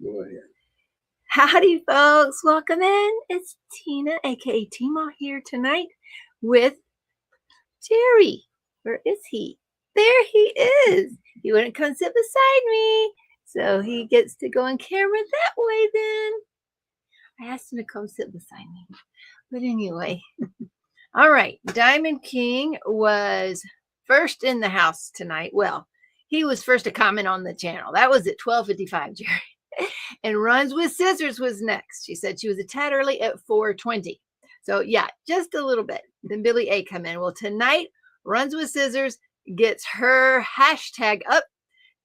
Go ahead. Howdy, folks. Welcome in. It's Tina, aka Teemaw, here tonight with Jerry. Where is he? There he is. He wouldn't come sit beside me, so he gets to go on camera that way then. I asked him to come sit beside me. But anyway, all right. Diamond King was first in the house tonight. Well, he was first to comment on the channel. That was at 12:55, Jerry. And Runs with Scissors was next. She said she was a tad early at 4:20. So yeah, just a little bit. Then Billy A come in. Well, tonight, Runs with Scissors gets her hashtag up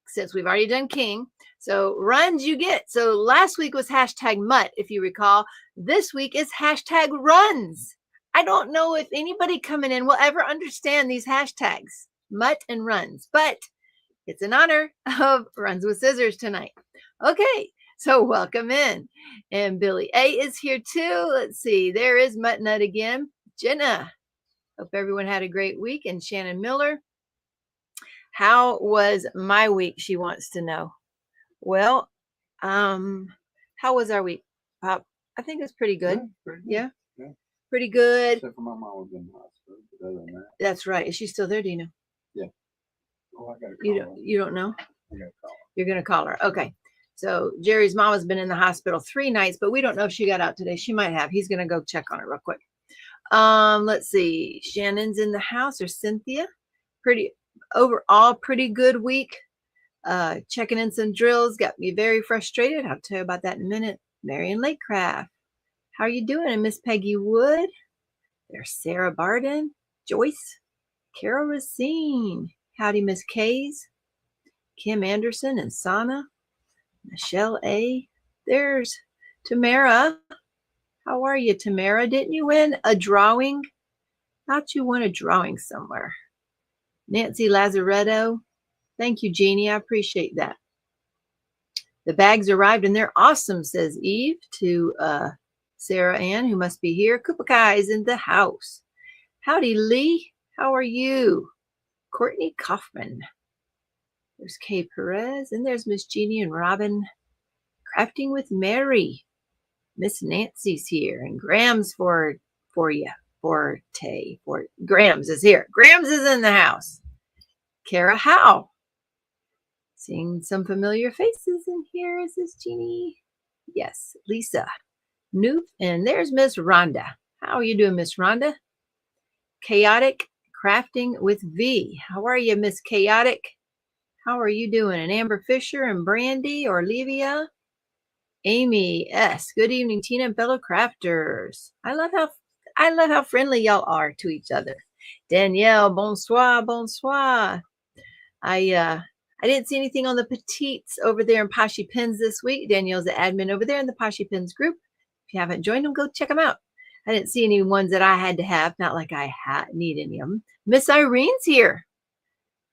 since we've already done King. So runs you get. So last week was hashtag mutt, if you recall. This week is hashtag runs. I don't know if anybody coming in will ever understand these hashtags, mutt and runs, but it's in honor of Runs with Scissors tonight. Okay, so welcome in. And Billy A is here too. Let's see, there is Mutt Nut again. Jenna, hope everyone had a great week. And Shannon Miller, how was my week? She wants to know. Well, how was our week? I think it was pretty good. Yeah, pretty good. Except for my mom was in the hospital. But other than that, that's right. Is she still there? Do you know? Yeah. Oh, I gotta call her. You don't know? I gotta call her. You're gonna call her. Okay. So Jerry's mom has been in the hospital 3 nights, but we don't know if she got out today. She might have. He's gonna go check on her real quick. Let's see. Shannon's in the house, or Cynthia. Overall pretty good week. Checking in some drills got me very frustrated. I'll tell you about that in a minute. Marion Lakecraft, how are you doing? And Miss Peggy Wood. There's Sarah Barden, Joyce, Carol Racine. Howdy, Miss Kays, Kim Anderson, and Sana, Michelle A. There's Tamara. How are you, Tamara? Didn't you win a drawing? Thought you won a drawing somewhere. Nancy Lazaretto. Thank you, Jeannie. I appreciate that. The bags arrived and they're awesome, says Eve to Sarah Ann, who must be here. PennieKays in the house. Howdy, Lee. How are you? Courtney Kaufman. There's Kay Perez. And there's Miss Jeannie and Robin. Crafting with Mary. Miss Nancy's here. And Graham's for you. Graham's is here. Graham's is in the house. Kara Howe. Seeing some familiar faces in here. Is this Jeannie? Yes, Lisa. Noof. And there's Miss Rhonda. How are you doing, Miss Rhonda? Chaotic Crafting with V. How are you, Miss Chaotic? How are you doing? And Amber Fisher and Brandy or Olivia. Amy S. Good evening, Tina and fellow crafters. I love how friendly y'all are to each other. Danielle, bonsoir, bonsoir. I didn't see anything on the petites over there in Poshy Pins this week. Danielle's the admin over there in the Poshy Pins group. If you haven't joined them, go check them out. I didn't see any ones that I had to have. Not like I need any of them. Miss Irene's here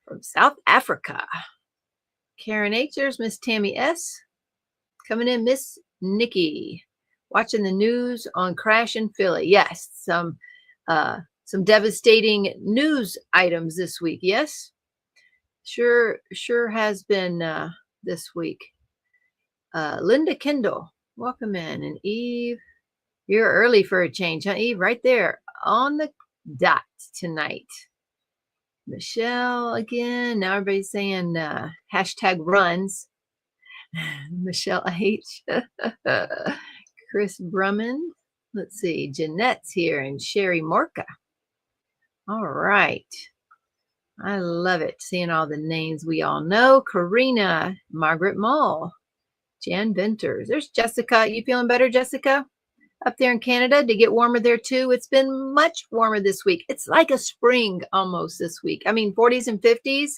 from South Africa. Karen H. There's Miss Tammy S. Coming in, Miss Nikki. Watching the news on Crash in Philly. Yes, some devastating news items this week. Yes. Sure has been this week. Linda Kendall, welcome in. And Eve, you're early for a change, huh, Eve? Right there on the dot tonight. Michelle again. Now everybody's saying hashtag runs. Michelle H. Chris Brumman. Let's see. Jeanette's here and Sherry Morka. All right. I love it. Seeing all the names we all know. Karina, Margaret Mull, Jan Venters. There's Jessica. You feeling better, Jessica? Up there in Canada? Did it get warmer there too? It's been much warmer this week. It's like a spring almost this week. I mean, 40s and 50s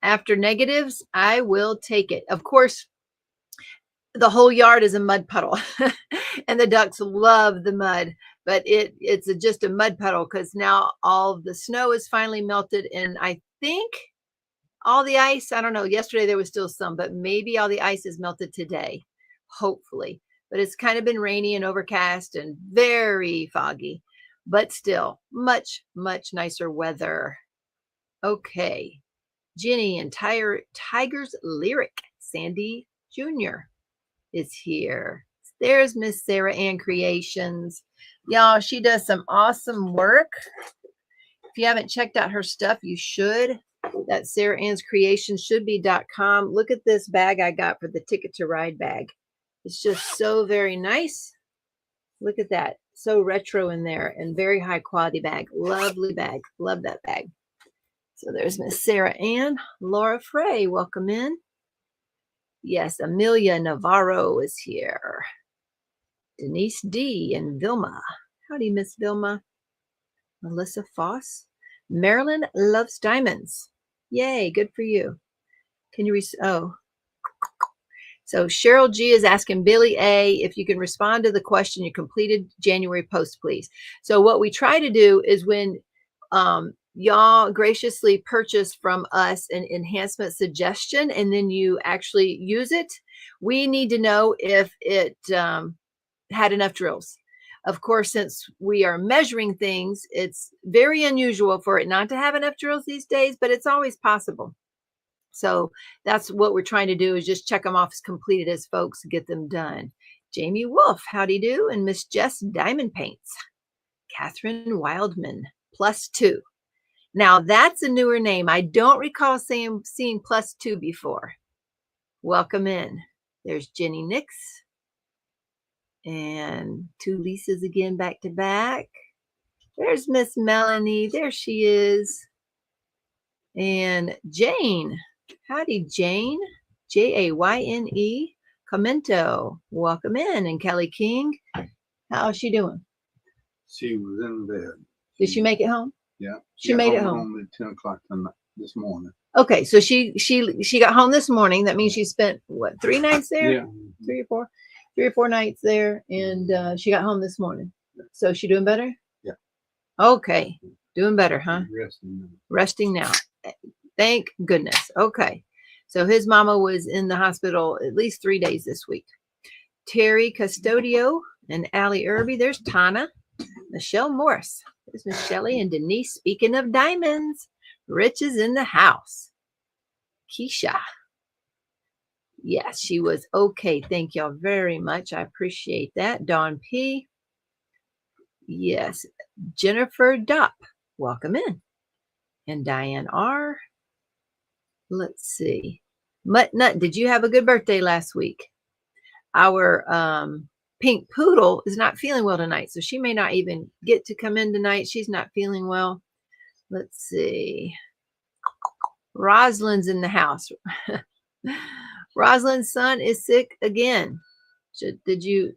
after negatives. I will take it. Of course, the whole yard is a mud puddle and the ducks love the mud, but it's just a mud puddle because now all of the snow is finally melted. And I think all the ice, I don't know, yesterday there was still some, but maybe all the ice is melted today, hopefully. But it's kind of been rainy and overcast and very foggy, but still much, much nicer weather. Okay. Ginny and Tiger's Lyric, Sandy Jr. is here. There's Miss Sarah Ann Creations. Y'all, she does some awesome work. If you haven't checked out her stuff, you should. That Sarah Ann's Creations should be.com. Look at this bag I got for the Ticket to Ride bag. It's just so very nice. Look at that. So retro in there and very high quality bag. Lovely bag. Love that bag. So there's Miss Sarah Ann. Laura Frey, welcome in. Yes, Amelia Navarro is here. Denise D. and Vilma. Howdy, Miss Vilma. Melissa Foss. Marilyn loves diamonds. Yay, good for you. Can you So Cheryl G is asking Billy A if you can respond to the question, you completed January post, please. So what we try to do is when y'all graciously purchase from us an enhancement suggestion and then you actually use it, we need to know if it had enough drills. Of course, since we are measuring things, it's very unusual for it not to have enough drills these days, but it's always possible. So that's what we're trying to do, is just check them off as completed as folks get them done. Jamie Wolf, howdy do, and Miss Jess Diamond Paints. Catherine Wildman, +2. Now that's a newer name. I don't recall seeing +2 before. Welcome in. There's Jenny Nix. And 2 Lisas again back to back. There's Miss Melanie. There she is. And Jane. Howdy, Jane. Jayne. Commento. Welcome in. And Kelly King. How's she doing? She was in bed. Did she make it home? Yeah. She made it home at 10 o'clock this morning. Okay, so she got home this morning. That means she spent what, 3 nights there? Yeah. 3 or 4 nights there, and she got home this morning. So she doing better? Yeah. Okay, doing better, huh? Resting now. Thank goodness. Okay, so his mama was in the hospital at least 3 days this week. Terry Custodio and Allie Irby. There's Tana. Michelle Morris. There's Miss Shelley and Denise. Speaking of diamonds, Rich is in the house. Keisha. Yes, she was okay. Thank y'all very much. I appreciate that. Dawn P. Yes. Jennifer Dopp. Welcome in. And Diane R. Let's see. Mutt Nut, did you have a good birthday last week? Our pink poodle is not feeling well tonight, so she may not even get to come in tonight. She's not feeling well. Let's see. Rosalind's in the house. Rosalind's son is sick again. Did you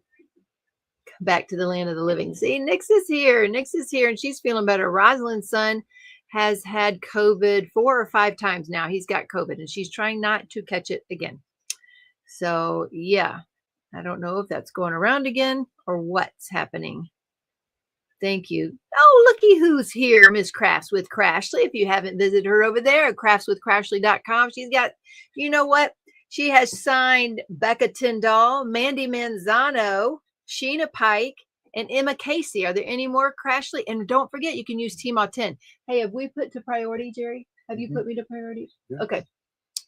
come back to the land of the living? See, Nix is here. Nix is here, and she's feeling better. Rosalind's son has had COVID 4 or 5 times now. He's got COVID, and she's trying not to catch it again. So, yeah, I don't know if that's going around again or what's happening. Thank you. Oh, looky who's here, Miss Crafts with Crashley. If you haven't visited her over there at craftswithcrashley.com, she's got, you know what? She has signed Becca Tyndall, Mandy Manzano, Sheena Pike, and Emma Casey. Are there any more, Crashley? And don't forget, you can use Teemaw-10. Hey, have we put to priority, Jerry? Have you put me to priority? Yeah. Okay.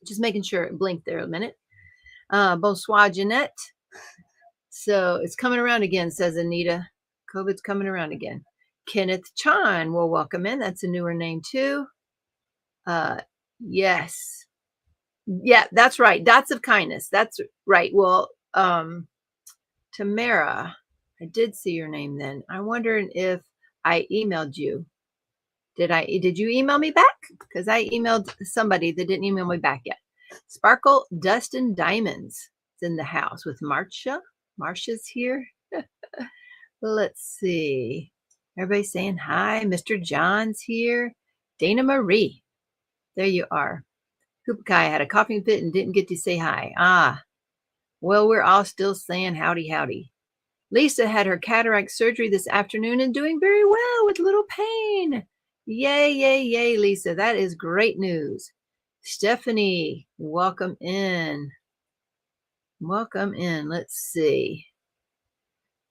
Just making sure it blinked there a minute. Bonsoir, Jeanette. So it's coming around again, says Anita. COVID's coming around again. Kenneth Chan will welcome in. That's a newer name too. Yes. Yeah, that's right. Dots of kindness. That's right. Well, Tamara, I did see your name then. I wondered if I emailed you. Did you email me back? Because I emailed somebody that didn't email me back yet. Sparkle, Dust, and Diamonds is in the house with Marcia. Marcia's here. Let's see. Everybody saying hi. Mr. John's here. Dana Marie. There you are. Hoopakai had a coughing fit and didn't get to say hi. Ah. Well, we're all still saying howdy, howdy. Lisa had her cataract surgery this afternoon and doing very well with little pain. Yay, yay, yay, Lisa. That is great news. Stephanie, welcome in. Welcome in. Let's see.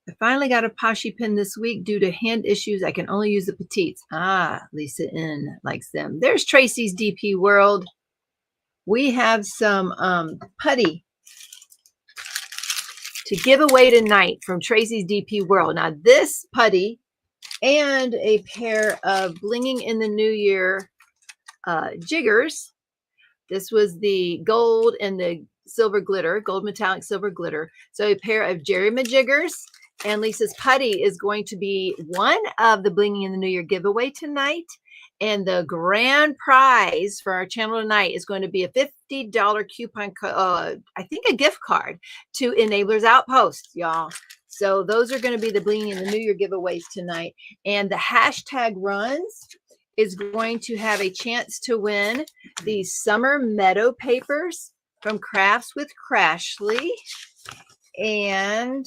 I finally got a Pashi pin this week due to hand issues. I can only use the petites. Ah, Lisa N likes them. There's Tracy's DP World. We have some Putty to give away tonight from Tracy's DP World. Now, this putty and a pair of Blinging in the New Year jiggers. This was the gold and the silver glitter, gold metallic silver glitter. So a pair of Jerry Majiggers and Lisa's putty is going to be one of the Blinging in the New Year giveaway tonight. And the grand prize for our channel tonight is going to be a $50 coupon, I think a gift card to Enablers Outpost, y'all. So those are going to be the Blinging in the New Year giveaways tonight. And the hashtag runs is going to have a chance to win these summer meadow papers from Crafts with Crashley and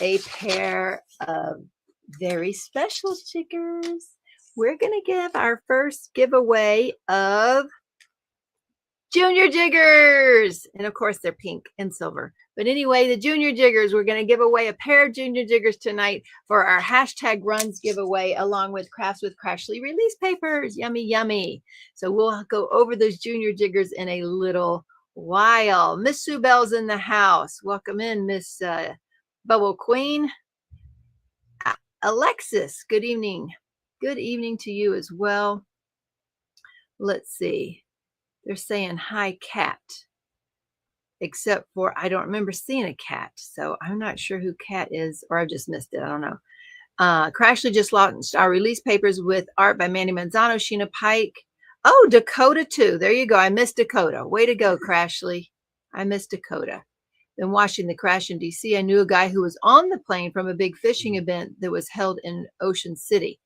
a pair of very special stickers. We're going to give our first giveaway of Junior Jiggers. And of course, they're pink and silver. But anyway, the Junior Jiggers, we're going to give away a pair of Junior Jiggers tonight for our hashtag runs giveaway, along with Crafts with Crashley release papers. Yummy, yummy. So we'll go over those Junior Jiggers in a little while. Miss Sue Bell's in the house. Welcome in, Miss Bubble Queen. Alexis, good evening. Good evening to you as well. Let's see. They're saying hi, cat. Except for I don't remember seeing a cat. So I'm not sure who cat is, or I've just missed it. I don't know. Crashley just launched our release papers with art by Mandy Manzano, Sheena Pike. Oh, Dakota too. There you go. I missed Dakota. Way to go, Crashley. I missed Dakota. Then watching the crash in DC, I knew a guy who was on the plane from a big fishing event that was held in Ocean City.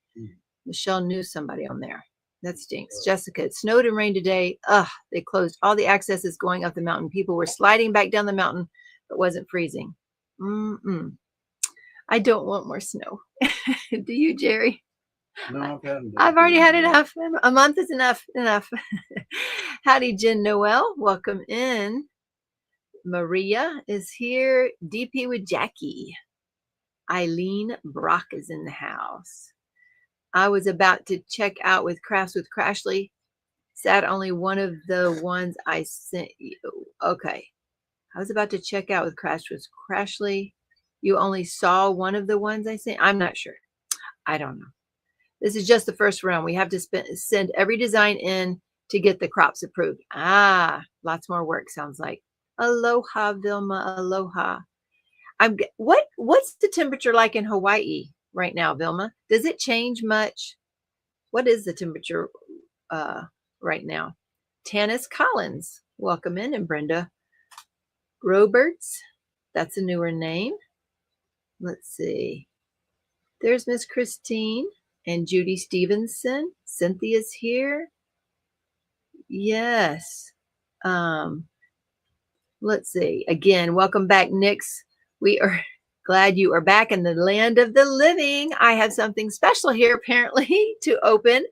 Michelle knew somebody on there. That stinks. Jessica, it snowed and rained today. They closed all the accesses going up the mountain. People were sliding back down the mountain, but wasn't freezing. I don't want more snow. Do you, Jerry? No, I've already had enough. A month is enough. Howdy, Jen Noel. Welcome in. Maria is here. DP with Jackie. Eileen Brock is in the house. I was about to check out with Crafts with Crashley. Sad only one of the ones I sent you. Okay. I was about to check out with Crafts with Crashley. You only saw one of the ones I sent? I'm not sure. I don't know. This is just the first round. We have to send every design in to get the crops approved. Lots more work, sounds like. Aloha, Vilma. Aloha. What's the temperature like in Hawaii right now, Vilma? Does it change much? What is the temperature right now? Tanis Collins, welcome in. And Brenda Roberts, that's a newer name. Let's see. There's Miss Christine and Judy Stevenson. Cynthia's here. Yes. Let's see. Again, welcome back, Nix. We are glad you are back in the land of the living. I have something special here, apparently, to open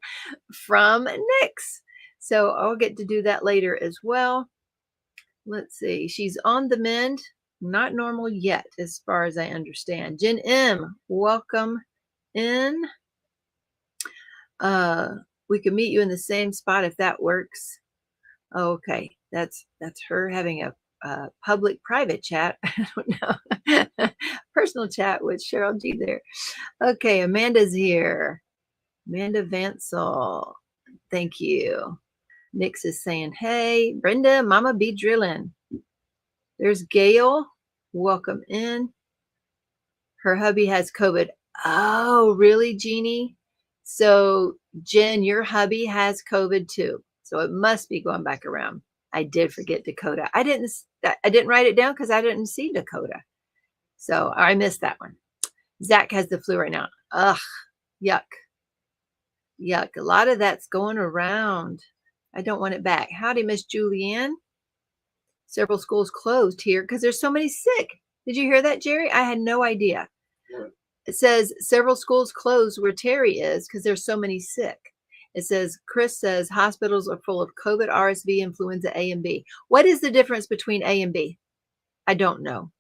from Nix. So I'll get to do that later as well. Let's see. She's on the mend. Not normal yet, as far as I understand. Jen M, welcome in. We can meet you in the same spot if that works. Okay. That's her having a public private chat. I don't know. Personal chat with Cheryl G there. Okay, Amanda's here. Amanda Vansel. Thank you. Nix is saying, hey, Brenda, Mama be drilling. There's Gail. Welcome in. Her hubby has COVID. Oh, really, Jeannie? So, Jen, your hubby has COVID too. So it must be going back around. I did forget Dakota. I didn't write it down because I didn't see Dakota. So I missed that one. Zach has the flu right now. Ugh, yuck. Yuck. A lot of that's going around. I don't want it back. Howdy, Miss Julianne. Several schools closed here because there's so many sick. Did you hear that, Jerry? I had no idea. What? It says several schools closed where Terry is because there's so many sick. It says, Chris says hospitals are full of COVID, RSV, influenza A and B. What is the difference between A and B? I don't know.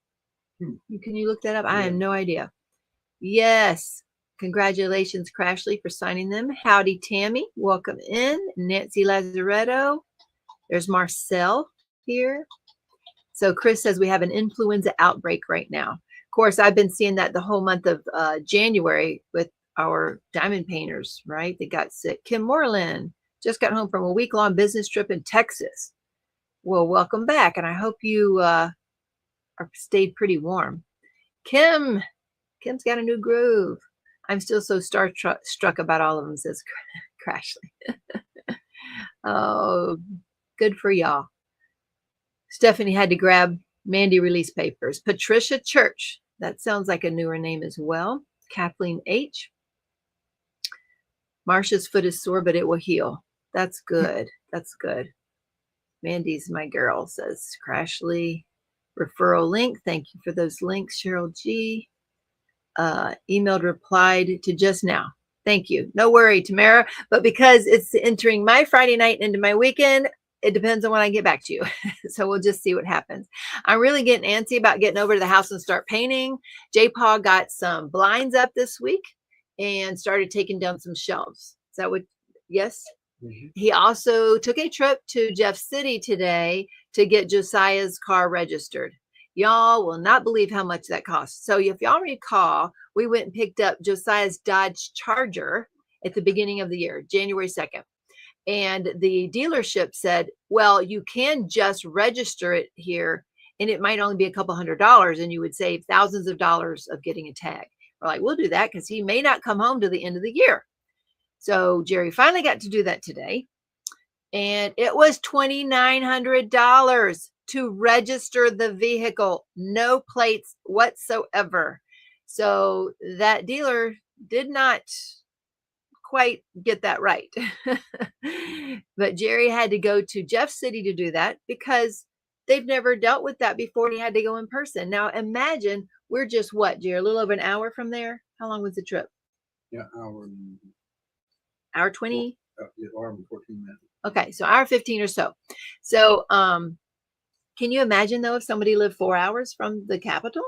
Can you look that up? I have no idea. Yes. Congratulations, Crashley, for signing them. Howdy, Tammy. Welcome in. Nancy Lazaretto. There's Marcel here. So Chris says we have an influenza outbreak right now. Of course, I've been seeing that the whole month of January with our diamond painters, right? They got sick. Kim Moreland just got home from a week-long business trip in Texas. Well, welcome back. And I hope you stayed pretty warm. Kim's got a new groove. I'm still so struck about all of them, says Crashley. Oh, good for y'all. Stephanie had to grab Mandy release papers. Patricia Church. That sounds like a newer name as well. Kathleen H. Marcia's foot is sore, but it will heal. That's good. That's good. Mandy's my girl, says Crashley. Referral link. Thank you for those links, Cheryl G. Emailed replied to just now. Thank you. No worry, Tamara. But because it's entering my Friday night into my weekend, it depends on when I get back to you. So we'll just see what happens. I'm really getting antsy about getting over to the house and start painting. J. Paul got some blinds up this week and started taking down some shelves. Is that what? Yes. Mm-hmm. He also took a trip to Jeff City today to get Josiah's car registered. Y'all will not believe how much that costs. So if y'all recall, we went and picked up Josiah's Dodge Charger at the beginning of the year, January 2nd. And the dealership said, well, you can just register it here and it might only be a couple $100 and you would save thousands of dollars of getting a tag. We're like, we'll do that because he may not come home to the end of the year. So Jerry finally got to do that today. And it was $2,900 to register the vehicle. No plates whatsoever. So that dealer did not quite get that right. But Jerry had to go to Jeff City to do that because they've never dealt with that before. He had to go in person. Now imagine we're just what, Jerry, a little over an hour from there. How long was the trip? Yeah, hour 20? Hour and 14 minutes. Okay, so hour 15 or so. So can you imagine though if somebody lived 4 hours from the capital?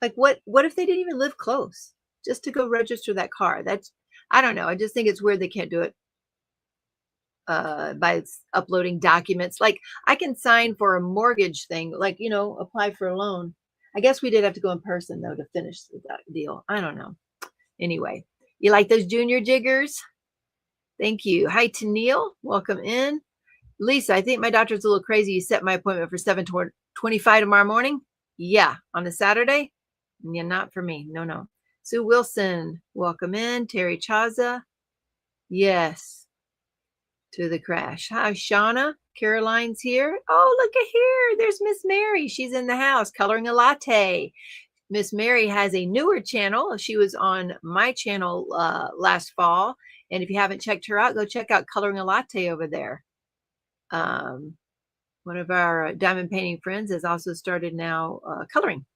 Like what if they didn't even live close just to go register that car? That's, I don't know. I just think it's weird they can't do it by uploading documents. Like I can sign for a mortgage thing, like, you know, apply for a loan. I guess we did have to go in person though to finish the deal. I don't know. Anyway, you like those junior jiggers? Thank you. Hi to Neil. Welcome in. Lisa, I think my doctor's a little crazy. You set my appointment for 7:25 tomorrow morning. Yeah. On a Saturday? Yeah, not for me. No. Sue Wilson, welcome in. Terry Chaza. Yes. To the crash. Hi, Shauna. Caroline's here. Oh, look at here. There's Miss Mary. She's in the house coloring a latte. Miss Mary has a newer channel. She was on my channel last fall. And if you haven't checked her out, go check out Coloring a Latte over there. One of our diamond painting friends has also started now coloring.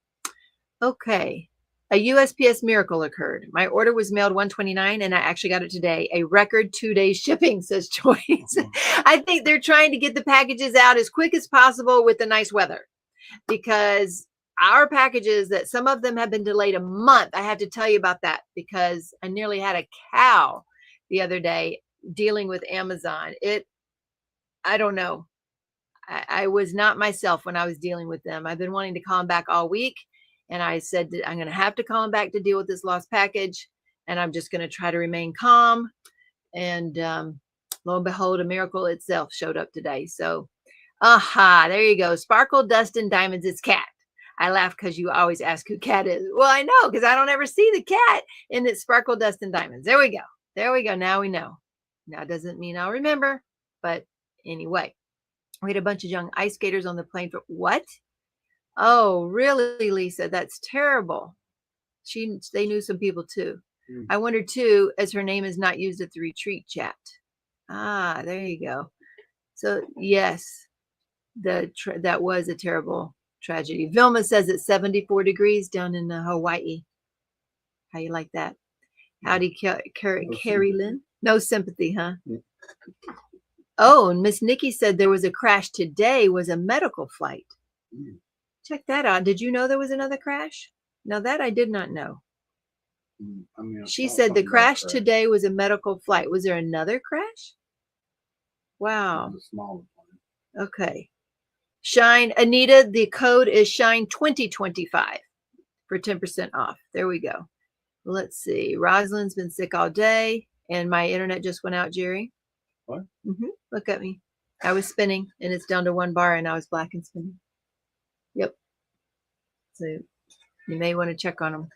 Okay. A USPS miracle occurred. My order was mailed 129 and I actually got it today. A record 2-day shipping, says Joyce. I think they're trying to get the packages out as quick as possible with the nice weather because our packages, that some of them have been delayed a month. I have to tell you about that because I nearly had a cow the other day dealing with Amazon. I don't know. I was not myself when I was dealing with them. I've been wanting to call them back all week. And I said, I'm going to have to call them back to deal with this lost package. And I'm just going to try to remain calm. And lo and behold, a miracle itself showed up today. So, there you go. Sparkle, Dust, and Diamonds. It's Cat. I laugh because you always ask who Cat is. Well, I know because I don't ever see the cat in it. Sparkle, Dust, and Diamonds. There we go. There we go. Now we know. Now, doesn't mean I'll remember. But anyway, we had a bunch of young ice skaters on the plane for what? Oh, really, Lisa? That's terrible. They knew some people too. I wonder too, as her name is not used at the retreat chat. There you go. So yes, that was a terrible tragedy. Vilma says it's 74 degrees down in Hawaii. How you like that? Howdy, Carrie Lynn. No sympathy, huh? Oh, and Miss Nikki said there was a crash today. Was a medical flight. Check that out. Did you know there was another crash? Now that I did not know. She said the crash today was a medical flight. Was there another crash? Wow. A smaller one. Okay. Shine, Anita, the code is Shine 2025 for 10% off. There we go. Let's see. Rosalind's been sick all day, and my internet just went out, Jerry. What? Look at me. I was spinning, and it's down to 1 bar, and I was black and spinning. Yep. So you may want to check on them.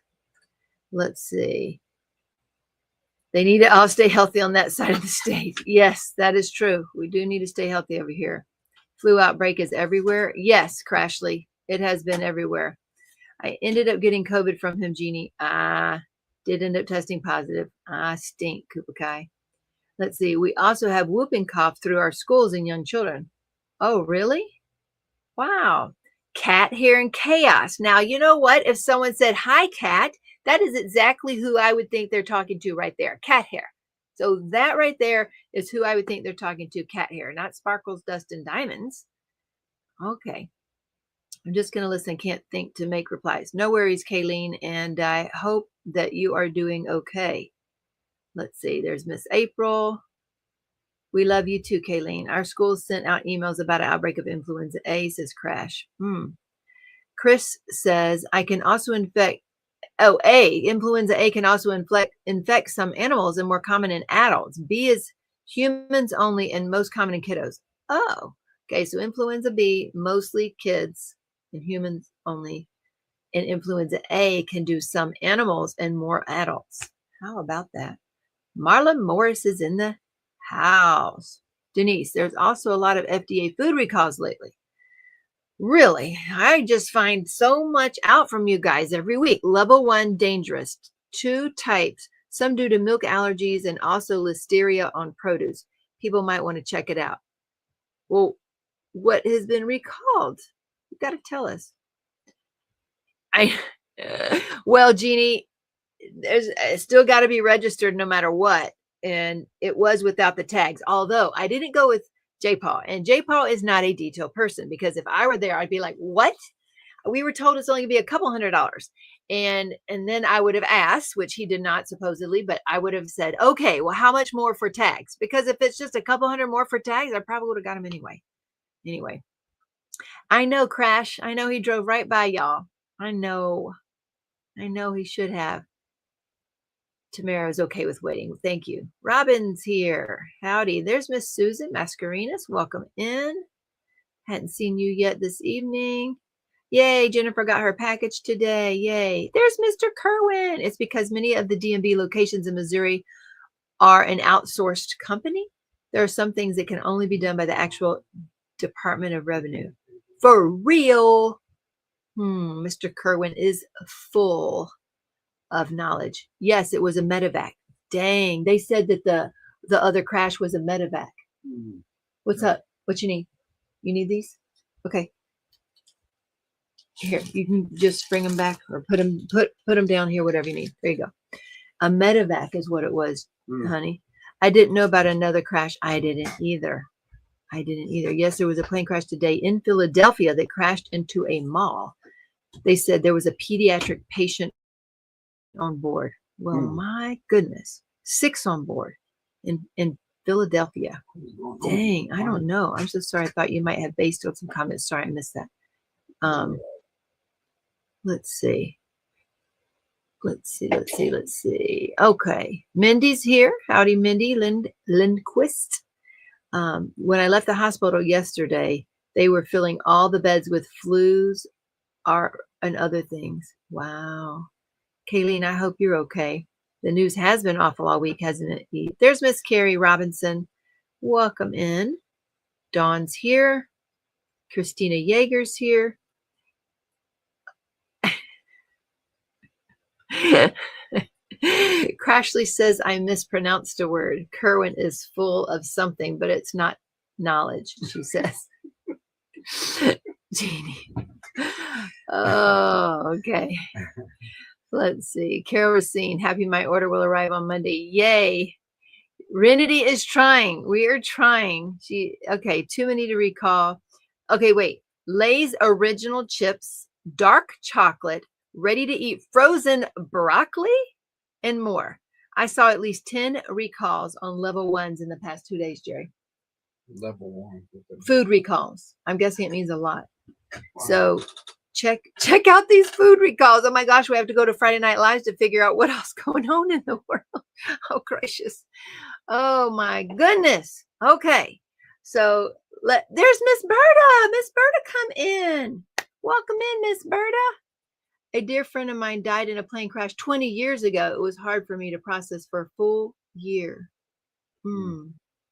Let's see. They need to all stay healthy on that side of the state. Yes, that is true. We do need to stay healthy over here. Flu outbreak is everywhere. Yes, Crashley. It has been everywhere. I ended up getting COVID from him, Jeannie. Did end up testing positive. Stink, Kupakai. Let's see. We also have whooping cough through our schools and young children. Oh, really? Wow. Cat hair and chaos. Now, you know what? If someone said, hi, Cat, that is exactly who I would think they're talking to right there. Cat hair. So that right there is who I would think they're talking to. Cat hair, not sparkles, dust, and diamonds. Okay. I'm just going to listen. Can't think to make replies. No worries, Kayleen. And I hope that you are doing okay. Let's see. There's Miss April. We love you too, Kayleen. Our school sent out emails about an outbreak of influenza A, says Crash. Chris says, I can also infect, influenza A can also infect some animals and more common in adults. B is humans only and most common in kiddos. Oh, okay. So influenza B, mostly kids and humans only. And influenza A can do some animals and more adults. How about that? Marla Morris is in the house. Denise, there's also a lot of FDA food recalls lately. Really, I just find so much out from you guys every week. Level 1, dangerous. 2 types, some due to milk allergies and also listeria on produce. People might want to check it out. Well, what has been recalled? You got to tell us. Well, Jeannie, it's still got to be registered no matter what. And it was without the tags, although I didn't go with J-Paul, and J-Paul is not a detail person, because if I were there, I'd be like, what? We were told it's only gonna be a couple $100. And then I would have asked, which he did not supposedly, but I would have said, okay, well, how much more for tags? Because if it's just a couple $100 more for tags, I probably would have got them anyway. Anyway, I know, Crash. I know he drove right by y'all. I know he should have. Tamara's okay with waiting. Thank you. Robin's here. Howdy. There's Miss Susan Mascarenas. Welcome in. Hadn't seen you yet this evening. Yay, Jennifer got her package today. Yay. There's Mr. Kerwin. It's because many of the DMV locations in Missouri are an outsourced company. There are some things that can only be done by the actual Department of Revenue. For real. Mr. Kerwin is full of knowledge. Yes, it was a medevac. Dang, they said that the other crash was a medevac. What's up? What you need? You need these? Okay. Here, you can just bring them back or put them down here, whatever you need. There you go. A medevac is what it was, honey. I didn't know about another crash. I didn't either. Yes, there was a plane crash today in Philadelphia that crashed into a mall. They said there was a pediatric patient on board. Well, my goodness, 6 on board in Philadelphia. Dang, I don't know. I'm so sorry. I thought you might have based on some comments. Sorry, I missed that. Let's see. Okay, Mindy's here. Howdy, Mindy Lindquist. When I left the hospital yesterday, they were filling all the beds with flus and other things. Wow. Kayleen, I hope you're okay. The news has been awful all week, hasn't it? There's Miss Carrie Robinson. Welcome in. Dawn's here. Christina Yeager's here. Crashley says I mispronounced a word. Kerwin is full of something, but it's not knowledge, she says. Jeannie. Oh, okay. Let's see. Carol Racine, happy my order will arrive on Monday. Yay. Renity is trying. We are trying. Okay, too many to recall. Okay, wait. Lay's original chips, dark chocolate, ready to eat frozen broccoli, and more. I saw at least 10 recalls on level 1s in the past 2 days, Jerry. Level 1. Food recalls. I'm guessing it means a lot. So check out these food recalls. Oh my gosh, we have to go to Friday Night Lives to figure out what else going on in the world. Oh gracious. Oh my goodness. Okay. So there's Miss Berta. Miss Berta, come in. Welcome in, Miss Berta. A dear friend of mine died in a plane crash 20 years ago. It was hard for me to process for a full year.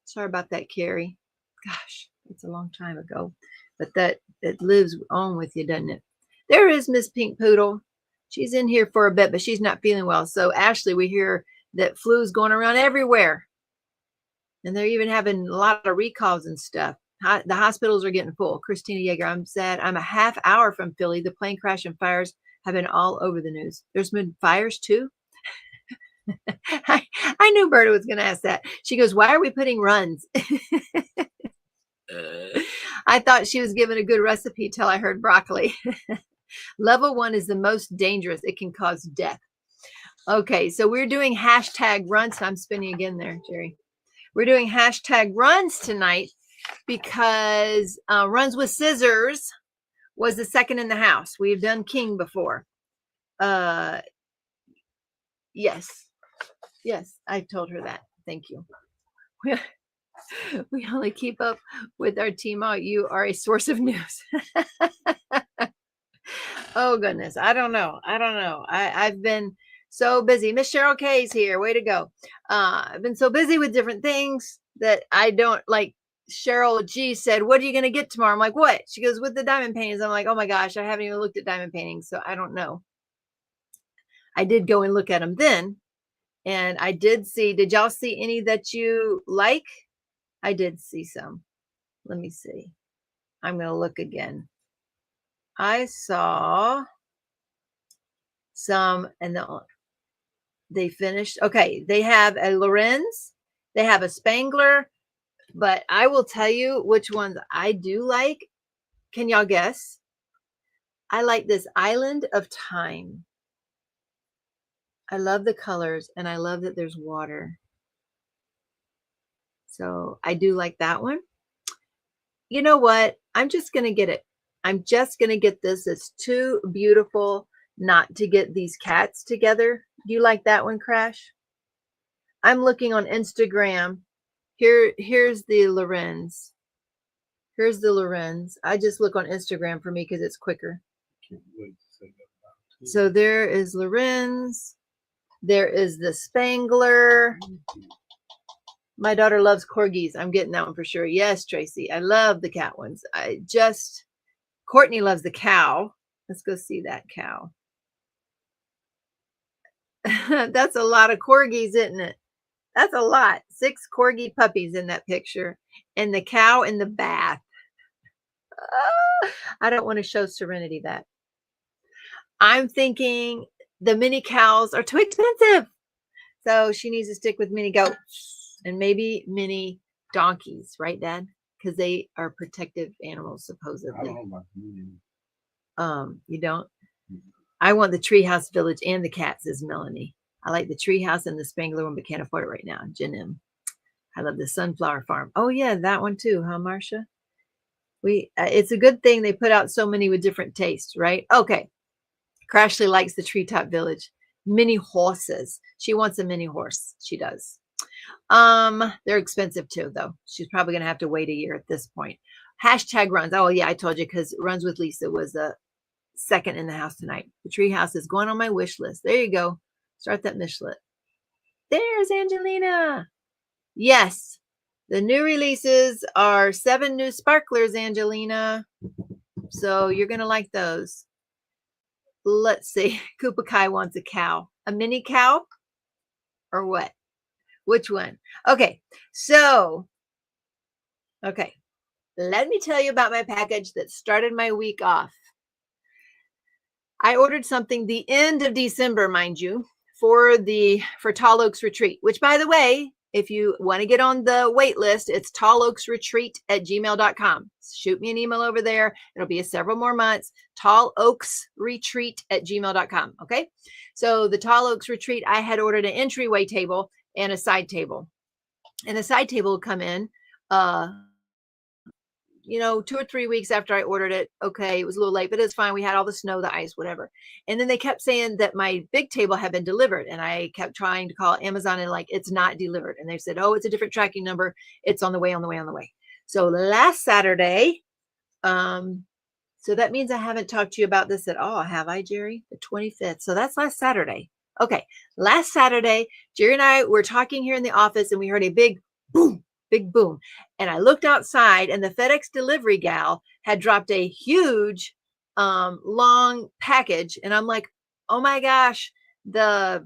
Sorry about that, Carrie. Gosh, it's a long time ago. But that it lives on with you, doesn't it? There is Miss Pink Poodle. She's in here for a bit, but she's not feeling well. So Ashley, we hear that flu's going around everywhere. And they're even having a lot of recalls and stuff. The hospitals are getting full. Christina Yeager, I'm sad. I'm a half hour from Philly. The plane crash and fires have been all over the news. There's been fires too. I knew Berta was going to ask that. She goes, why are we putting runs? I thought she was given a good recipe till I heard broccoli. Level 1 is the most dangerous. It can cause death. Okay, so we're doing hashtag runs. I'm spinning again there, Jerry. We're doing hashtag runs tonight because runs with scissors was the second in the house. We've done king before. Yes, I told her that. Thank you. We only keep up with our Teemaw. You are a source of news. Oh goodness, I don't know. I've been so busy. Miss Cheryl K's here. Way to go. I've been so busy with different things that I don't like. Cheryl G said, what are you going to get tomorrow? I'm like, what? She goes, with the diamond paintings. I'm like, oh my gosh, I haven't even looked at diamond paintings, so I don't know. I did go and look at them then, and I did see, did y'all see any that you like? I did see some. Let me see. I'm going to look again. I saw some, and they finished. Okay, they have a Lorenz, they have a Spangler, but I will tell you which ones I do like. Can y'all guess? I like this Island of Time. I love the colors, and I love that there's water. So I do like that one. You know what? I'm just going to get it. I'm just going to get this. It's too beautiful not to get these cats together. Do you like that one, Crash? I'm looking on Instagram. Here's the Lorenz. Here's the Lorenz. I just look on Instagram for me because it's quicker. So there is Lorenz. There is the Spangler. My daughter loves corgis. I'm getting that one for sure. Yes, Tracy. I love the cat ones. Courtney loves the cow. Let's go see that cow. That's a lot of corgis, isn't it? That's a lot. 6 corgi puppies in that picture. And the cow in the bath. I don't want to show Serenity that. I'm thinking the mini cows are too expensive. So she needs to stick with mini goats and maybe mini donkeys, right, Dad? Because they are protective animals, supposedly. I don't know about mini. You don't? I want the treehouse village and the cats, says Melanie. I like the treehouse and the Spangler one, but can't afford it right now. Jenim. I love the sunflower farm. Oh yeah, that one too, huh, Marcia? It's a good thing they put out so many with different tastes, right? Okay. Crashley likes the treetop village. Mini horses. She wants a mini horse. She does. They're expensive too, though. She's probably gonna have to wait a year at this point. Hashtag runs. Oh yeah, I told you, because Runs with Lisa was the second in the house tonight. The tree house is going on my wish list. There you go. Start that wish list. There's Angelina. Yes. The new releases are 7 new sparklers, Angelina. So you're going to like those. Let's see. Koopa Kai wants a cow. A mini cow? Or what? Which one? Okay. So, okay. Let me tell you about my package that started my week off. I ordered something the end of December, mind you, for Tall Oaks Retreat, which, by the way, if you want to get on the wait list, it's talloaksretreat@gmail.com. Shoot me an email over there. It'll be several more months. talloaksretreat@gmail.com. Okay. So the Tall Oaks Retreat, I had ordered an entryway table and a side table. And the side table will come in you know, 2 or 3 weeks after I ordered it. Okay, it was a little late, but it's fine. We had all the snow, the ice, whatever. And then they kept saying that my big table had been delivered. And I kept trying to call Amazon and like, it's not delivered. And they said, oh, it's a different tracking number. It's on the way, on the way, on the way. So last Saturday, so that means I haven't talked to you about this at all, have I, Jerry? The 25th. So that's last Saturday. Okay. Last Saturday, Jerry and I were talking here in the office and we heard a big boom, big boom. And I looked outside and the FedEx delivery gal had dropped a huge, long package. And I'm like, oh my gosh, the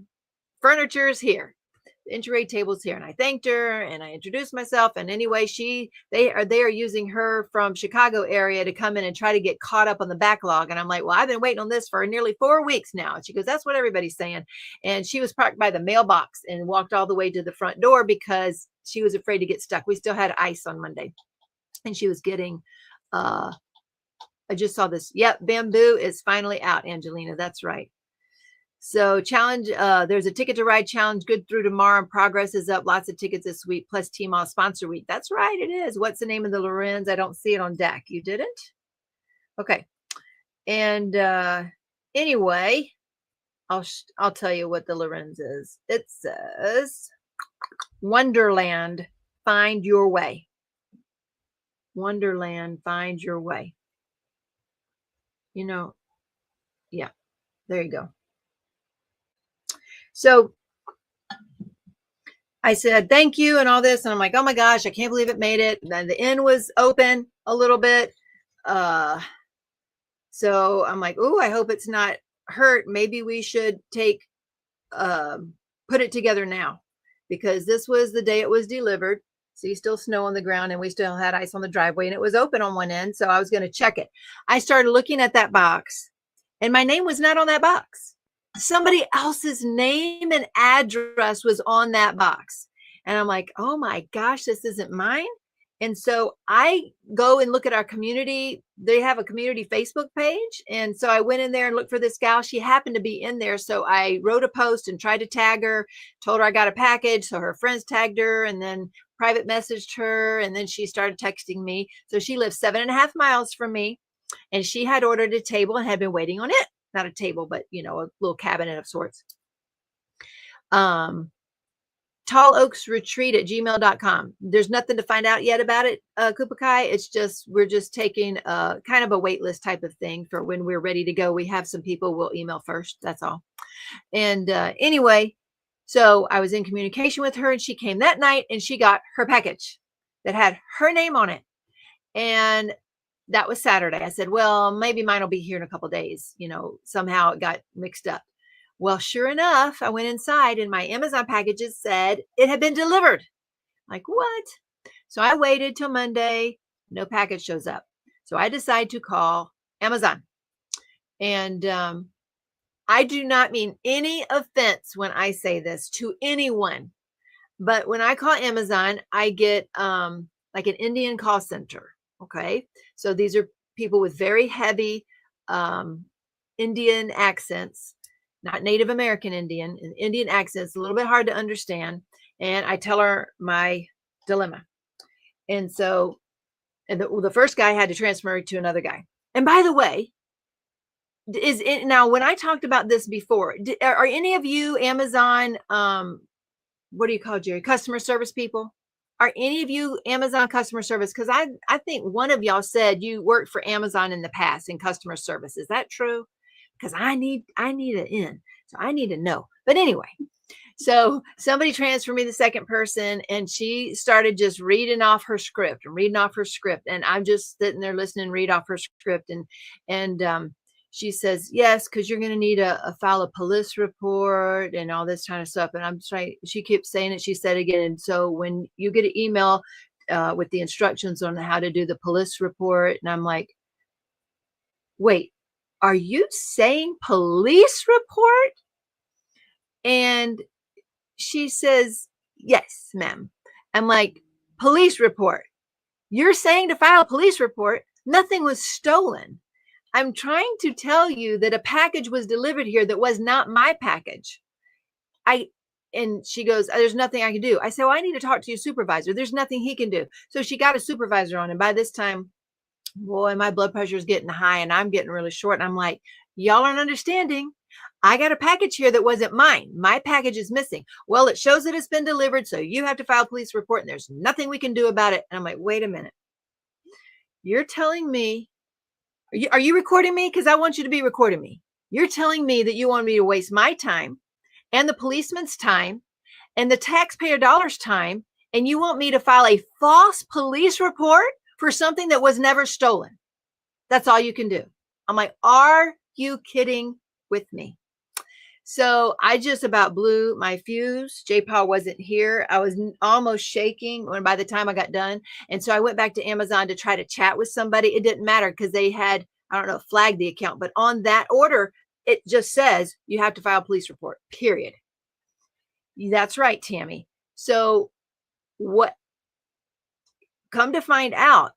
furniture is here. The entry table's here. And I thanked her and I introduced myself. And anyway, they are using her from Chicago area to come in and try to get caught up on the backlog. And I'm like, well, I've been waiting on this for nearly 4 weeks now. And she goes, that's what everybody's saying. And she was parked by the mailbox and walked all the way to the front door because she was afraid to get stuck. We still had ice on Monday and she was getting, I just saw this. Yep. Bamboo is finally out, Angelina. That's right. So challenge, there's a ticket to ride challenge good through tomorrow and progress is up. Lots of tickets this week plus Teemaw sponsor week. That's right. It is. What's the name of the Lorenz? I don't see it on deck. You didn't? Okay. And anyway, I'll tell you what the Lorenz is. It says Wonderland, find your way. Wonderland, find your way. You know, yeah, there you go. So I said, thank you and all this. And I'm like, oh my gosh, I can't believe it made it. And then the end was open a little bit. So I'm like, oh, I hope it's not hurt. Maybe we should put it together now because this was the day it was delivered. See, still snow on the ground and we still had ice on the driveway and it was open on one end. So I was going to check it. I started looking at that box and my name was not on that box. Somebody else's name and address was on that box. And I'm like, oh my gosh, this isn't mine. And so I go and look at our community. They have a community Facebook page. And so I went in there and looked for this gal. She happened to be in there. So I wrote a post and tried to tag her, told her I got a package. So her friends tagged her and then private messaged her. And then she started texting me. So she lives 7.5 miles from me. And she had ordered a table and had been waiting on it. Not a table, but, you know, a little cabinet of sorts. talloaksretreat@gmail.com. There's nothing to find out yet about it, Kupakai. It's just, we're just taking kind of a wait list type of thing for when we're ready to go. We have some people we'll email first. That's all. And anyway, so I was in communication with her and she came that night and she got her package that had her name on it. And that was Saturday. I said, well, maybe mine will be here in a couple of days. You know, somehow it got mixed up. Well, sure enough, I went inside and my Amazon packages said it had been delivered. Like, what? So I waited till Monday. No package shows up. So I decide to call Amazon. And I do not mean any offense when I say this to anyone. But when I call Amazon, I get like an Indian call center. Okay. So these are people with very heavy Indian accents, not Native American Indian, Indian accents, a little bit hard to understand. And I tell her my dilemma. And so, and the first guy had to transfer to another guy. And by the way, now when I talked about this before, are any of you Amazon, what do you call Jerry? Customer service people? Are any of you Amazon customer service? Because I think one of y'all said you worked for Amazon in the past in customer service. Is that true? Because I need an in. So I need to know. But anyway, so somebody transferred me the second person and she started just reading off her script. And I'm just sitting there listening, read off her script. And she says, yes, because you're going to need a file a police report and all this kind of stuff. And I'm trying, she keeps saying it. She said again. And so when you get an email with the instructions on how to do the police report, and I'm like, wait, are you saying police report? And she says, yes, ma'am. I'm like, police report. You're saying to file a police report, nothing was stolen. I'm trying to tell you that a package was delivered here that was not my package. And she goes, there's nothing I can do. I said, well, I need to talk to your supervisor. There's nothing he can do. So she got a supervisor on. And by this time, Boy, my blood pressure is getting high and I'm getting really short. And I'm like, y'all aren't understanding. I got a package here that wasn't mine. My package is missing. Well, it shows that it's been delivered, so you have to file a police report and there's nothing we can do about it. And I'm like, wait a minute. You're telling me, are you recording me? Because I want you to be recording me. You're telling me that you want me to waste my time and the policeman's time and the taxpayer dollars time, and you want me to file a false police report for something that was never stolen. That's all you can do. I'm like, are you kidding with me? So I just about blew my fuse. J-Paul wasn't here. I was almost shaking when by the time I got done. And so I went back to Amazon to try to chat with somebody. It didn't matter because they had, I don't know, flagged the account. But on that order, it just says you have to file a police report, period. That's right, Tammy. So what? Come to find out,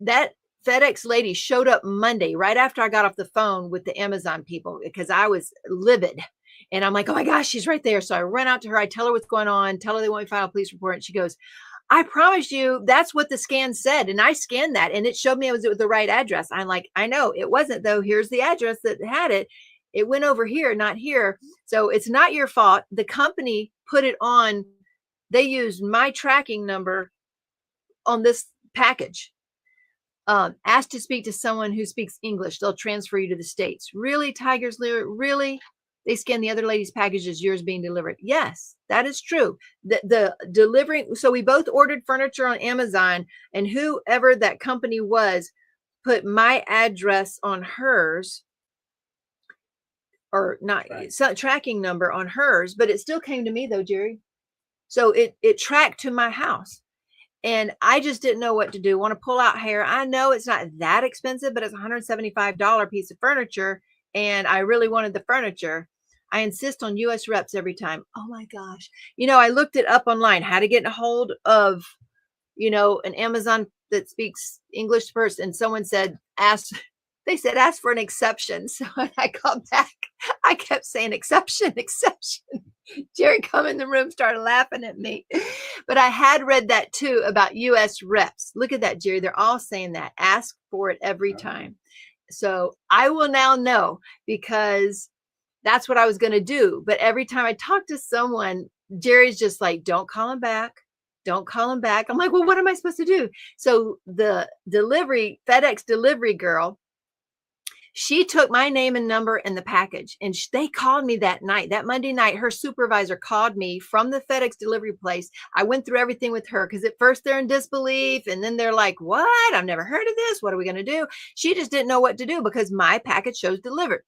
that FedEx lady showed up Monday right after I got off the phone with the Amazon people because I was livid. And I'm like, oh my gosh, she's right there. So I run out to her. I tell her what's going on, tell her they want me to file a police report. And she goes, I promise you that's what the scan said. And I scanned that and it showed me it was the right address. I'm like, I know it wasn't though. Here's the address that had it. It went over here, not here. So it's not your fault. The company put it on. They used my tracking number on this package. Ask to speak to someone who speaks English. They'll transfer you to the States. Really, Tigers, really? They scan the other lady's package as yours being delivered. Yes, that is true. The delivering. So we both ordered furniture on Amazon, and whoever that company was put my address on hers, or not, tracking number on hers, but it still came to me though, Jerry. So it tracked to my house. And I just didn't know what to do. Want to pull out hair. I know it's not that expensive, but it's a $175 piece of furniture. And I really wanted the furniture. I insist on US reps every time. Oh my gosh. You know, I looked it up online, how to get a hold of, you know, an Amazon that speaks English person. And someone said, ask for an exception. So when I called back, I kept saying exception. Jerry come in the room, started laughing at me. But I had read that too about US reps. Look at that, Jerry. They're all saying that. Ask for it every time. So I will now know because that's what I was going to do. But every time I talk to someone, Jerry's just like, don't call him back. Don't call him back. I'm like, well, what am I supposed to do? So the FedEx delivery girl, she took my name and number in the package, and they called me that night, that Monday night. Her supervisor called me from the FedEx delivery place. I went through everything with her because at first they're in disbelief, and then they're like, what? I've never heard of this. What are we going to do? She just didn't know what to do because my package shows delivered.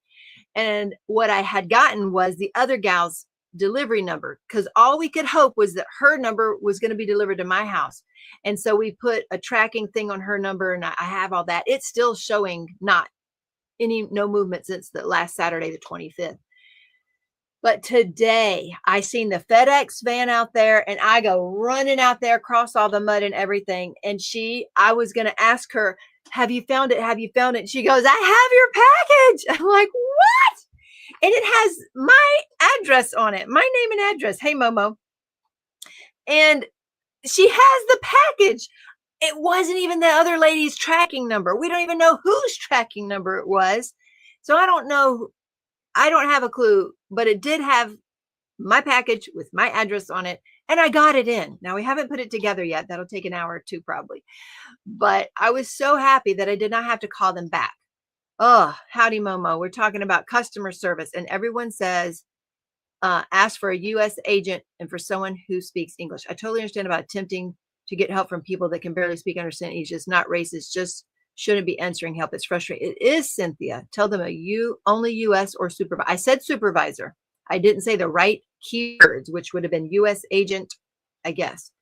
And what I had gotten was the other gal's delivery number, because all we could hope was that her number was going to be delivered to my house. And so we put a tracking thing on her number, and I have all that. It's still showing no movement since the last Saturday, the 25th. But today I seen the FedEx van out there, and I go running out there across all the mud and everything. And I was going to ask her, have you found it? Have you found it? She goes, I have your package. I'm like, what? And it has my address on it, my name and address. Hey, Momo. And she has the package. It wasn't even the other lady's tracking number. We don't even know whose tracking number it was. So I don't know. I don't have a clue, but it did have my package with my address on it. And I got it in. Now we haven't put it together yet. That'll take an hour or two probably. But I was so happy that I did not have to call them back. Oh, howdy, Momo. We're talking about customer service. And everyone says, ask for a U.S. agent and for someone who speaks English. I totally understand about attempting to get help from people that can barely speak, understand English. It's not racist, just shouldn't be answering help. It's frustrating. It is, Cynthia. Tell them only U.S. or supervisor. I said supervisor. I didn't say the right keywords, which would have been U.S. agent, I guess,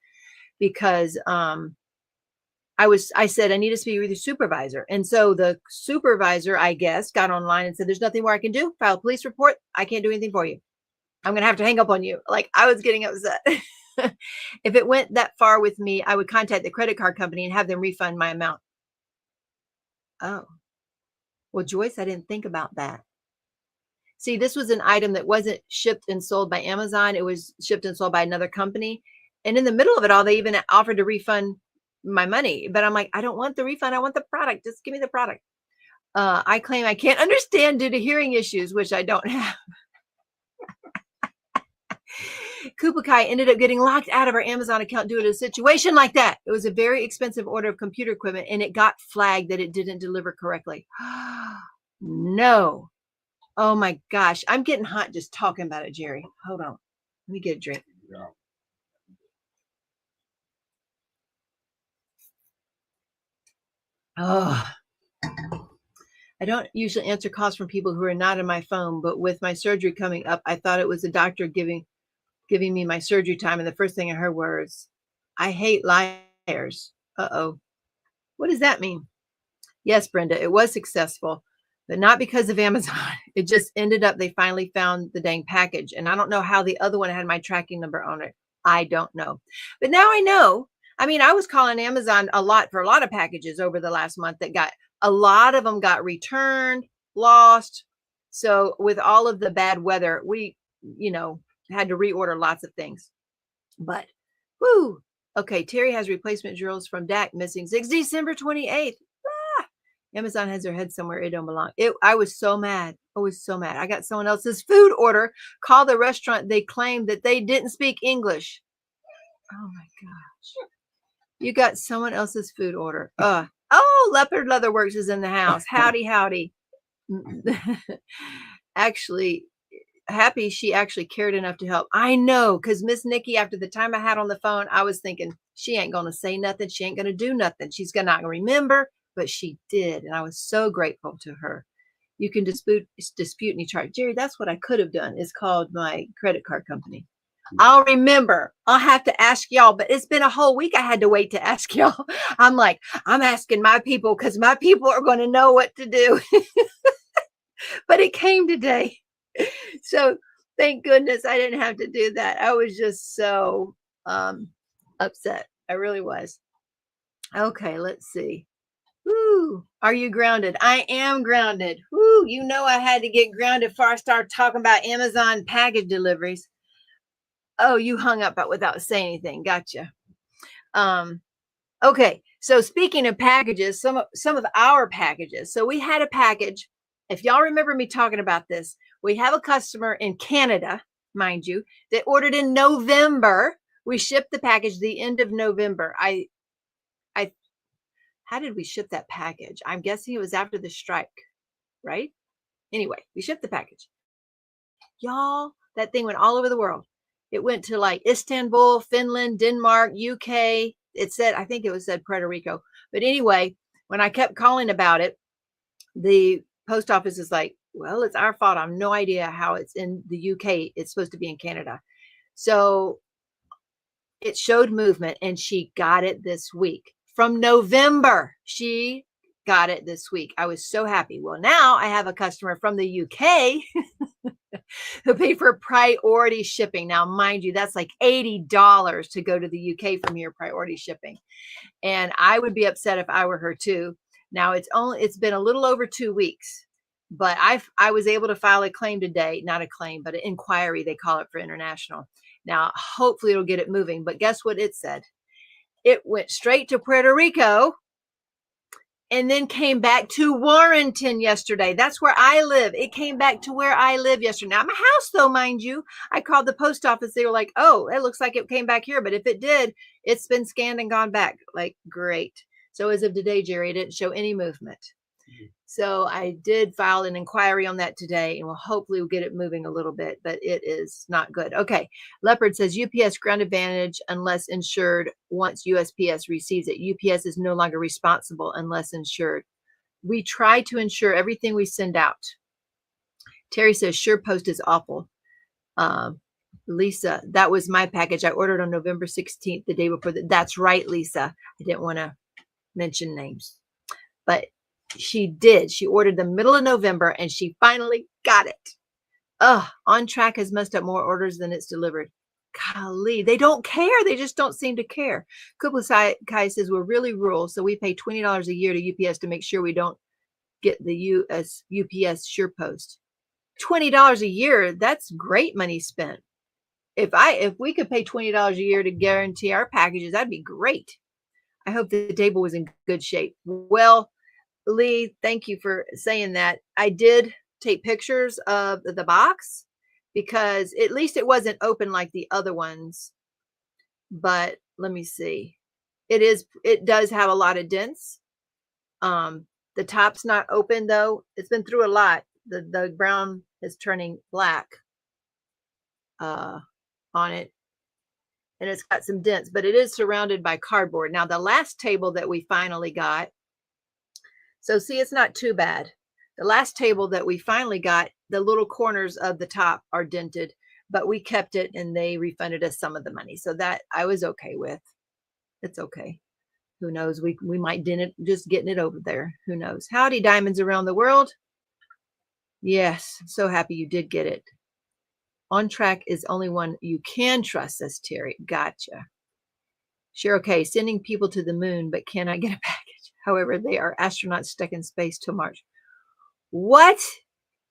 because I said I need to speak with your supervisor. And so the supervisor, I guess, got online and said, there's nothing more I can do. File a police report. I can't do anything for you. I'm going to have to hang up on you. Like, I was getting upset. If it went that far with me, I would contact the credit card company and have them refund my amount. Oh, well, Joyce, I didn't think about that. See, this was an item that wasn't shipped and sold by Amazon. It was shipped and sold by another company. And in the middle of it all, they even offered to refund my money. But I'm like, I don't want the refund. I want the product. Just give me the product. I claim I can't understand due to hearing issues, which I don't have. Kupakai ended up getting locked out of our Amazon account due to a situation like that. It was a very expensive order of computer equipment, and it got flagged that it didn't deliver correctly. No. Oh my gosh. I'm getting hot just talking about it, Jerry. Hold on. Let me get a drink. Yeah. Oh. I don't usually answer calls from people who are not on my phone, but with my surgery coming up, I thought it was the doctor giving me my surgery time. And the first thing I heard was, I hate liars. Uh-oh. What does that mean? Yes, Brenda, it was successful, but not because of Amazon. It just ended up, they finally found the dang package. And I don't know how the other one had my tracking number on it. I don't know. But now I know. I mean, I was calling Amazon a lot for a lot of packages over the last month that a lot of them got returned, lost. So with all of the bad weather, we, had to reorder lots of things. But, whoo. Okay, Terry has replacement drills from DAC missing 6 December 28th. Amazon has their head somewhere it don't belong. I was so mad. I was so mad. I got someone else's food order. Called the restaurant. They claimed that they didn't speak English. Oh my gosh. You got someone else's food order. Oh, Leopard Leatherworks is in the house. Howdy, howdy. Actually, happy she actually cared enough to help. I know, because Miss Nikki, after the time I had on the phone, I was thinking, she ain't going to say nothing. She ain't going to do nothing. She's not going to remember, but she did. And I was so grateful to her. You can dispute any charge. Jerry, that's what I could have done, is called my credit card company. I'll remember. I'll have to ask y'all, but it's been a whole week. I had to wait to ask y'all. I'm like, I'm asking my people because my people are going to know what to do. But it came today. So thank goodness I didn't have to do that. I was just so upset. I really was. Okay, let's see. Woo, are you grounded? I am grounded. Woo, I had to get grounded before I start talking about Amazon package deliveries. Oh, you hung up without saying anything. Gotcha. Okay, so speaking of packages, some of our packages. So we had a package. If y'all remember me talking about this, we have a customer in Canada, mind you, that ordered in November. We shipped the package the end of November. How did we ship that package? I'm guessing it was after the strike, right? Anyway, we shipped the package. Y'all, that thing went all over the world. It went to like Istanbul, Finland, Denmark, UK. I think it said Puerto Rico. But anyway, when I kept calling about it, the post office is like, well, it's our fault. I have no idea how it's in the UK. It's supposed to be in Canada. So it showed movement, and she got it this week. From November, she got it this week. I was so happy. Well, now I have a customer from the UK who paid for priority shipping. Now, mind you, that's like $80 to go to the UK from here, priority shipping. And I would be upset if I were her too. Now it's been a little over 2 weeks, but I was able to file a claim today, not a claim, but an inquiry, they call it, for international. Now, hopefully it'll get it moving, but guess what it said? It went straight to Puerto Rico and then came back to Warrenton yesterday. That's where I live. It came back to where I live yesterday. Now, my house, though, mind you, I called the post office. They were like, oh, it looks like it came back here. But if it did, it's been scanned and gone back. Like, great. So as of today, Jerry, it didn't show any movement. So I did file an inquiry on that today, and we'll hopefully get it moving a little bit, but it is not good. Okay. Leopard says UPS ground advantage unless insured once USPS receives it. UPS is no longer responsible unless insured. We try to insure everything we send out. Terry says SurePost is awful. Lisa, that was my package. I ordered on November 16th, the day before. That's right, Lisa. I didn't want to mention names, but she did. She ordered the middle of November and she finally got it. On Track has messed up more orders than it's delivered. Golly, they don't care. They just don't seem to care. Kai says we're really rural, so we pay $20 a year to UPS to make sure we don't get the UPS SurePost. $20 a year, that's great money spent. If we could pay $20 a year to guarantee our packages, that'd be great. I hope the table was in good shape. Well, Lee, thank you for saying that. I did take pictures of the box because at least it wasn't open like the other ones. But let me see. It does have a lot of dents. The top's not open though. It's been through a lot. The brown is turning black on it. And it's got some dents, but it is surrounded by cardboard. Now, the last table that we finally got, so see, it's not too bad. The last table that we finally got, the little corners of the top are dented, but we kept it and they refunded us some of the money. So that I was okay with. It's okay. Who knows? We might dent it, just getting it over there. Who knows? Howdy, diamonds around the world. Yes, so happy you did get it. On Track is only one you can trust, says Terry. Gotcha. Cheryl K, sending people to the moon, but can I get a package? However, they are astronauts stuck in space till March. What?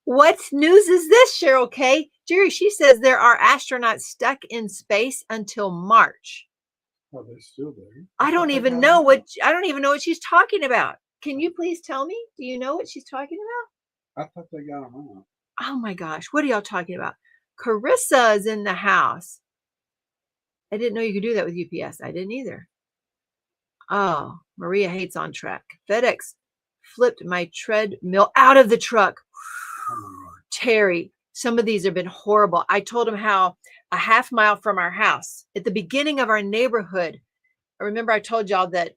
What news is this, Cheryl K? Jerry, she says there are astronauts stuck in space until March. Oh, they're still there. I don't even know what she's talking about. Can you please tell me? Do you know what she's talking about? I thought they got them out. Oh my gosh, what are y'all talking about? Carissa is in the house. I didn't know you could do that with UPS. I didn't either. Oh, Maria hates On Track. FedEx flipped my treadmill out of the truck. Oh, Terry, some of these have been horrible. I told him how a half mile from our house, at the beginning of our neighborhood, I remember I told y'all that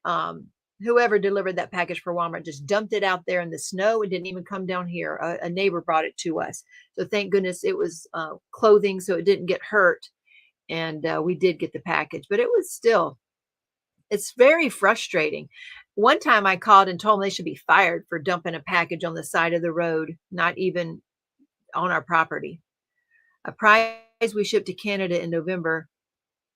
whoever delivered that package for Walmart just dumped it out there in the snow. It didn't even come down here. A neighbor brought it to us. So thank goodness it was clothing, so it didn't get hurt. And we did get the package, but it was still, it's very frustrating. One time I called and told them they should be fired for dumping a package on the side of the road, not even on our property. A prize we shipped to Canada in November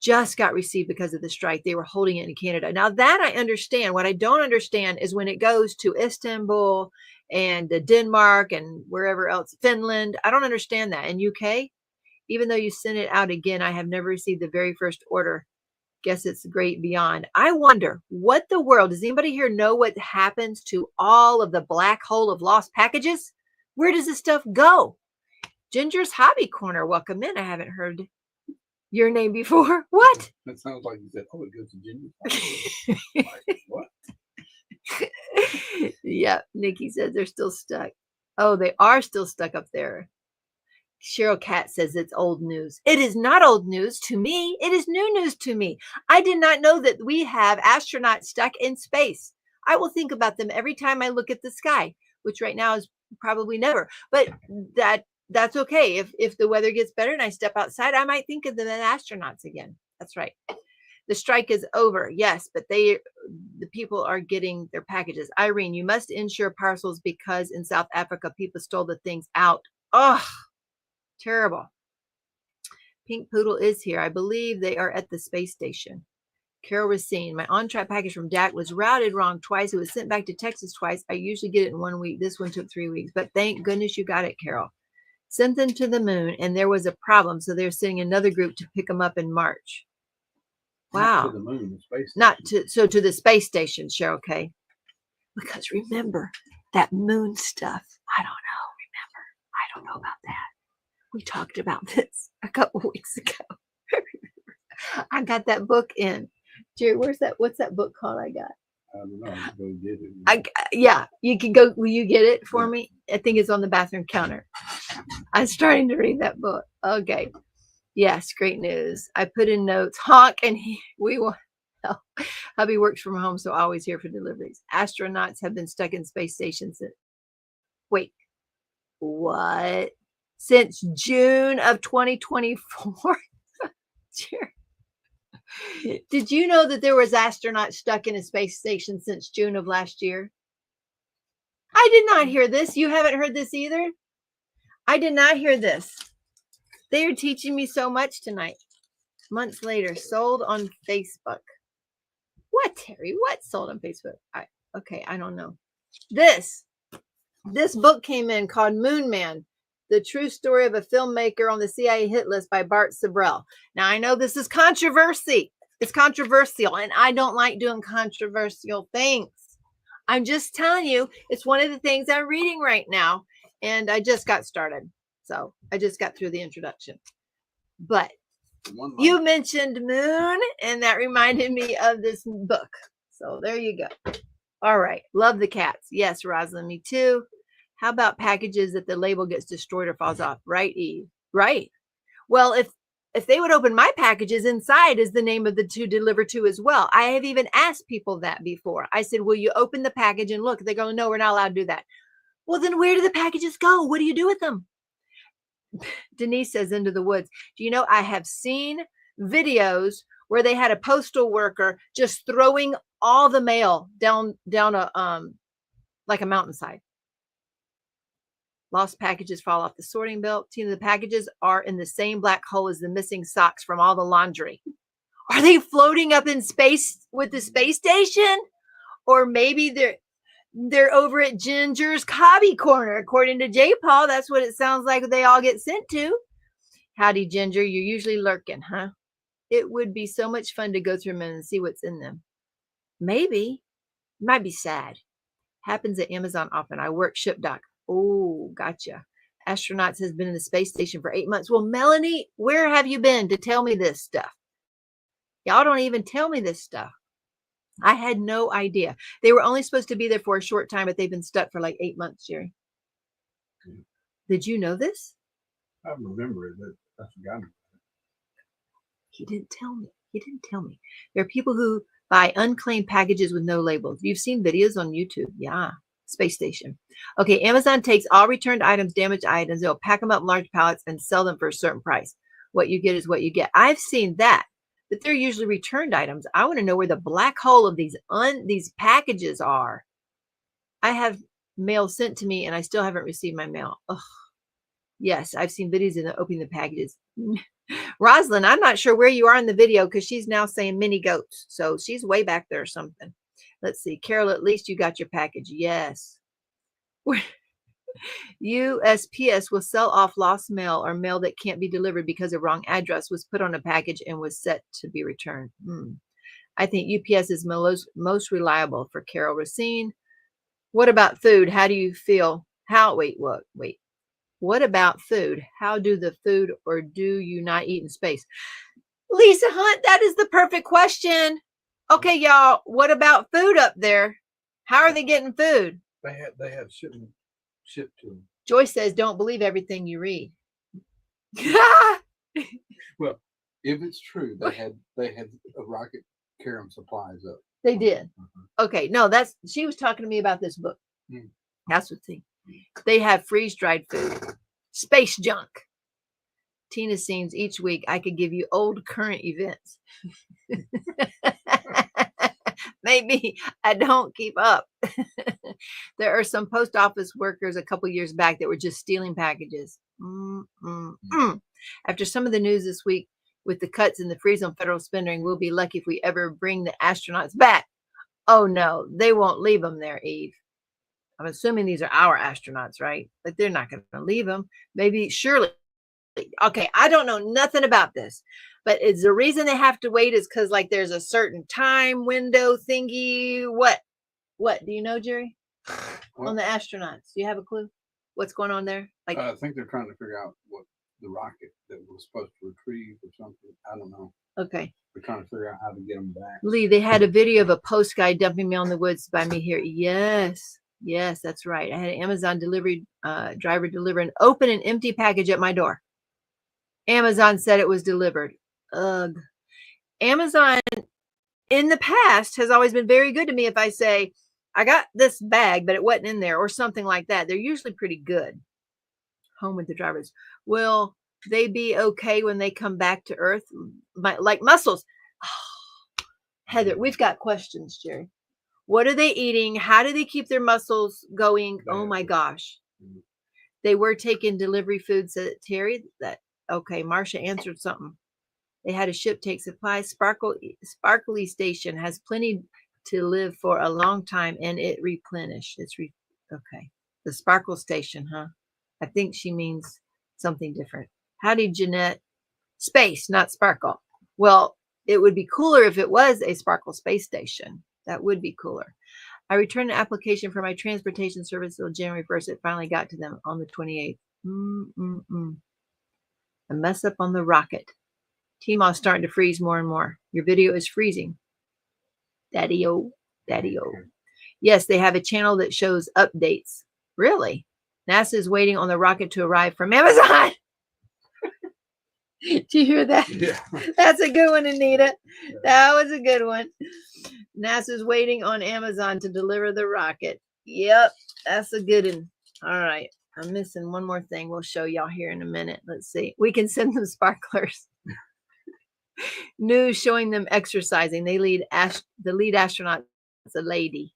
just got received because of the strike. They were holding it in Canada. Now that I understand. What I don't understand is when it goes to Istanbul and Denmark and wherever else, Finland. I don't understand that. In UK, even though you send it out again, I have never received the very first order. Guess it's great beyond. I wonder what the world, does anybody here know what happens to all of the black hole of lost packages? Where does this stuff go? Ginger's Hobby Corner, welcome in. I haven't heard your name before. What? that sounds like you said, oh, it goes to Ginger. Like, what? Yeah, Nikki says they're still stuck. Oh, they are still stuck up there. Cheryl Cat says it's old news. It is not old news to me. It is new news to me. I did not know that we have astronauts stuck in space. I will think about them every time I look at the sky, which right now is probably never. But that's okay. If the weather gets better and I step outside, I might think of them as astronauts again. That's right. The strike is over. Yes, but the people are getting their packages. Irene, you must insure parcels because in South Africa, people stole the things out. Oh, terrible. Pink Poodle is here. I believe they are at the space station. Carol Racine, my on-track package from DAC was routed wrong twice. It was sent back to Texas twice. I usually get it in 1 week. This one took 3 weeks, but thank goodness you got it, Carol. Sent them to the moon and there was a problem. So they're sending another group to pick them up in March. Wow. Not to the moon, the space Not station. to the space station, Cheryl K. Because remember that moon stuff. I don't know. Remember, I don't know about that. We talked about this a couple weeks ago. I got that book in. Jerry, what's that book called I got? I don't know. I'll go get it. Yeah, you can go. Will you get it for me? I think it's on the bathroom counter. I'm starting to read that book. Okay. Yes, great news. I put in notes. Honk and we will help. Hubby works from home, so always here for deliveries. Astronauts have been stuck in space stations. Wait, what? Since June of 2024? Did you know that there was astronauts stuck in a space station since June of last year? I did not hear this. You haven't heard this either? I did not hear this. They are teaching me so much tonight. Months later, sold on Facebook. What, Terry? What sold on Facebook? Okay, I don't know. This book came in called Moon Man, The True Story of a Filmmaker on the CIA Hit List by Bart Sibrel. Now, I know this is controversy. It's controversial, and I don't like doing controversial things. I'm just telling you, it's one of the things I'm reading right now, and I just got started. So I just got through the introduction. But you mentioned moon, and that reminded me of this book. So there you go. All right. Love the cats. Yes, Rosalind, me too. How about packages that the label gets destroyed or falls off? Right, Eve? Right. Well, if they would open my packages, inside is the name of the to deliver to as well. I have even asked people that before. I said, will you open the package and look? They go, no, we're not allowed to do that. Well, then where do the packages go? What do you do with them? Denise says, into the woods. Do you know, I have seen videos where they had a postal worker just throwing all the mail down a like a mountainside. Lost packages fall off the sorting belt. Tina, the packages are in the same black hole as the missing socks from all the laundry. Are they floating up in space with the space station? Or maybe they're over at Ginger's Hobby Corner. According to J. Paul, that's what it sounds like they all get sent to. Howdy, Ginger. You're usually lurking, huh? It would be so much fun to go through them and see what's in them. Maybe. It might be sad. Happens at Amazon often. I work ship dock. Oh, gotcha. Astronauts has been in the space station for 8 months. Well, Melanie, where have you been to tell me this stuff? Y'all don't even tell me this stuff. I had no idea. They were only supposed to be there for a short time, but they've been stuck for like 8 months, Jerry. Did you know this? I remember it, but I forgot it. He didn't tell me. He didn't tell me. There are people who buy unclaimed packages with no labels. You've seen videos on YouTube. Yeah. Space station. Okay. Amazon takes all returned items, damaged items. They'll pack them up in large pallets and sell them for a certain price. What you get is what you get. I've seen that, but they're usually returned items. I want to know where the black hole of these packages are. I have mail sent to me and I still haven't received my mail. Ugh. Yes, I've seen videos of opening the packages. Rosalind, I'm not sure where you are in the video because she's now saying mini goats. So she's way back there or something. Let's see. Carol, at least you got your package. Yes. USPS will sell off lost mail or mail that can't be delivered because a wrong address was put on a package and was set to be returned. I think UPS is most reliable for Carol Racine. What about food? How do you feel? Wait. What about food? How do the food, or do you not eat in space? Lisa Hunt, that is the perfect question. Okay, y'all, what about food up there? How are they getting food? They have shipment shipped to them. Joyce says, don't believe everything you read. Well, if it's true, they had a rocket carrying supplies up. They did. Okay, no, she was talking to me about this book. That's what they have freeze-dried food, space junk. Tina scenes each week. I could give you old current events. Maybe I don't keep up. There are some post office workers a couple years back that were just stealing packages. After some of the news this week with the cuts in the freeze on federal spending, we'll be lucky if we ever bring the astronauts back. Oh no, they won't leave them there, Eve. I'm assuming these are our astronauts, right? Like they're not going to leave them. Maybe, surely. Okay, I don't know nothing about this, but it's the reason they have to wait is because like there's a certain time window thingy. What do you know, Jerry? What? On the astronauts, do you have a clue what's going on there? Like I think they're trying to figure out what the rocket that was supposed to retrieve or something. I don't know. Okay. They're trying to figure out how to get them back. Lee, they had a video of a post guy dumping mail in the woods by me here. Yes, that's right. I had an Amazon delivery driver deliver an open and empty package at my door. Amazon said it was delivered. Ugh. Amazon in the past has always been very good to me. If I say, I got this bag, but it wasn't in there or something like that, they're usually pretty good. Home with the drivers. Will they be okay when they come back to Earth? Like mussels. Oh, Heather, we've got questions, Jerry. What are they eating? How do they keep their muscles going? Oh my gosh. They were taking delivery food, said Terry. Okay, Marcia answered something. They had a ship take supplies. Sparkly Station has plenty to live for a long time, and it replenished. Okay. The Sparkle Station, huh? I think she means something different. Howdy, Jeanette. Space, not sparkle. Well, it would be cooler if it was a sparkle space station. That would be cooler. I returned an application for my transportation service until January 1st. It finally got to them on the 28th. A mess up on the rocket. Teemaw starting to freeze more and more. Your video is freezing. Daddy-o, daddy-o. Yes, they have a channel that shows updates. Really? NASA is waiting on the rocket to arrive from Amazon. Do you hear that? Yeah. That's a good one, Anita. That was a good one. NASA's waiting on Amazon to deliver the rocket. Yep, that's a good one. All right. I'm missing one more thing. We'll show y'all here in a minute. Let's see. We can send them sparklers. News showing them exercising. The lead astronaut is a lady.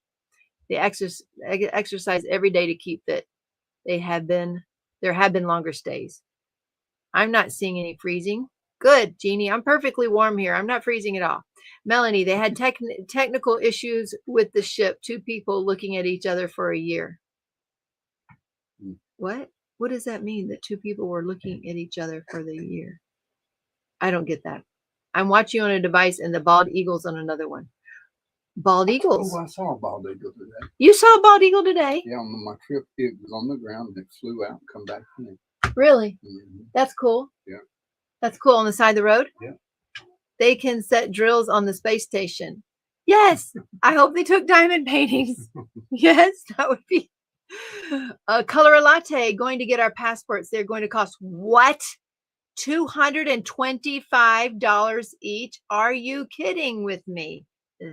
They exercise every day to keep fit. There have been longer stays. I'm not seeing any freezing. Good, Jeannie. I'm perfectly warm here. I'm not freezing at all. Melanie, they had technical issues with the ship. 2 people looking at each other for a year. What? What does that mean? That 2 people were looking at each other for the year? I don't get that. I'm watching on a device and the bald eagle's on another one. Bald eagles? Oh, I saw a bald eagle today. You saw a bald eagle today? Yeah, on my trip, it was on the ground and it flew out and come back in. Really? Mm-hmm. That's cool. Yeah. That's cool. On the side of the road? Yeah. They can set drills on the space station. Yes. I hope they took diamond paintings. Yes, that would be. Color a latte. Going to get our passports. They're going to cost what? $225 each. Are you kidding with me?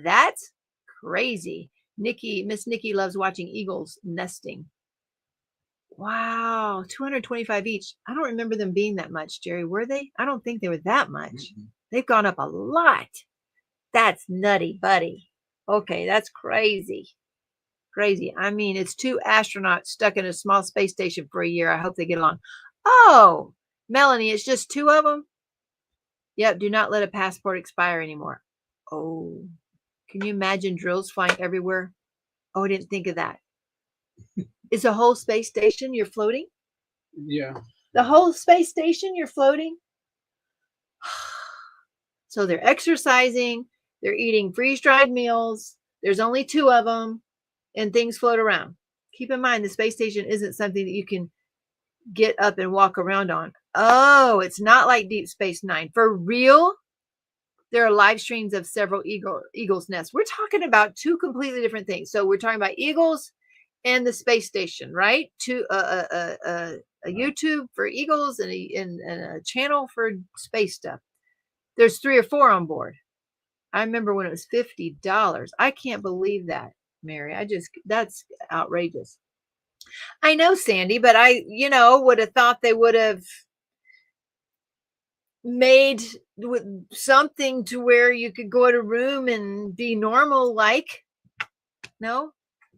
That's crazy. Miss Nikki loves watching eagles nesting. Wow, $225 each. I don't remember them being that much, Jerry. Were they? I don't think they were that much. Mm-hmm. They've gone up a lot. That's nutty, buddy. Okay, that's crazy. Crazy. I mean, it's 2 astronauts stuck in a small space station for a year. I hope they get along. Oh, Melanie, it's just 2 of them? Yep, do not let a passport expire anymore. Oh, can you imagine drills flying everywhere? Oh, I didn't think of that. Is the whole space station you're floating? Yeah. The whole space station you're floating? So they're exercising, they're eating freeze-dried meals. There's only 2 of them, and things float around. Keep in mind, the space station isn't something that you can get up and walk around on. Oh, it's not like Deep Space Nine. For real? There are live streams of several eagles' nests. We're talking about 2 completely different things. So we're talking about eagles and the space station, right? A YouTube for eagles and a channel for space stuff. There's 3 or 4 on board. I remember when it was $50. I can't believe that, Mary. That's outrageous. I know, Sandy, but I, would have thought they would have made with something to where you could go to a room and be normal, like. No?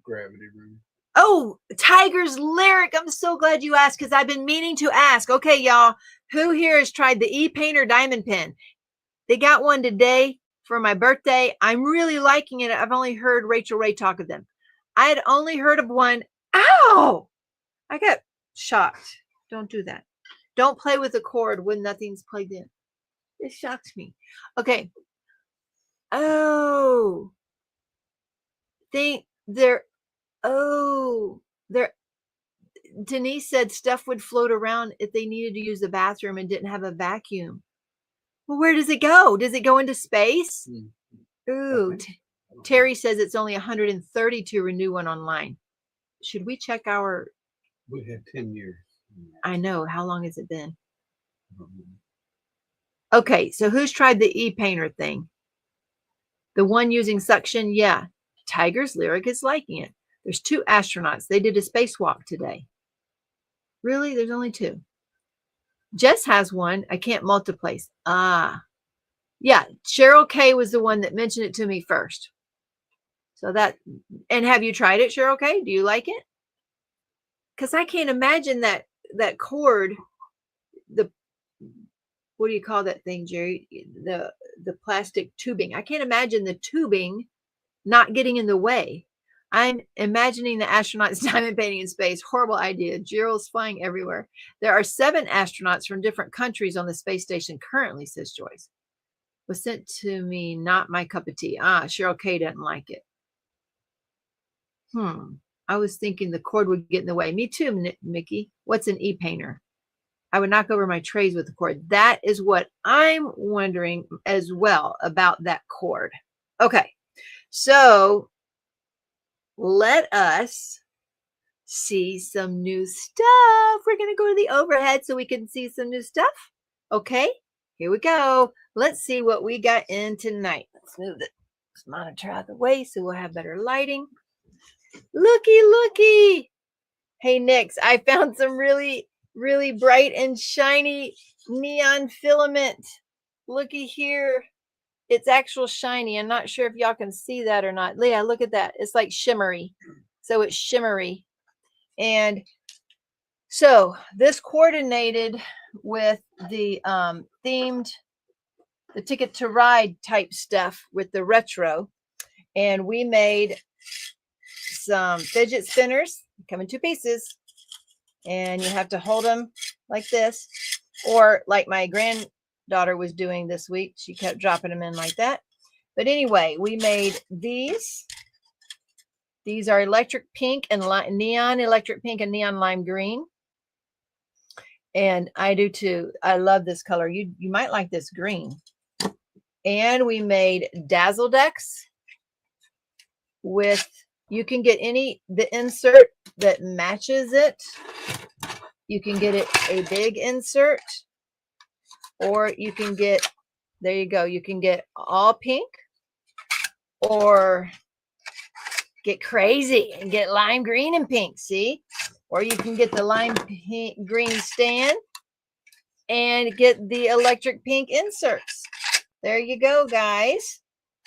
Gravity room. Oh, Tiger's Lyric. I'm so glad you asked because I've been meaning to ask. Okay, y'all, who here has tried the e-painter diamond pen? They got one today for my birthday. I'm really liking it. I've only heard Rachel Ray talk of them. I had only heard of one. Ow! I got shocked. Don't do that. Don't play with the cord when nothing's plugged in. It shocks me. Okay. Oh. Denise said stuff would float around if they needed to use the bathroom and didn't have a vacuum. Well, where does it go? Does it go into space? Ooh. Terry says it's only $130 to renew one online. Should we check our... We had 10 years. I know. How long has it been? Okay, so who's tried the e-painter thing? The one using suction? Yeah. Tiger's Lyric is liking it. There's 2 astronauts. They did a spacewalk today. Really? There's only 2. Jess has one. I can't multiply. Ah. Yeah, Cheryl K was the one that mentioned it to me first. So that, and have you tried it, Cheryl K? Do you like it? Because I can't imagine that cord, what do you call that thing, Jerry? The plastic tubing. I can't imagine the tubing not getting in the way. I'm imagining the astronauts diamond painting in space. Horrible idea. Gerald's flying everywhere. There are 7 astronauts from different countries on the space station currently, says Joyce. was sent to me, not my cup of tea. Cheryl K didn't like it. I was thinking the cord would get in the way. Me too, Mickey. What's an e-painter? I would knock over my trays with the cord. That is what I'm wondering as well about that cord. Okay, so let us see some new stuff. We're going to go to the overhead so we can see some new stuff. Okay, here we go. Let's see what we got in tonight. Let's move this monitor out of the way so we'll have better lighting. Looky. Hey, Nix, I found some really bright and shiny neon filament. Looky here. It's actual shiny. I'm not sure if y'all can see that or not. Leah, look at that. It's like shimmery. So it's shimmery. And so this coordinated with the themed, the Ticket to Ride type stuff with the retro. And we made some fidget spinners, come in 2 pieces. And you have to hold them like this, or like my granddaughter was doing this week. She kept dropping them in like that. But anyway, we made these. These are electric pink and neon electric pink and neon lime green. And I do too. I love this color. You might like this green. And we made dazzle decks with, you can get the insert that matches it. You can get it a big insert, or you can get, there you go. You can get all pink, or get crazy and get lime green and pink, see? Or you can get the lime pink, green stand and get the electric pink inserts. There you go, guys.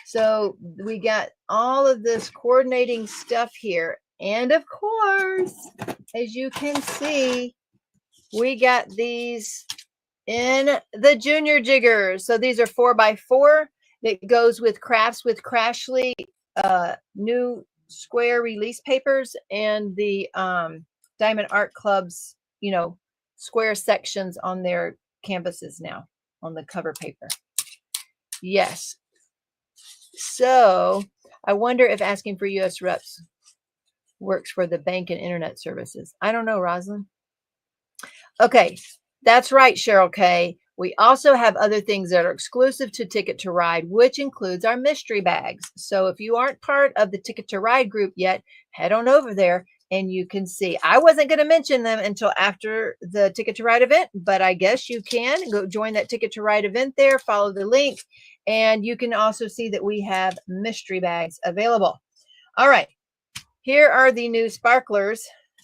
So we got all of this coordinating stuff here. And of course, as you can see, we got these in the junior jiggers. So these are 4x4. It goes with Crafts with Crashley, new square release papers, and the Diamond Art Club's, square sections on their canvases now on the cover paper. Yes. So I wonder if asking for US reps works for the bank and internet services. I don't know, Rosalind. Okay, that's right, Cheryl K. We also have other things that are exclusive to Ticket to Ride, which includes our mystery bags. So if you aren't part of the Ticket to Ride group yet, head on over there and you can see. I wasn't going to mention them until after the Ticket to Ride event, but I guess you can go join that Ticket to Ride event there, follow the link, and you can also see that we have mystery bags available. All right, here are the new sparklers.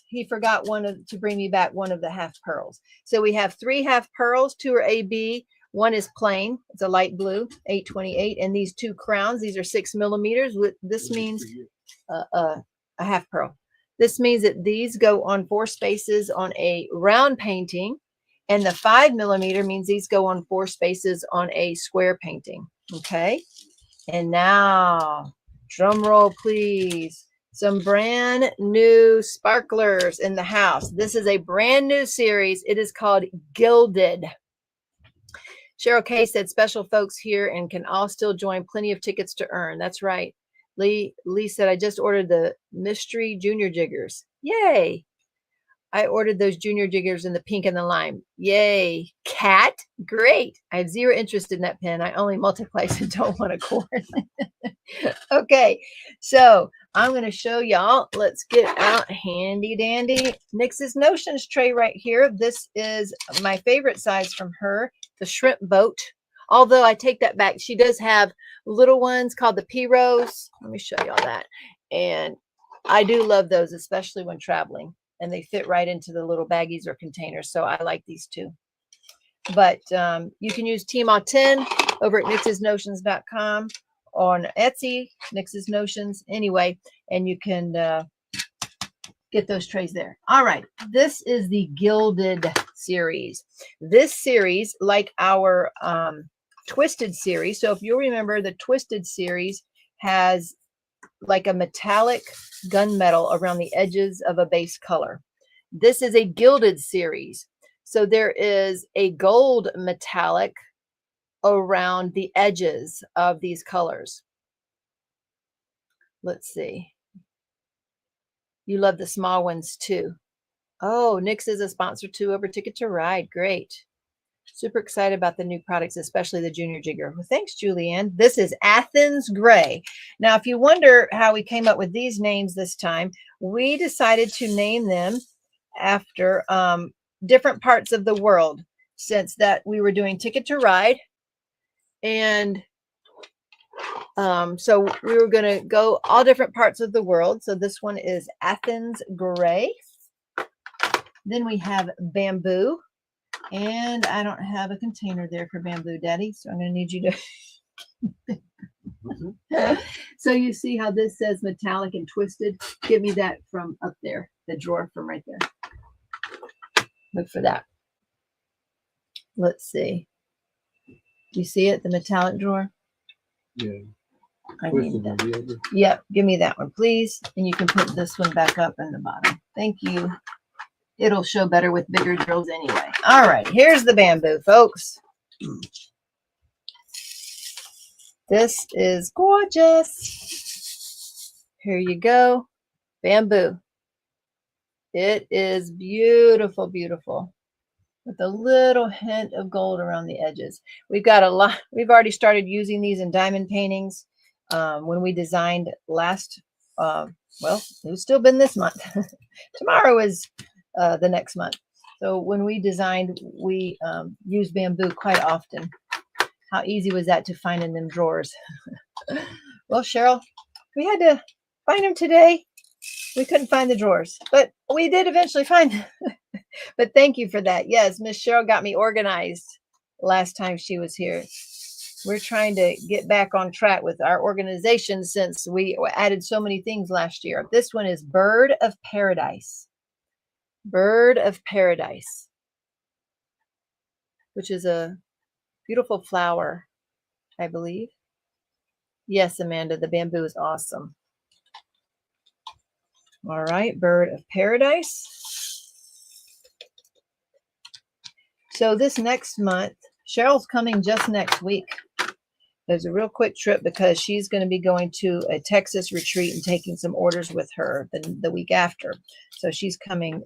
He forgot to bring me back one of the half pearls. So we have 3 half pearls, 2 are AB, 1 is plain. It's a light blue, 828. And these 2 crowns, these are 6 millimeters. This means a half pearl. This means that these go on 4 spaces on a round painting. And the 5 millimeter means these go on 4 spaces on a square painting. Okay. And now, drum roll, please. Some brand new sparklers in the house. This is a brand new series. It is called Gilded. Cheryl K said special folks here and can all still join, plenty of tickets to earn. That's right. Lee said, I just ordered the mystery junior jiggers. Yay. I ordered those junior jiggers in the pink and the lime. Yay. Cat, great. I have 0 interest in that pen. I only multiplex and don't want a cord. Okay, so I'm going to show y'all. Let's get out handy dandy Nix's Notions tray right here. This is my favorite size from her, the shrimp boat. Although I take that back. She does have little ones called the P-Rose. Let me show y'all that. And I do love those, especially when traveling. And they fit right into the little baggies or containers. So I like these too. But you can use Teemaw-10 over at nixsnotions.com, on Etsy, Nix's Notions, anyway. And you can get those trays there. All right. This is the Gilded series. This series, like our Twisted series. So if you remember, the Twisted series has like a metallic gunmetal around the edges of a base color. This is a Gilded series. So there is a gold metallic around the edges of these colors. Let's see. You love the small ones too. Oh, Nix is a sponsor too over Ticket to Ride. Great. Super excited about the new products, especially the Junior Jigger. Well, thanks, Julianne. This is Athens Gray. Now, if you wonder how we came up with these names this time, we decided to name them after different parts of the world, since that we were doing Ticket to Ride. And so we were going to go all different parts of the world. So this one is Athens Gray. Then we have Bamboo. And I don't have a container there for Bamboo, Daddy. So I'm going to need you to. So you see how this says metallic and twisted? Give me that from up there, the drawer from right there. Look for that. Let's see. You see it, the metallic drawer? Yeah. I need that. Yep, give me that one, please. And you can put this one back up in the bottom. Thank you. It'll show better with bigger drills anyway. All right, here's the Bamboo, folks. This is gorgeous. Here you go. Bamboo. It is beautiful, beautiful. With a little hint of gold around the edges. We've got a lot. We've already started using these in diamond paintings. When we designed last, well, it's still been this month. Tomorrow is the next month. So when we designed, we used bamboo quite often. How easy was that to find in them drawers? Well, Cheryl, we had to find them today. We couldn't find the drawers, but we did eventually find them. But thank you for that. Yes, Miss Cheryl got me organized last time she was here. We're trying to get back on track with our organization since we added so many things last year. This one is Bird of Paradise. Bird of Paradise, which is a beautiful flower, I believe. Yes, Amanda, the bamboo is awesome. All right, Bird of Paradise. So this next month, Cheryl's coming just next week. There's a real quick trip because she's going to be going to a Texas retreat and taking some orders with her the week after. So she's coming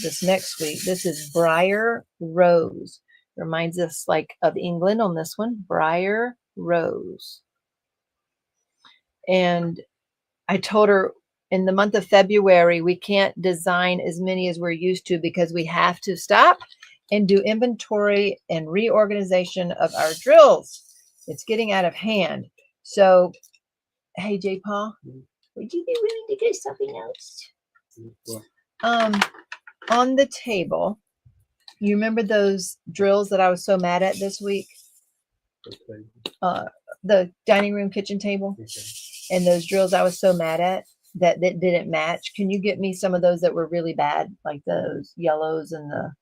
this next week. This is Briar Rose. Reminds us like of England on this one. Briar Rose. And I told her in the month of February, we can't design as many as we're used to because we have to stop and do inventory and reorganization of our drills. It's getting out of hand. So, hey, J. Paul, would you be willing to do something else? On the table, you remember those drills that I was so mad at this week? The dining room kitchen table? Okay. And those drills I was so mad at that didn't match. Can you get me some of those that were really bad, like those yellows and the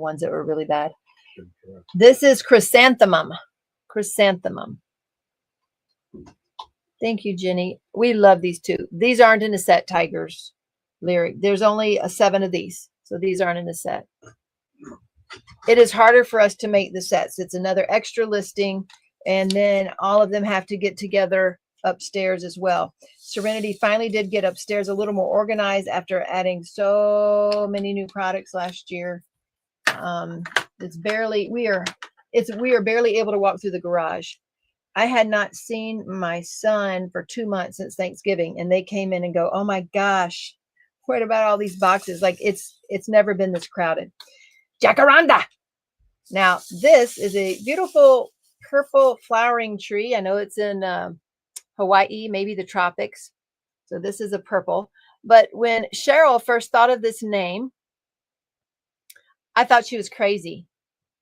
ones that were really bad? Sure. This is Chrysanthemum. Chrysanthemum. Thank you, Jenny. We love these too. These aren't in a set, Tigers. Lyric. There's only 7 of these, so these aren't in a set. It is harder for us to make the sets. It's another extra listing, and then all of them have to get together upstairs as well. Serenity finally did get upstairs a little more organized after adding so many new products last year. It's barely we are barely able to walk through the garage. I had not seen my son for 2 months since Thanksgiving, and they came in and go, "Oh my gosh, what about all these boxes?" Like it's never been this crowded. Jacaranda. Now this is a beautiful purple flowering tree. I know it's in Hawaii, maybe the tropics. So this is a purple. But when Cheryl first thought of this name, I thought she was crazy.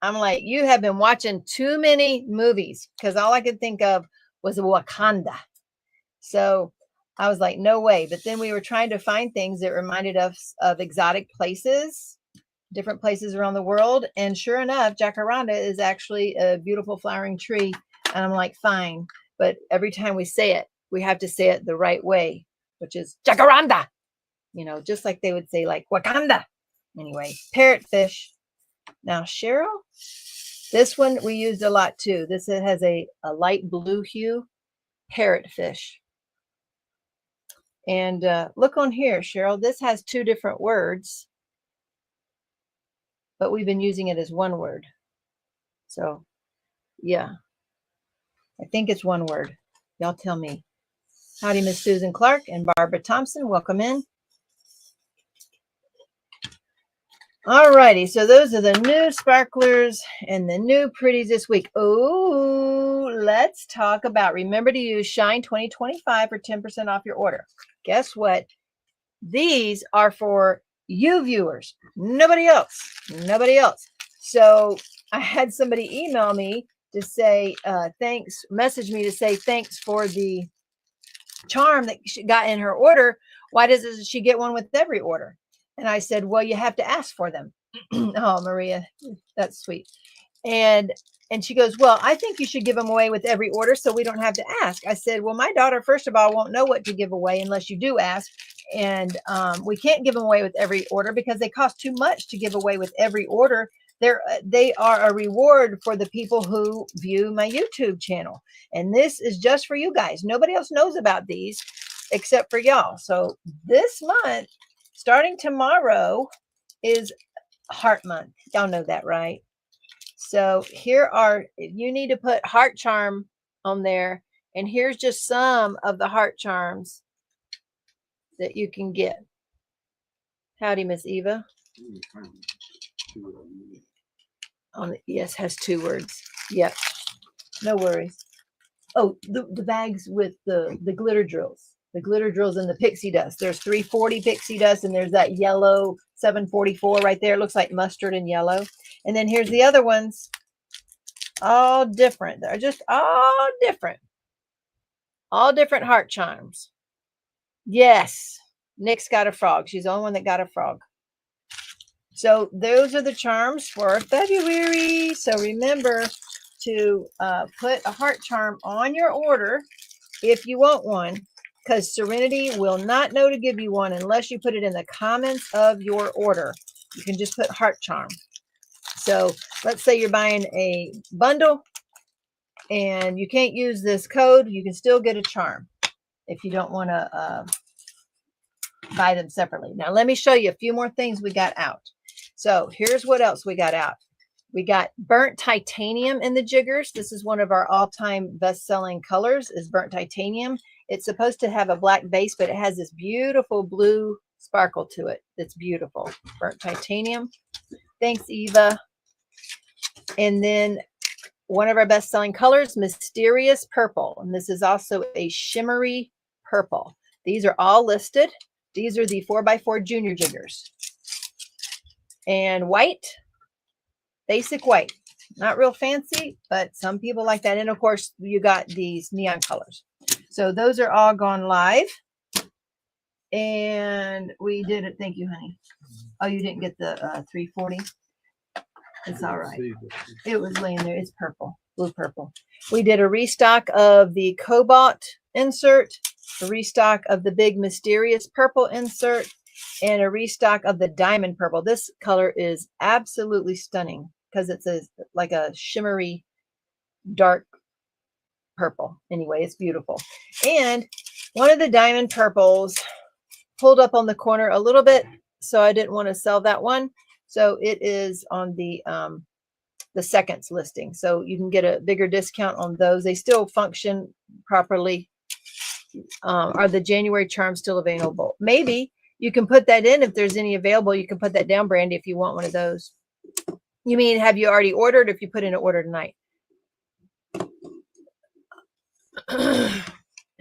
I'm like, you have been watching too many movies, because all I could think of was Wakanda. So I was like, no way. But then we were trying to find things that reminded us of exotic places, different places around the world. And sure enough, Jacaranda is actually a beautiful flowering tree. And I'm like, fine. But every time we say it, we have to say it the right way, which is Jacaranda. You know, just like they would say like Wakanda. Anyway, parrotfish. Now, Cheryl, This one we used a lot too. This has a light blue hue, parrotfish. And look on here, Cheryl. This has 2 different words, but we've been using it as one word. So, yeah, I think it's one word. Y'all tell me. Howdy, Miss Susan Clark and Barbara Thompson. Welcome in. All righty, so those are the new sparklers and the new pretties this week. Oh, let's talk about, remember to use Shine 2025 for 10% off your order. Guess what? These are for you viewers, nobody else, nobody else. So I had somebody email me to say thanks, message me to say thanks for the charm that she got in her order. Why doesn't she get one with every order? And I said, well, you have to ask for them. Oh, Maria, that's sweet. And she goes, well, I think you should give them away with every order so we don't have to ask. I said, well, my daughter, first of all, won't know what to give away unless you do ask. And we can't give them away with every order because they cost too much to give away with every order. They are a reward for the people who view my YouTube channel. And this is just for you guys. Nobody else knows about these except for y'all. So this month, starting tomorrow, is Heart Month. Y'all know that, right? So here are, you need to put heart charm on there. And here's just some of the heart charms that you can get. Howdy, Miss Eva. Yes, has 2 words. Yep. No worries. Oh, the bags with the glitter drills. The glitter drills and the pixie dust. There's 340 pixie dust, and there's that yellow 744 right there. It looks like mustard and yellow. And then here's the other ones. All different. They're just all different. All different heart charms. Yes. Nick's got a frog. She's the only one that got a frog. So those are the charms for February. So remember to put a heart charm on your order if you want one, because Serenity will not know to give you one unless you put it in the comments of your order. You can just put heart charm. So let's say you're buying a bundle and you can't use this code. You can still get a charm if you don't want to buy them separately. Now, let me show you a few more things we got out. So here's what else we got out. We got burnt titanium in the jiggers. This is one of our all-time best-selling colors, is burnt titanium. It's supposed to have a black base, but it has this beautiful blue sparkle to it. It's beautiful. Burnt titanium. Thanks, Eva. And then one of our best-selling colors, mysterious purple. And this is also a shimmery purple. These are all listed. These are the 4x4 junior jiggers. And white, basic white. Not real fancy, but some people like that. And of course, you got these neon colors. So those are all gone live. And we did it. Thank you, honey. Oh, you didn't get the 340? It's all right. It was laying there. It's purple, blue purple. We did a restock of the cobalt insert, a restock of the big mysterious purple insert, and a restock of the diamond purple. This color is absolutely stunning because it's like a shimmery dark purple. Anyway, it's beautiful. And one of the diamond purples pulled up on the corner a little bit, so I didn't want to sell that one. So it is on the seconds listing. So you can get a bigger discount on those. They still function properly. Are the January charms still available? Maybe you can put that in if there's any available. You can put that down, Brandy, if you want one of those. You mean, have you already ordered, if you put in an order tonight?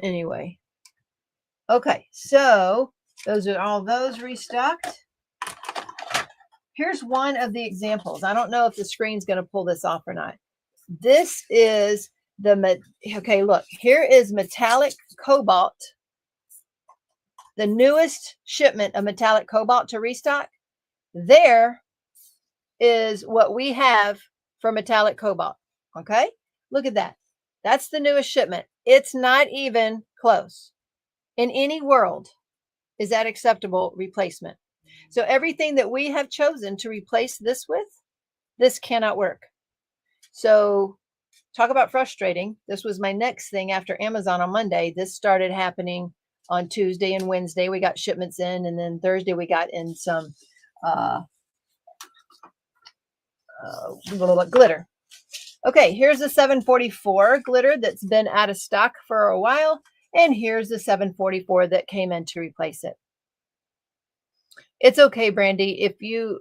Anyway. Okay, so those are all those restocked. Here's one of the examples. I don't know if the screen's going to pull this off or not. This is okay, look, here is metallic cobalt. The newest shipment of metallic cobalt to restock. There is what we have for metallic cobalt. Okay, look at that. That's the newest shipment. It's not even close. In any world, is that acceptable replacement? So everything that we have chosen to replace this with, this cannot work. So talk about frustrating. This was my next thing after Amazon on Monday. This started happening on Tuesday and Wednesday. We got shipments in, and then Thursday we got in some glitter. Okay, here's the 744 glitter that's been out of stock for a while, and here's the 744 that came in to replace it. It's okay, Brandy. If you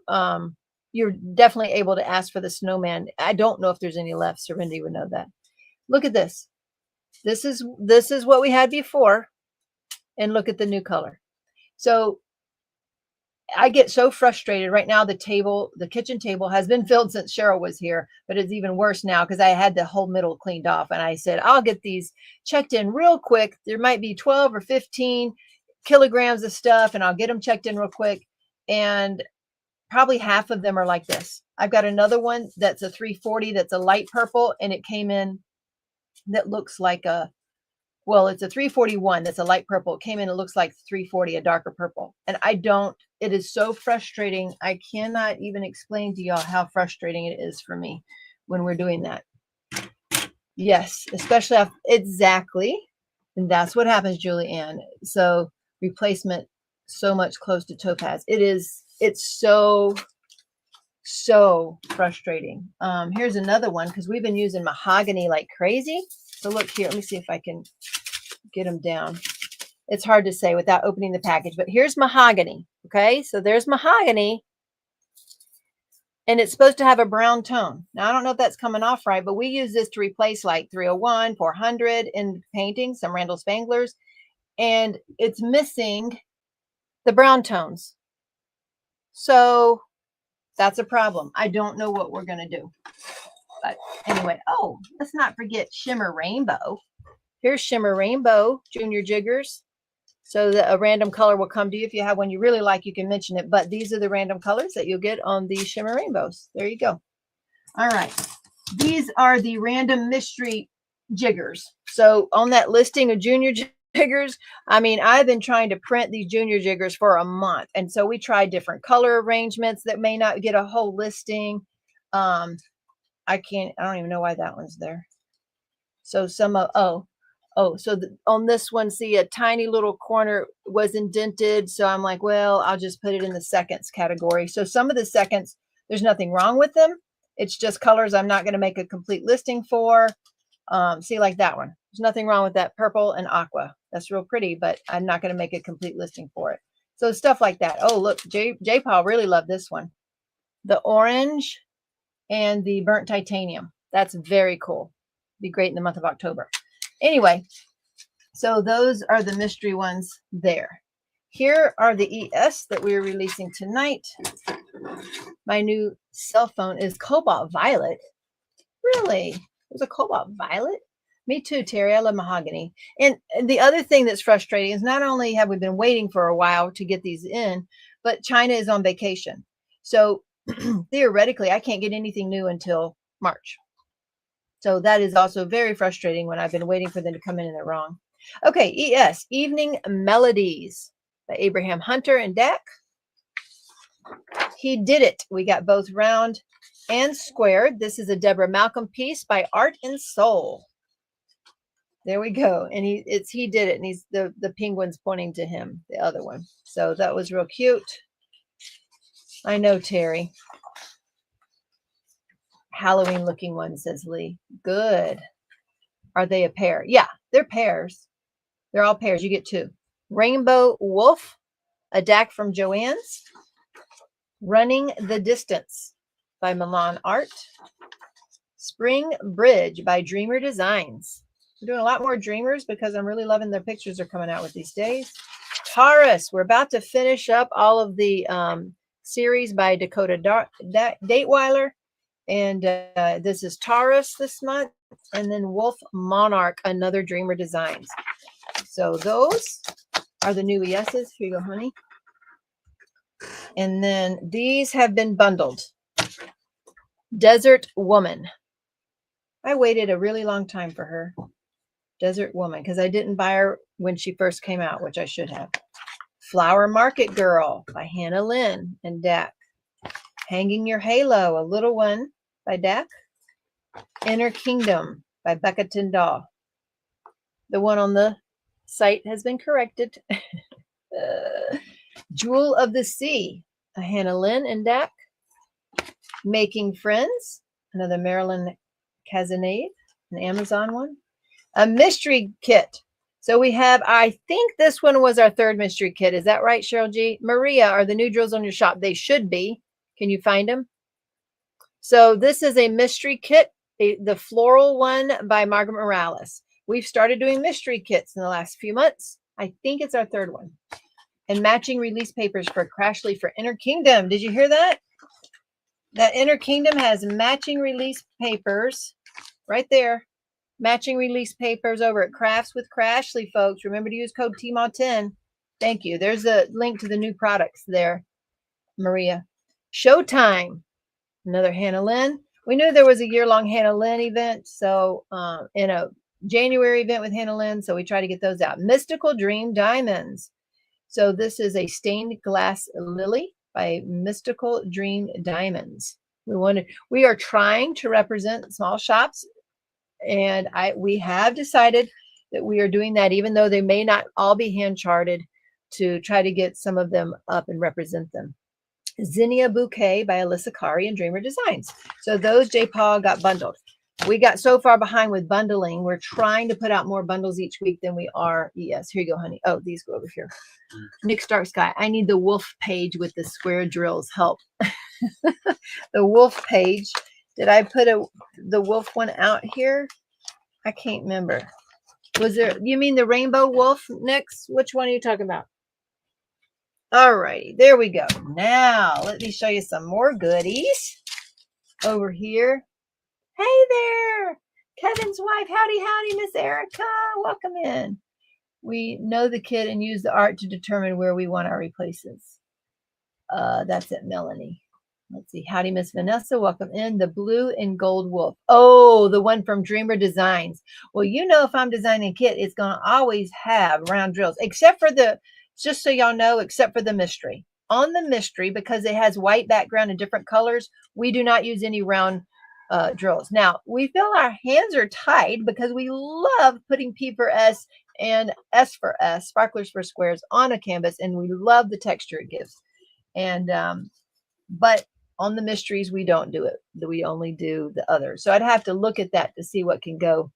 you're definitely able to ask for the snowman. I don't know if there's any left. Serenity would know that. Look at this. This is what we had before, and look at the new color. So I get so frustrated right now. The kitchen table has been filled since Cheryl was here, but it's even worse now because I had the whole middle cleaned off, and I said, I'll get these checked in real quick. There might be 12 or 15 kilograms of stuff, and I'll get them checked in real quick. And probably half of them are like this. I've got another one that's a 340 that's a light purple, and it came in that looks like it's a 341 that's a light purple. It came in, it looks like 340, a darker purple. And it is so frustrating. I cannot even explain to y'all how frustrating it is for me when we're doing that. Yes, especially exactly. And that's what happens, Julie Ann. So replacement so much close to topaz. It's so frustrating. Here's another one because we've been using mahogany like crazy. So look here, let me see if I can get them down. It's hard to say without opening the package, but here's mahogany. Okay, so there's mahogany, and it's supposed to have a brown tone. Now I don't know if that's coming off right, but we use this to replace like 301, 400 in painting, some Randall Spanglers, and it's missing the brown tones. So that's a problem. I don't know what we're going to do. But anyway, let's not forget Shimmer Rainbow. Here's Shimmer Rainbow Junior Jiggers. So that a random color will come to you. If you have one you really like, you can mention it. But these are the random colors that you'll get on these Shimmer Rainbows. There you go. All right. These are the random mystery jiggers. So on that listing of Junior Jiggers, I mean, I've been trying to print these Junior Jiggers for a month. And so we tried different color arrangements that may not get a whole listing. I don't even know why that one's there. So on this one, see, a tiny little corner was indented. So I'm like, well, I'll just put it in the seconds category. So some of the seconds, there's nothing wrong with them. It's just colors I'm not going to make a complete listing for. See, like that one. There's nothing wrong with that purple and aqua. That's real pretty, but I'm not going to make a complete listing for it. So stuff like that. Oh, look, J Paul really loved this one. The orange and the burnt titanium. That's very cool. Be great in the month of October. Anyway, so those are the mystery ones there. Here are the ES that we're releasing tonight. My new cell phone is Cobalt Violet. Really? There's a Cobalt Violet? Me too, Terry. I love mahogany. And the other thing that's frustrating is not only have we been waiting for a while to get these in, but China is on vacation. So theoretically, I can't get anything new until March. So that is also very frustrating when I've been waiting for them to come in and they're wrong. Okay, ES, Evening Melodies by Abraham Hunter and Dak. He did it. We got both round and square. This is a Deborah Malcolm piece by Art and Soul. There we go. And he did it. And he's the penguin's pointing to him, the other one. So that was real cute. I know, Terry. Halloween looking one, says Lee. Good. Are they a pair? Yeah, they're pairs. They're all pairs. You get two. Rainbow Wolf, a DAC from Joann's. Running the Distance by Milan Art. Spring Bridge by Dreamer Designs. We're doing a lot more Dreamers because I'm really loving their pictures they're coming out with these days. Taurus. We're about to finish up all of the series by Dakota Dateweiler. And this is Taurus this month. And then Wolf Monarch, another Dreamer Designs. So those are the new ESs. Here you go, honey. And then these have been bundled. Desert Woman. I waited a really long time for her. Desert Woman, because I didn't buy her when she first came out, which I should have. Flower Market Girl by Hannah Lynn and Dak. Hanging Your Halo, a little one by Dak. Inner Kingdom by Becca Tyndall. The one on the site has been corrected. Jewel of the Sea, a Hannah Lynn and Dak. Making Friends, another Marilyn Cazenave, an Amazon one. A mystery kit. So we have, I think this one was our third mystery kit. Is that right, Cheryl G? Maria, are the new drills on your shop? They should be. Can you find them? So this is a mystery kit, the floral one by Margaret Morales. We've started doing mystery kits in the last few months. I think it's our third one. And matching release papers for Crashley for Inner Kingdom. Did you hear that? That Inner Kingdom has matching release papers right there. Matching release papers over at Crafts with Crashley, folks. Remember to use code Teemaw10. Thank you. There's a link to the new products there, Maria. Showtime. Another Hannah Lynn. We knew there was a year-long Hannah Lynn event, so in a January event with Hannah Lynn, so we try to get those out. Mystical Dream Diamonds. So this is a stained glass lily by Mystical Dream Diamonds. We are trying to represent small shops, and we have decided that we are doing that, even though they may not all be hand charted, to try to get some of them up and represent them. Zinnia Bouquet by Alyssa Kari and Dreamer Designs. So those, J. Paul, got bundled. We got so far behind with bundling. We're trying to put out more bundles each week than we are. Yes, here you go, honey. Oh, these go over here. Nick Stark Sky. I need the wolf page with the square drills. Help. The wolf page. Did I put the wolf one out here? I can't remember. Was there, you mean the rainbow wolf, Nix? Which one are you talking about? All righty, there we go. Now, let me show you some more goodies over here. Hey there, Kevin's wife. Howdy, howdy, Miss Erica. Welcome in. We know the kit and use the art to determine where we want our replaces. That's it, Melanie. Let's see. Howdy, Miss Vanessa. Welcome in. The blue and gold wolf. Oh, the one from Dreamer Designs. Well, you know, if I'm designing a kit, it's going to always have round drills, except for just so y'all know, except for the mystery. On the mystery, because it has white background and different colors, we do not use any round drills. Now, we feel our hands are tied because we love putting P for S and S for S, sparklers for squares, on a canvas, and we love the texture it gives. And but on the mysteries, we don't do it. We only do the others. So I'd have to look at that to see what can go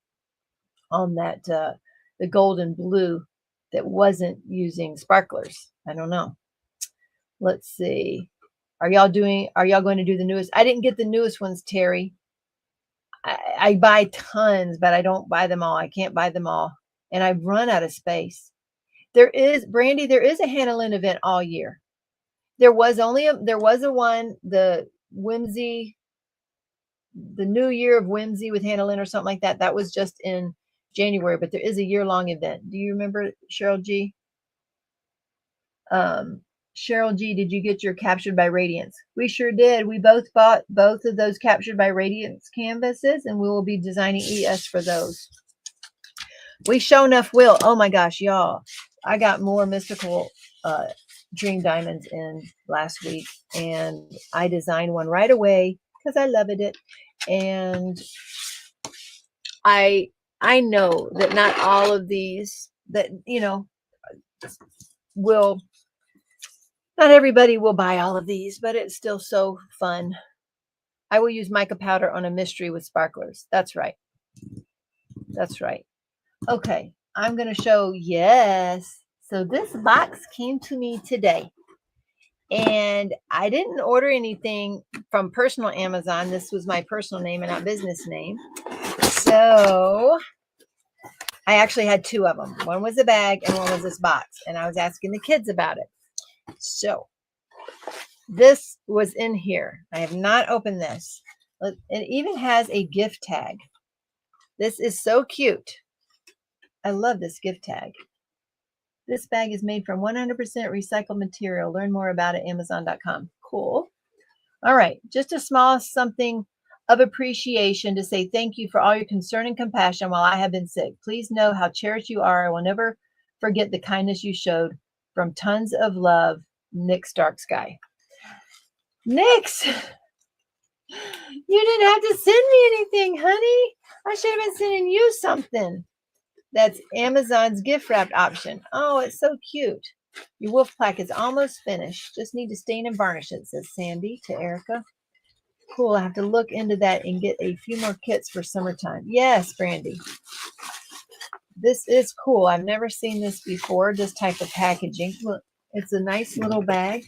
on that, the gold and blue that wasn't using sparklers. I don't know. Let's see. Are y'all going to do the newest? I didn't get the newest ones, Terry. I buy tons, but I don't buy them all. I can't buy them all. And I've run out of space. Brandy, there is a Hannah Lynn event all year. There was a one, the Whimsy, the New Year of Whimsy with Hannah Lynn or something like that. That was just in January, but there is a year-long event. Do you remember, Cheryl G? Cheryl G, did you get your Captured by Radiance? We sure did. We both bought both of those Captured by Radiance canvases, and we will be designing ES for those. We sure enough will. Oh my gosh, y'all. I got more Mystical Dream Diamonds in last week, and I designed one right away because I loved it. And I know that not all of these, that, you know, not everybody will buy all of these, but it's still so fun. I will use mica powder on a mystery with sparklers. That's right. That's right. Okay, I'm going to show, yes. So this box came to me today, and I didn't order anything from personal Amazon. This was my personal name and not business name. So I actually had two of them. One was a bag and one was this box, and I was asking the kids about it. So this was in here. I have not opened this. It even has a gift tag. This is so cute. I love this gift tag. This bag is made from 100% recycled material. Learn more about it at Amazon.com. Cool. All right. Just a small something of appreciation to say thank you for all your concern and compassion while I have been sick. Please know how cherished you are. I will never forget the kindness you showed. From tons of love, Nick Stark Sky. Nix, You didn't have to send me anything, honey. I should have been sending you something. That's Amazon's gift wrapped option. Oh, it's so cute. Your wolf plaque is almost finished. Just need to stain and varnish it, says Sandy to Erica. Cool. I have to look into that and get a few more kits for summertime. Yes, Brandy. This is cool. I've never seen this before, this type of packaging. Look, it's a nice little bag,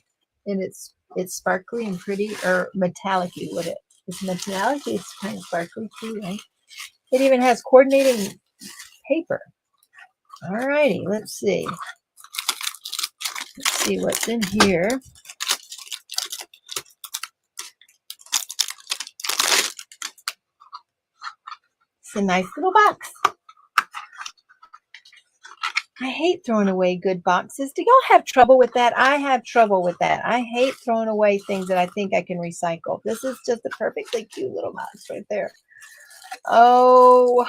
and it's sparkly and pretty, or metallic-y. It's metallic. It's kind of sparkly too, right? It even has coordinating paper. All righty, let's see. Let's see what's in here. It's a nice little box. I hate throwing away good boxes. Do y'all have trouble with that? I have trouble with that. I hate throwing away things that I think I can recycle. This is just a perfectly cute little box right there. Oh,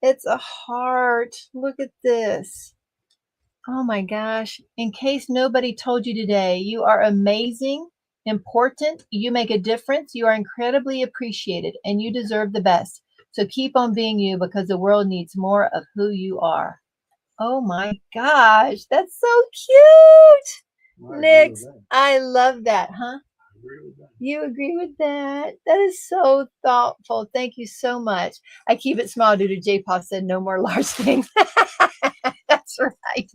it's a heart. Look at this. Oh my gosh. In case nobody told you today, you are amazing, important. You make a difference. You are incredibly appreciated, and you deserve the best. So keep on being you, because the world needs more of who you are. Oh my gosh, that's so cute. Nix, I love that, huh? You agree with that? That is so thoughtful. Thank you so much. I keep it small due to J. Paul said no more large things. That's right.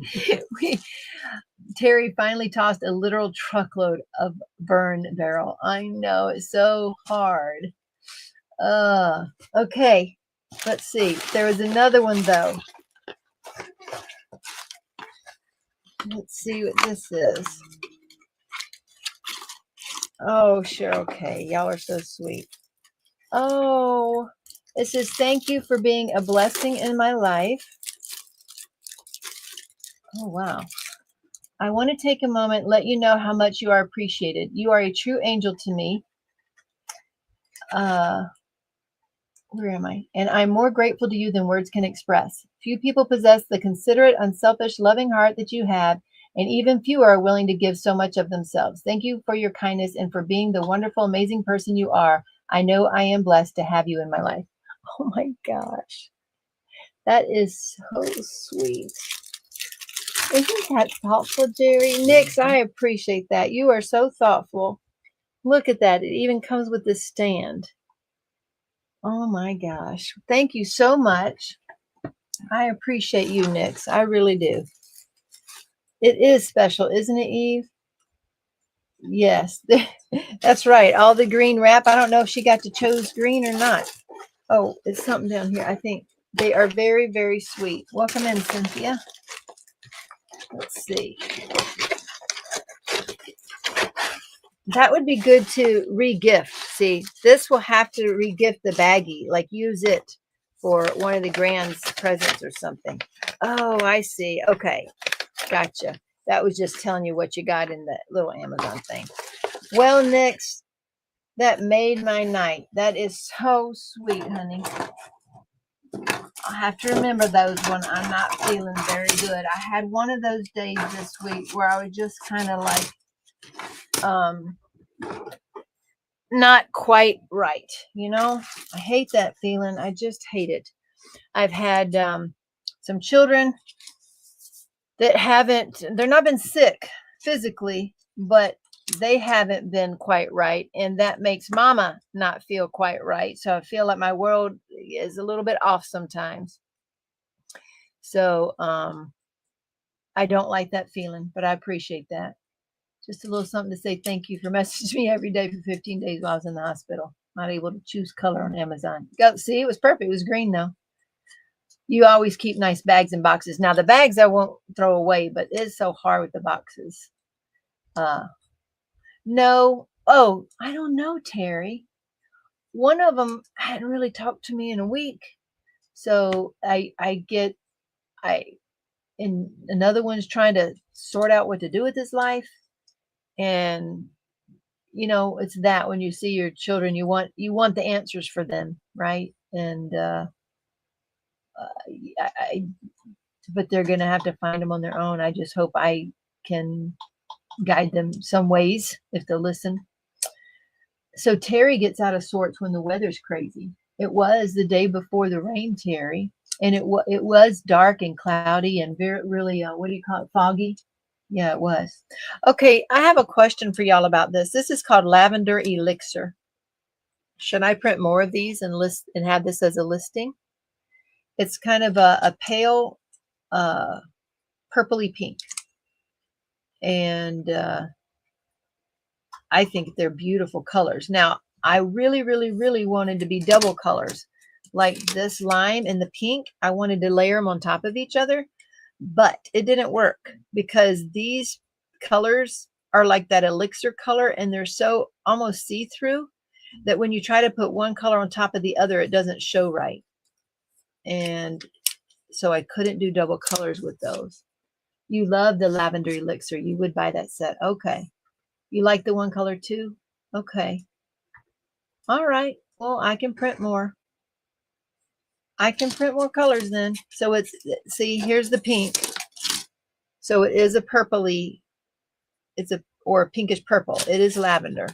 Terry finally tossed a literal truckload of burn barrel. I know, it's so hard. Okay, let's see. There was another one though. Let's see what this is. Oh, sure. Okay. Y'all are so sweet. Oh, it says, thank you for being a blessing in my life. Oh, wow. I want to take a moment, let you know how much you are appreciated. You are a true angel to me. Where am I? And I'm more grateful to you than words can express. Few people possess the considerate, unselfish, loving heart that you have, and even fewer are willing to give so much of themselves. Thank you for your kindness and for being the wonderful, amazing person you are. I know I am blessed to have you in my life. Oh my gosh. That is so sweet. Isn't that thoughtful, Jerry? Nix, I appreciate that. You are so thoughtful. Look at that. It even comes with this stand. Oh my gosh. Thank you so much. I appreciate you, Nix. I really do. It is special, isn't it, Eve? Yes, that's right. All the green wrap. I don't know if she got to choose green or not. Oh, it's something down here. I think they are very, very sweet. Welcome in, Cynthia. Let's see. That would be good to re-gift. See, this will have to re-gift the baggie, like use it for one of the grand's presents or something. Oh, I see. Okay. Gotcha. That was just telling you what you got in the little Amazon thing. Well, Nix, that made my night. That is so sweet, honey. I'll have to remember those when I'm not feeling very good. I had one of those days this week where I was just kind of like, not quite right. You know, I hate that feeling. I just hate it. I've had some children that they're not been sick physically, but they haven't been quite right. And that makes mama not feel quite right. So I feel like my world is a little bit off sometimes. So I don't like that feeling, but I appreciate that. Just a little something to say thank you for messaging me every day for 15 days while I was in the hospital. Not able to choose color on Amazon. Go see, it was perfect. It was green though. You always keep nice bags and boxes. Now the bags I won't throw away, but it's so hard with the boxes. No. Oh, I don't know, Terry. One of them hadn't really talked to me in a week. So and another one's trying to sort out what to do with his life. And you know, it's that when you see your children, you want the answers for them, right? And but they're gonna have to find them on their own. I just hope I can guide them some ways if they'll listen. So Terry gets out of sorts when the weather's crazy. It was the day before the rain, Terry, and it was dark and cloudy and very really what do you call it, foggy? Yeah, it was. Okay, I have a question for y'all about this. This is called Lavender Elixir. Should I print more of these and list and have this as a listing? It's kind of a pale purpley pink, and I think they're beautiful colors. Now, I really, really, really wanted to be double colors, like this lime and the pink. I wanted to layer them on top of each other, but it didn't work because these colors are like that elixir color, and they're so almost see-through that when you try to put one color on top of the other, it doesn't show right. And so I couldn't do double colors with those. You love the lavender elixir. You would buy that set. Okay. You like the one color too? Okay. All right. Well, I can print more. I can print more colors then. So it's, see, here's the pink. So it is a purpley, or a pinkish purple. It is lavender.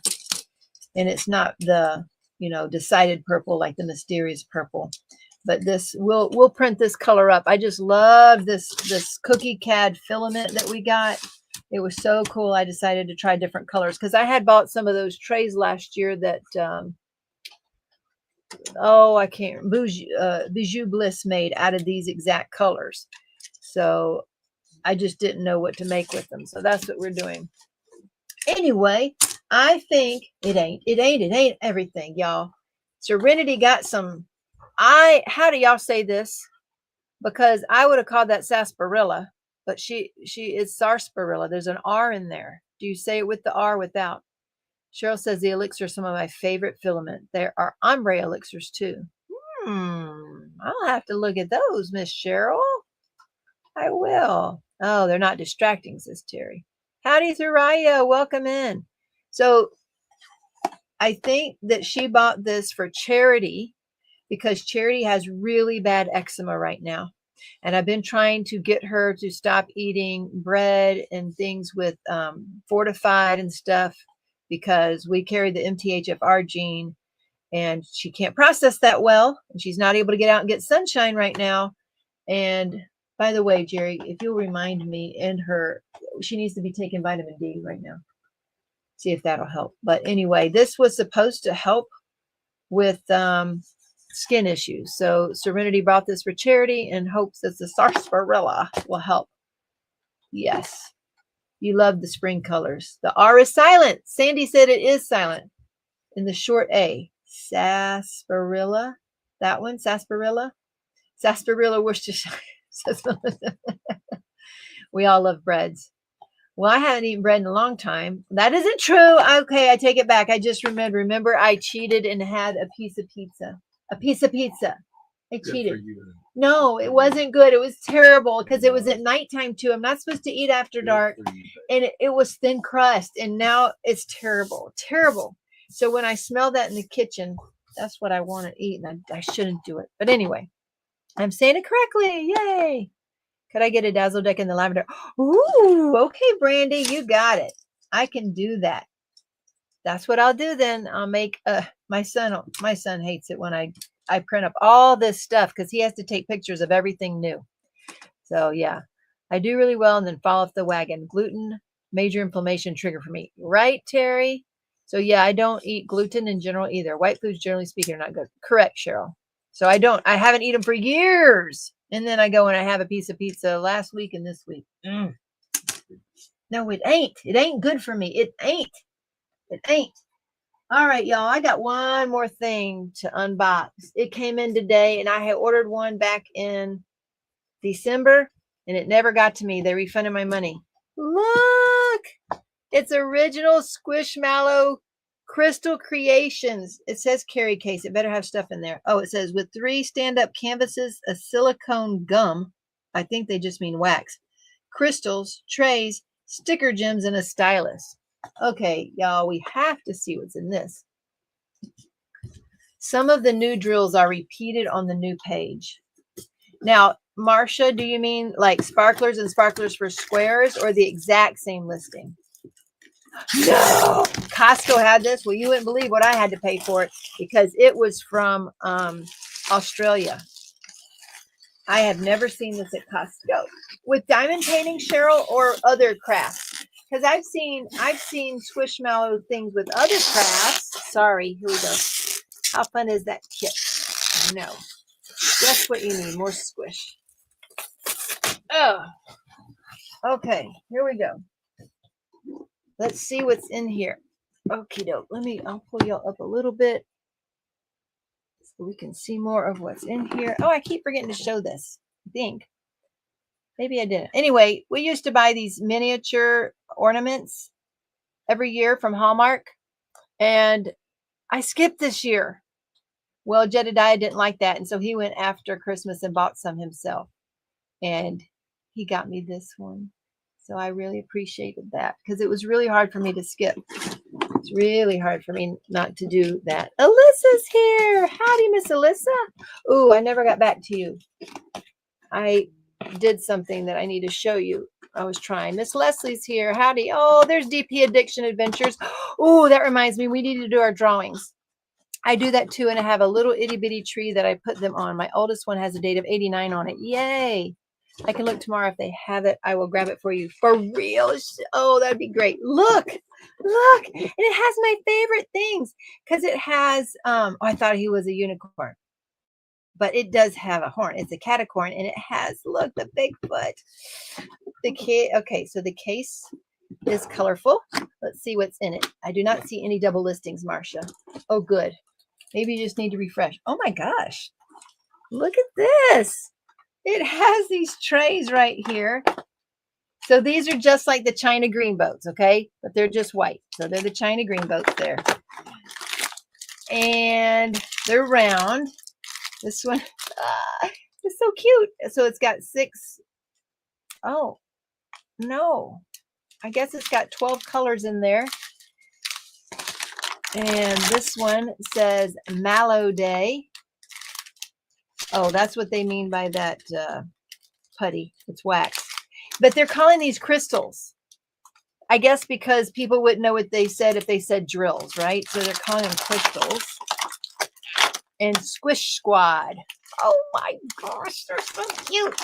And it's not the, decided purple like the mysterious purple. But this, we'll print this color up. I just love this cookie CAD filament that we got. It was so cool. I decided to try different colors because I had bought some of those trays last year that, I can't, Bijou Bliss made out of these exact colors. So I just didn't know what to make with them. So that's what we're doing. Anyway, I think it ain't everything, y'all. Serenity got some, how do y'all say this? Because I would have called that sarsaparilla, but she is sarsaparilla. There's an R in there. Do you say it with the R without? Cheryl says the elixir are some of my favorite filament. There are ombre elixirs too. I'll have to look at those, Miss Cheryl. I will. Oh, they're not distracting, says Terry. Howdy, Thuraya. Welcome in. So I think that she bought this for Charity because Charity has really bad eczema right now. And I've been trying to get her to stop eating bread and things with fortified and stuff because we carry the MTHFR gene and she can't process that well. And she's not able to get out and get sunshine right now. And by the way, Jerry, if you'll remind me, she needs to be taking vitamin D right now. See if that'll help. But anyway, this was supposed to help with skin issues. So Serenity brought this for Charity in hopes that the sarsaparilla will help. Yes. You love the spring colors. The R is silent. Sandy said it is silent in the short A. Sarsaparilla. That one, sarsaparilla. Sarsaparilla Worcestershire. We all love breads. Well, I haven't eaten bread in a long time. That isn't true. Okay, I take it back. I just remembered. Remember, I cheated and had a piece of pizza. A piece of pizza. I cheated. No, it wasn't good. It was terrible because it was at nighttime too. I'm not supposed to eat after dark. And it was thin crust. And now it's terrible. Terrible. So when I smell that in the kitchen, that's what I want to eat. And I shouldn't do it. But anyway, I'm saying it correctly. Yay. Could I get a Dazzle Deck in the lavender? Ooh, okay, Brandy, you got it. I can do that. That's what I'll do then. I'll make my son hates it when I print up all this stuff because he has to take pictures of everything new. So yeah, I do really well and then fall off the wagon. Gluten, major inflammation trigger for me. Right, Terry? So yeah, I don't eat gluten in general either. White foods, generally speaking, are not good. Correct, Cheryl. So I haven't eaten them for years. And then I go and I have a piece of pizza last week and this week. No, it ain't. It ain't good for me. It ain't. It ain't. All right, y'all. I got one more thing to unbox. It came in today and I had ordered one back in December and it never got to me. They refunded my money. Look, it's original Squishmallow Crystal Creations. It says carry case. It better have stuff in there. Oh, it says with 3 stand-up canvases, a silicone gum. I think they just mean wax. Crystals, trays, sticker gems, and a stylus. Okay, y'all, we have to see what's in this. Some of the new drills are repeated on the new page. Now, Marcia, do you mean like sparklers and sparklers for squares or the exact same listing? No, Costco had this. Well, you wouldn't believe what I had to pay for it because it was from Australia. I have never seen this at Costco with diamond painting, Cheryl, or other crafts. Because I've seen Squishmallow things with other crafts. Sorry, here we go. How fun is that kit? I know. Just what you need, more squish. Oh, okay, here we go. Let's see what's in here. Okie doke. I'll pull y'all up a little bit so we can see more of what's in here. Oh, I keep forgetting to show this. I think. Maybe I didn't. Anyway, we used to buy these miniature ornaments every year from Hallmark, and I skipped this year. Well, Jedediah didn't like that, and so he went after Christmas and bought some himself, and he got me this one. So I really appreciated that because it was really hard for me to skip. It's really hard for me not to do that. Alyssa's here. Howdy, Miss Alyssa. Ooh, I never got back to you. I did something that I need to show you. I was trying. Miss Leslie's here. Howdy. Oh, there's DP Addiction Adventures. Oh, that reminds me. We need to do our drawings. I do that too, and I have a little itty bitty tree that I put them on. My oldest one has a date of 89 on it. Yay. I can look tomorrow if they have it. I will grab it for you. For real. Oh, that'd be great. Look. And it has my favorite things because it has, oh, I thought he was a unicorn. But it does have a horn. It's a catacorn, and it has, look, the Bigfoot. Okay, so the case is colorful. Let's see what's in it. I do not see any double listings, Marcia. Oh, good. Maybe you just need to refresh. Oh, my gosh. Look at this. It has these trays right here. So these are just like the China green boats, okay? But they're just white. So they're the China green boats there. And they're round. This one is so cute. So it's got 6. Oh, no. I guess it's got 12 colors in there. And this one says Mallow Day. Oh, that's what they mean by that putty. It's wax. But they're calling these crystals. I guess because people wouldn't know what they said if they said drills, right? So they're calling them crystals. And Squish Squad. Oh my gosh, they're so cute.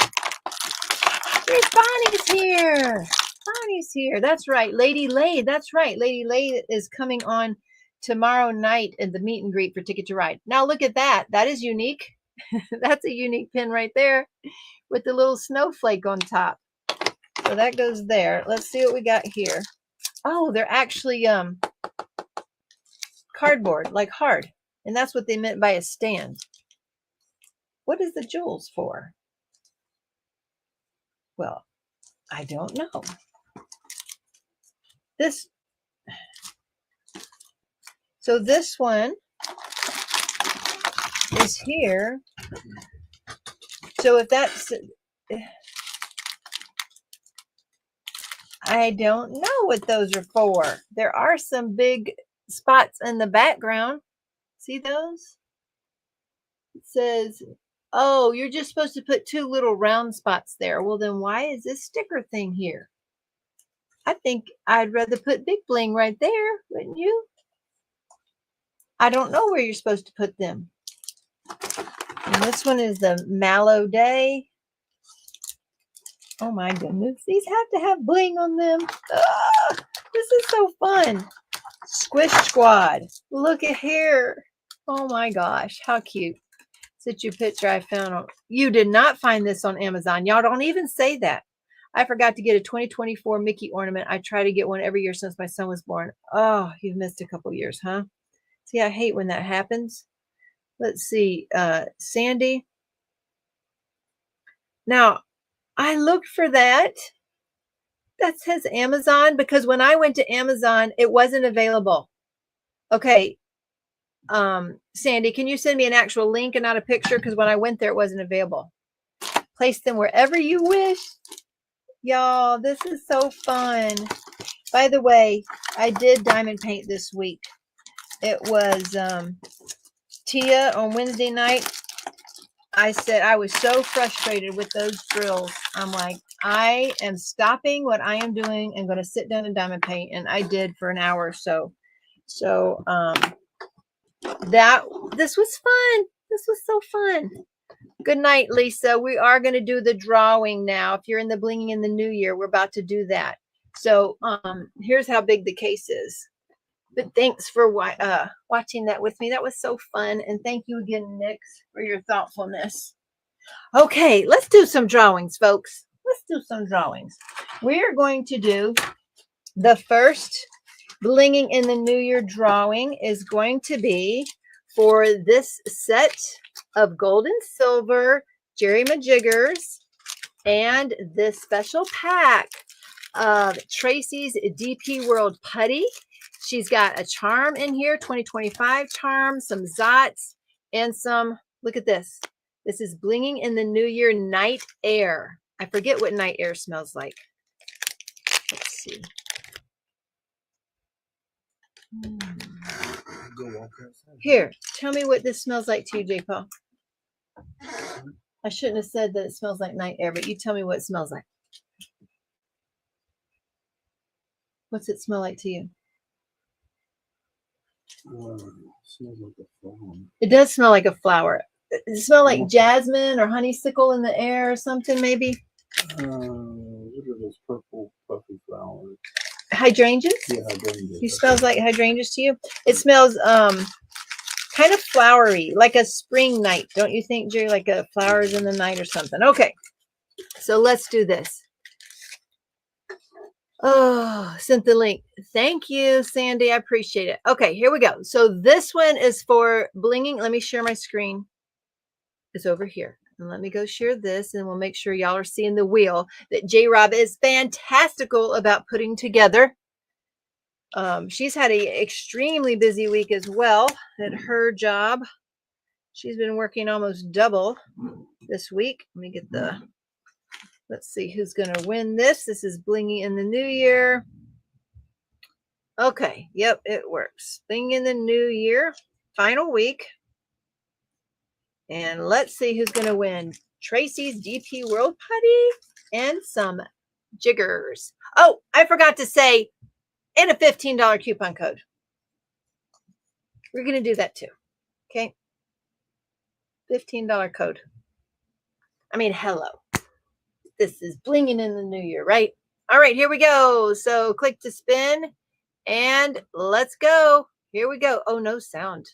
There's Bonnie's here. Bonnie's here. That's right. Lady Lay. That's right. Lady Lay is coming on tomorrow night at the meet and greet for Ticket to Ride. Now look at that. That is unique. That's a unique pin right there with the little snowflake on top. So that goes there. Let's see what we got here. Oh, they're actually cardboard, like hard. And that's what they meant by a stand. What is the jewels for? Well, I don't know. So this one is here. So if that's, I don't know what those are for. There are some big spots in the background. See those? It says, oh, you're just supposed to put 2 little round spots there. Well, then why is this sticker thing here? I think I'd rather put Big Bling right there, wouldn't you? I don't know where you're supposed to put them. And this one is the Mallow Day. Oh my goodness. These have to have bling on them. Ah, this is so fun. Squish Squad. Look at here. Oh my gosh. How cute. Such a picture I found on. You did not find this on Amazon. Y'all don't even say that. I forgot to get a 2024 Mickey ornament. I try to get one every year since my son was born. Oh, you've missed a couple years, huh? See, I hate when that happens. Let's see. Sandy. Now, I looked for that. That says Amazon because when I went to Amazon, it wasn't available. Okay. Sandy, can you send me an actual link and not a picture? Because when I went there, it wasn't available. Place them wherever you wish. Y'all, this is so fun. By the way, I did diamond paint this week. It was Tia on Wednesday night. I said I was so frustrated with those drills. I'm like, I am stopping what I am doing and going to sit down and diamond paint. And I did for an hour or so. So this was fun. This was so fun. Good night, Lisa. We are going to do the drawing now. If you're in the Blinging in the New Year, we're about to do that. So here's how big the case is. But thanks for watching that with me. That was so fun. And thank you again, Nix, for your thoughtfulness. Okay, let's do some drawings, folks. Let's do some drawings. We are going to do the first Blinging in the New Year drawing is going to be for this set of gold and silver Jerry Majiggers and this special pack of Tracy's DP World Putty. She's got a charm in here, 2025 charm, some Zots, and some, look at this. This is Blinging in the New Year Night Air. I forget what night air smells like. Let's see. Here, tell me what this smells like to you, J. Paul. I shouldn't have said that it smells like night air, but you tell me what it smells like. What's it smell like to you? Smells like a flower. It does smell like a flower. Does it smell like jasmine or honeysuckle in the air or something, maybe? What are those purple puffy flowers? Hydrangeas? Yeah, hydrangeas. It smells like hydrangeas to you? It smells kind of flowery, like a spring night. Don't you think, Jerry? Like a flowers in the night or something. Okay, so let's do this. Oh, sent the link. Thank you, Sandy. I appreciate it. Okay, here we go. So this one is for Blinging. Let me share my screen. It's over here. And let me go share this, and we'll make sure y'all are seeing the wheel that J-Rob is fantastical about putting together. She's had an extremely busy week as well at her job. She's been working almost double this week. Let me get the, let's see who's going to win this. This is Blinging in the New Year. Okay. Yep, it works. Blinging in the New Year, final week. And let's see who's going to win. Tracy's DP World Putty and some jiggers. Oh, I forgot to say, and a $15 coupon code. We're going to do that too. Okay. $15 code. I mean, hello. This is Blinging in the New Year, right? All right, here we go. So click to spin and let's go. Here we go. Oh, no sound.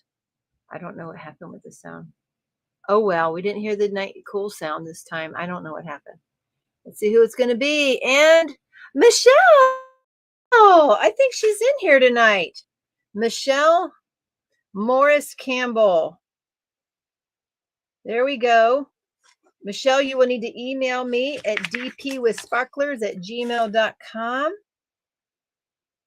I don't know what happened with the sound. Oh, well, we didn't hear the night cool sound this time. I don't know what happened. Let's see who it's going to be. And Michelle. Oh, I think she's in here tonight. Michelle Morris Campbell. There we go. Michelle, you will need to email me at dpwithsparklers@gmail.com.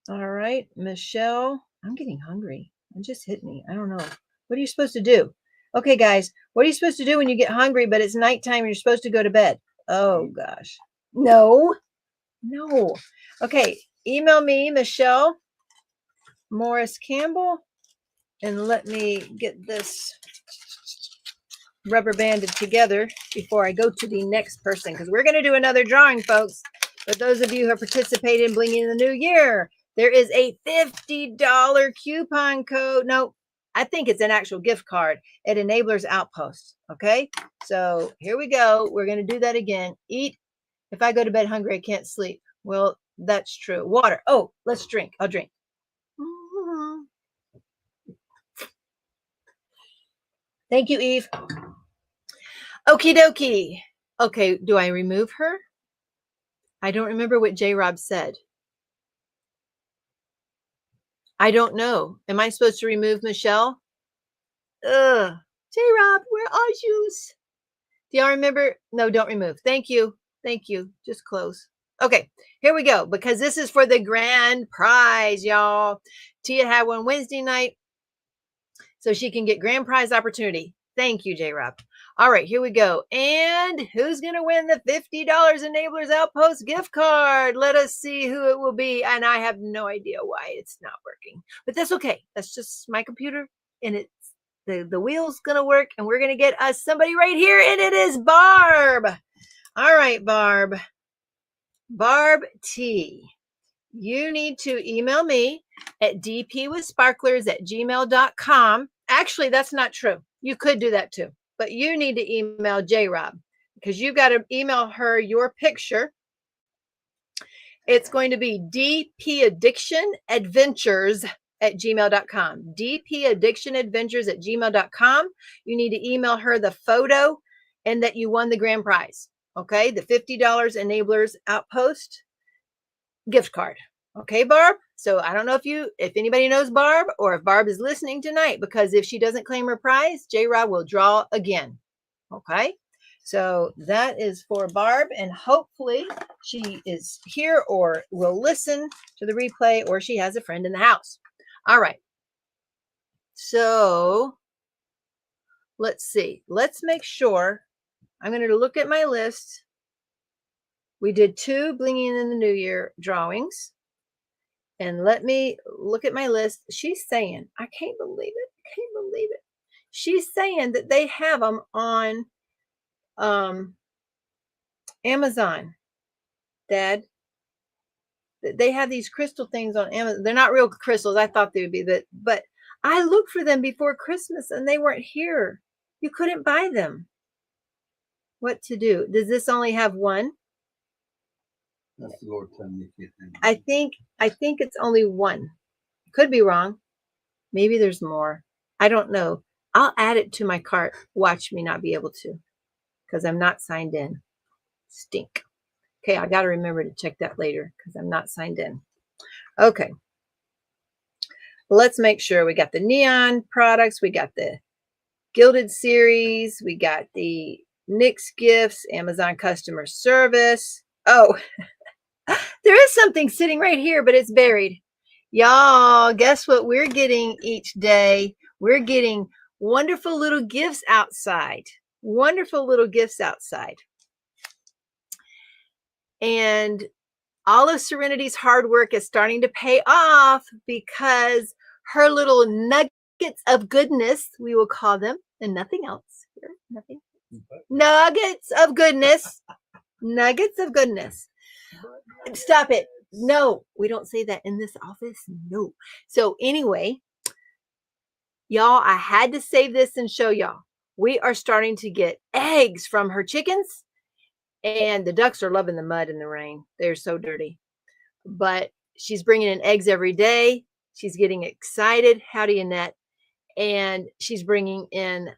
All right, Michelle. I'm getting hungry. It just hit me. I don't know. What are you supposed to do? Okay, guys, what are you supposed to do when you get hungry, but it's nighttime and you're supposed to go to bed? Oh, gosh. No. No. Okay, email me, Michelle Morris Campbell, and let me get this rubber banded together before I go to the next person, because we're going to do another drawing, folks. But those of you who have participated in Blinging in the New Year, there is a $50 coupon code. No, I think it's an actual gift card at Enablers Outpost. Okay, so here we go. We're going to do that again. Eat. If I go to bed hungry, I can't sleep. Well, that's true. Water. Oh, let's drink. I'll drink. Thank you, Eve. Okie dokie. Okay, do I remove her? I don't remember what J-Rob said. I don't know. Am I supposed to remove Michelle? Ugh. J-Rob, where are you? Do y'all remember? No, don't remove. Thank you. Thank you. Just close. Okay, here we go. Because this is for the grand prize, y'all. Tia had one Wednesday night, so she can get grand prize opportunity. Thank you, J-Rob. All right, here we go. And who's going to win the $50 Enablers Outpost gift card? Let us see who it will be. And I have no idea why it's not working. But that's okay. That's just my computer. And it's the wheel's going to work. And we're going to get us somebody right here. And it is Barb. All right, Barb. Barb T. You need to email me at dpwithsparklers@gmail.com. Actually, that's not true. You could do that too, but you need to email J-Rob because you've got to email her your picture. It's going to be dpaddictionadventures@gmail.com. dpaddictionadventures@gmail.com. You need to email her the photo and that you won the grand prize. Okay, the $50 Enablers Outpost gift card. Okay, Barb. So I don't know if anybody knows Barb or if Barb is listening tonight, because if she doesn't claim her prize, J-Rob will draw again. Okay. So that is for Barb, and hopefully she is here or will listen to the replay, or she has a friend in the house. All right. So let's see. Let's make sure. I'm going to look at my list. We did 2 Blinging in the New Year drawings. And let me look at my list. She's saying, I can't believe it. I can't believe it. She's saying that they have them on Amazon, Dad. They have these crystal things on Amazon. They're not real crystals. I thought they would be, but I looked for them before Christmas and they weren't here. You couldn't buy them. What to do? Does this only have one? That's the Lord telling me. I think it's only one. Could be wrong. Maybe there's more. I don't know. I'll add it to my cart. Watch me not be able to, because I'm not signed in. Stink. Okay, I got to remember to check that later because I'm not signed in. Okay. Let's make sure we got the neon products. We got the Gilded series. We got the Nick's Gifts, Amazon customer service. Oh, there is something sitting right here, but it's buried. Y'all, guess what we're getting each day? We're getting wonderful little gifts outside. Wonderful little gifts outside. And all of Serenity's hard work is starting to pay off because her little nuggets of goodness, we will call them, and nothing else here, nothing. Nuggets of goodness. Nuggets of goodness. Stop it. No, we don't say that in this office. No. So anyway, y'all, I had to save this and show y'all. We are starting to get eggs from her chickens, and the ducks are loving the mud and the rain. They're so dirty. But she's bringing in eggs every day. She's getting excited. Howdy, Annette. And she's bringing in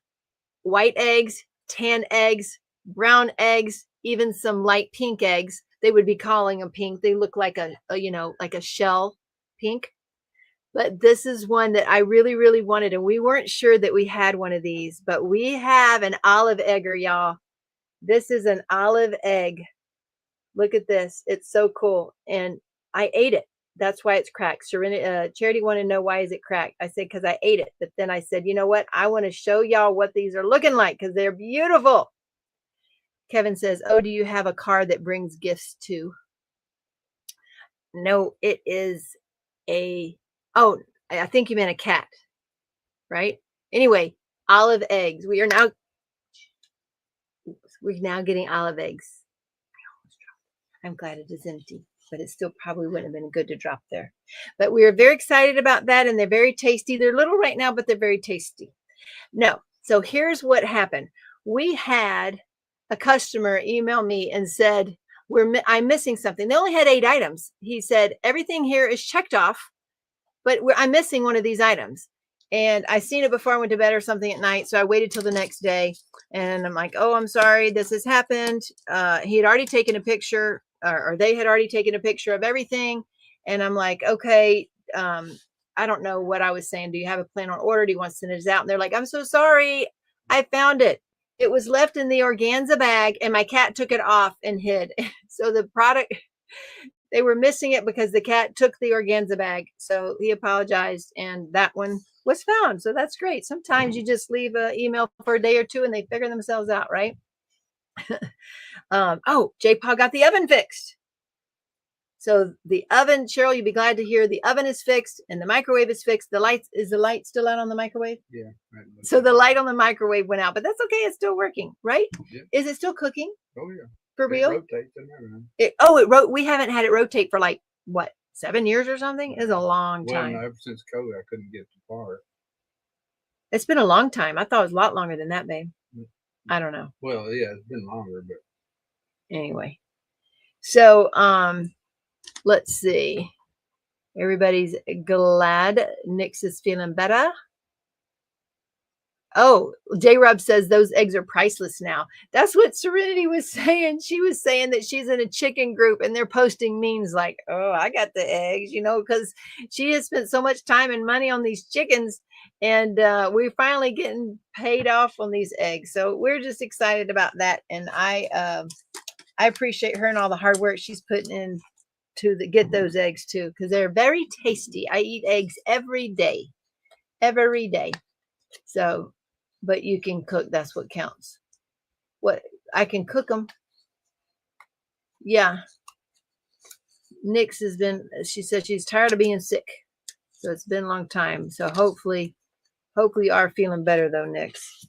white eggs, tan eggs, brown eggs, even some light pink eggs. They would be calling them pink. They look like a like a shell pink. But this is one that I really, really wanted. And we weren't sure that we had one of these, but we have an olive egger, y'all. This is an olive egg. Look at this. It's so cool. And I ate it. That's why it's cracked. Charity wanted to know, why is it cracked? I said, because I ate it. But then I said, you know what? I want to show y'all what these are looking like because they're beautiful. Kevin says, oh, do you have a car that brings gifts too? No, it is a, oh, I think you meant a cat, right? Anyway, olive eggs. We're now getting olive eggs. I'm glad it is empty, but it still probably wouldn't have been good to drop there. But we are very excited about that, and they're very tasty. They're little right now, but they're very tasty. No, so here's what happened. We had a customer email me and said, I'm missing something. They only had 8 items. He said, everything here is checked off, but I'm missing one of these items. And I seen it before I went to bed or something at night. So I waited till the next day and I'm like, oh, I'm sorry, this has happened. He had already taken a picture or they had already taken a picture of everything. And I'm like, okay, I don't know what I was saying. Do you have a plan on order? Do you want to send it out? And they're like, I'm so sorry. I found it. It was left in the organza bag and my cat took it off and hid. So the product, they were missing it because the cat took the organza bag. So he apologized and that one was found. So that's great. Sometimes you just leave an email for a day or two and they figure themselves out, right? Oh, J-Paul got the oven fixed. So the oven, Cheryl, you'd be glad to hear the oven is fixed and the microwave is fixed. Is the light still out on the microwave? Yeah. Right. So the light on the microwave went out, but that's okay. It's still working, right? Yeah. Is it still cooking? Oh yeah. For real? It rotates and everything. We haven't had it rotate for like what, 7 years or something is a long time. Well, no, ever since COVID, I couldn't get too far. It's been a long time. I thought it was a lot longer than that, babe. I don't know. Well, yeah, it's been longer, but anyway. So, let's see. Everybody's glad Nix is feeling better. Oh, J-Rob says those eggs are priceless now. That's what Serenity was saying. She was saying that she's in a chicken group and they're posting memes like, oh, I got the eggs, you know, because she has spent so much time and money on these chickens, and we're finally getting paid off on these eggs. So we're just excited about that. And I appreciate her and all the hard work she's putting in to get those eggs too, because they're very tasty. I eat eggs every day. So, but you can cook. That's what counts. What I can cook them. Yeah. Nix has been, she said she's tired of being sick. So it's been a long time. So hopefully you are feeling better though, Nix.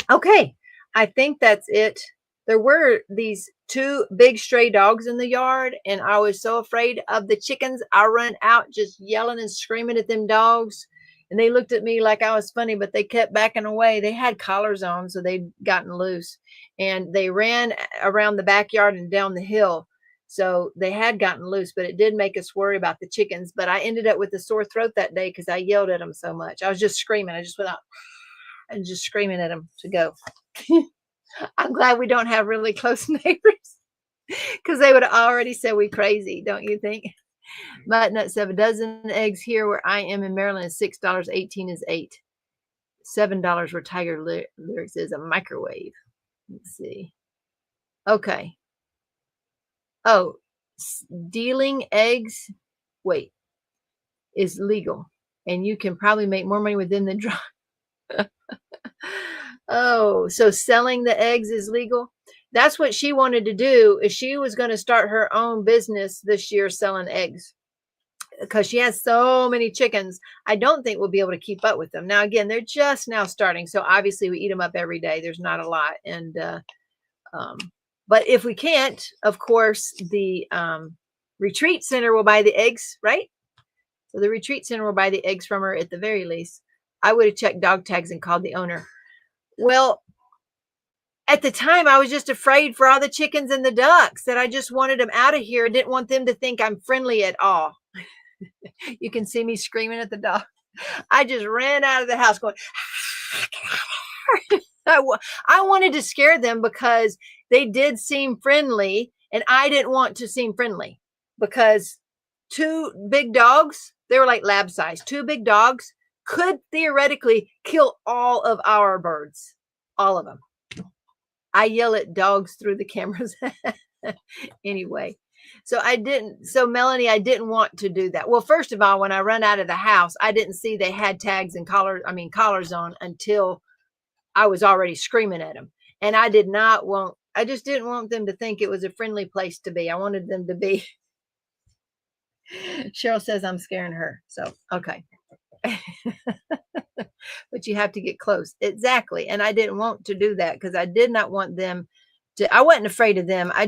Okay. I think that's it. There were these 2 big stray dogs in the yard, and I was so afraid of the chickens. I ran out just yelling and screaming at them dogs. And they looked at me like I was funny, but they kept backing away. They had collars on, so they'd gotten loose. And they ran around the backyard and down the hill. So they had gotten loose, but it did make us worry about the chickens. But I ended up with a sore throat that day because I yelled at them so much. I was just screaming. I just went out and just screaming at them to go. I'm glad we don't have really close neighbors, because they would have already said we crazy, don't you think? Nut 7 dozen eggs here where I am in Maryland is $6. 18 is $8. $7 where Tiger Lyrics is a microwave. Let's see. Okay. Oh, stealing eggs, wait, is legal, and you can probably make more money within the draw. Oh, so selling the eggs is legal? That's what she wanted to do. Is she was going to start her own business this year selling eggs, because she has so many chickens. I don't think we'll be able to keep up with them. Now, again, they're just now starting, so obviously we eat them up every day. There's not a lot. And but if we can't, of course, the retreat center will buy the eggs, right? So the retreat center will buy the eggs from her at the very least. I would have checked dog tags and called the owner. Well, at the time, I was just afraid for all the chickens and the ducks that I just wanted them out of here. I didn't want them to think I'm friendly at all. You can see me screaming at the dog. I just ran out of the house going, I wanted to scare them because they did seem friendly, and I didn't want to seem friendly, because 2 big dogs, they were like lab size. 2 big dogs could theoretically kill all of our birds, all of them. I yell at dogs through the cameras. Anyway, so Melanie, I didn't want to do that. Well, first of all, when I run out of the house, I didn't see they had tags and collars on until I was already screaming at them. And I just didn't want them to think it was a friendly place to be. I wanted them to be. Cheryl says I'm scaring her. So, okay. But you have to get close. Exactly. And I didn't want to do that, because I did not want them to, I wasn't afraid of them. I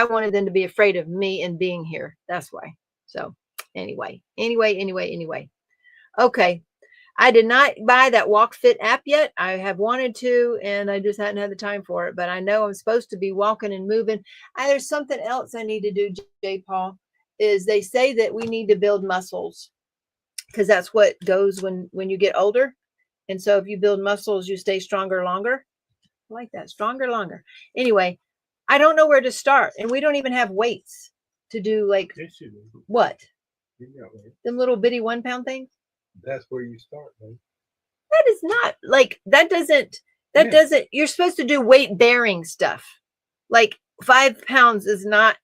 wanted them to be afraid of me and being here. That's why. So anyway. Okay. I did not buy that Walk Fit app yet. I have wanted to, and I just hadn't had the time for it, but I know I'm supposed to be walking and moving. There's something else I need to do, J. Paul, is they say that we need to build muscles, because that's what goes when you get older. And so if you build muscles, you stay stronger longer. I like that. Stronger longer. Anyway, I don't know where to start. And we don't even have weights to do, like, what? Them little bitty 1 pound things? That's where you start, man. That is not like, that doesn't, you're supposed to do weight bearing stuff. Like 5 pounds is not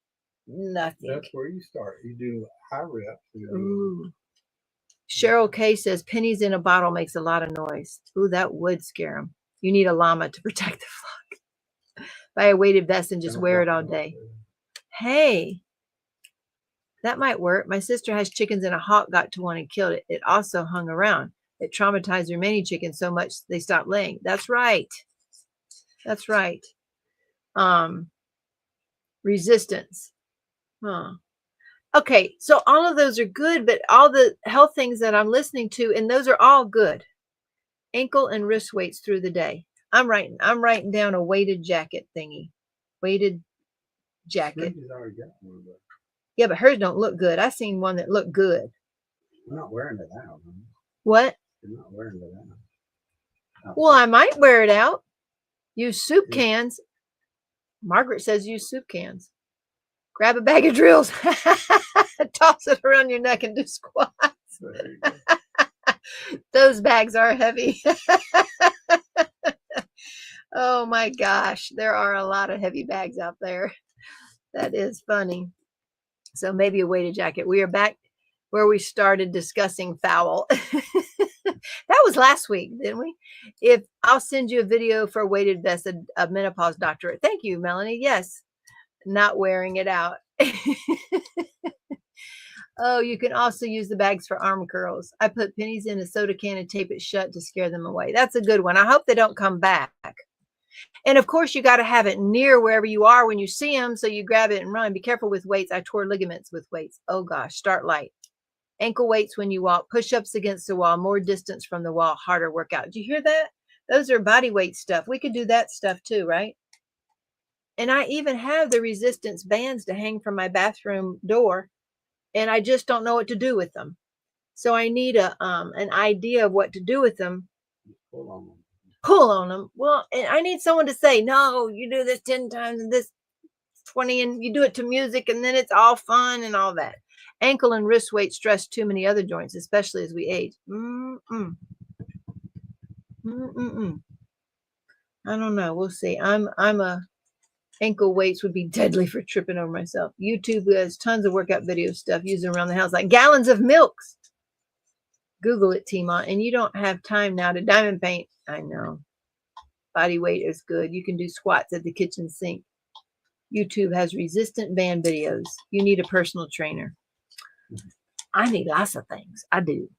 nothing. That's where you start. You do high reps. Ooh. Cheryl K says pennies in a bottle makes a lot of noise. Ooh, that would scare them. You need a llama to protect the flock. Buy a weighted vest and just wear it all day. Hey, that might work. My sister has chickens and a hawk got to one and killed it. It also hung around. It traumatized her many chickens so much they stopped laying. That's right. That's right. Resistance. Huh. Okay, so all of those are good, but all the health things that I'm listening to, and those are all good. Ankle and wrist weights through the day. I'm writing down a weighted jacket thingy. Weighted jacket. Yeah, but hers don't look good. I seen one that looked good. I'm not wearing it out. What? You're not wearing it out. Well, I might wear it out. Use soup cans. Margaret says use soup cans. Grab a bag of drills. Toss it around your neck and do squats. Those bags are heavy. Oh my gosh. There are a lot of heavy bags out there. That is funny. So maybe a weighted jacket. We are back where we started discussing foul. That was last week, didn't we? If I'll send you a video for a weighted vest, a menopause doctorate. Thank you, Melanie. Yes. Not wearing it out. Oh, you can also use the bags for arm curls. I put pennies in a soda can and tape it shut to scare them away. That's a good one. I hope they don't come back. And of course, you got to have it near wherever you are when you see them. So you grab it and run. Be careful with weights. I tore ligaments with weights. Oh gosh, start light. Ankle weights when you walk, push-ups against the wall, more distance from the wall, harder workout. Did you hear that? Those are body weight stuff. We could do that stuff too, right? And I even have the resistance bands to hang from my bathroom door, and I just don't know what to do with them. So I need an idea of what to do with them. Pull on them. Pull on them. Well, and I need someone to say, no, you do this 10 times and this 20, and you do it to music, and then it's all fun and all that. Ankle and wrist weight stress too many other joints, especially as we age. I don't know. We'll see. I'm a ankle weights would be deadly for tripping over myself. YouTube has tons of workout video stuff using around the house, like gallons of milks. Google it, Teemaw, and you don't have time now to diamond paint. I know. Body weight is good. You can do squats at the kitchen sink. YouTube has resistant band videos. You need a personal trainer. I need lots of things. I do.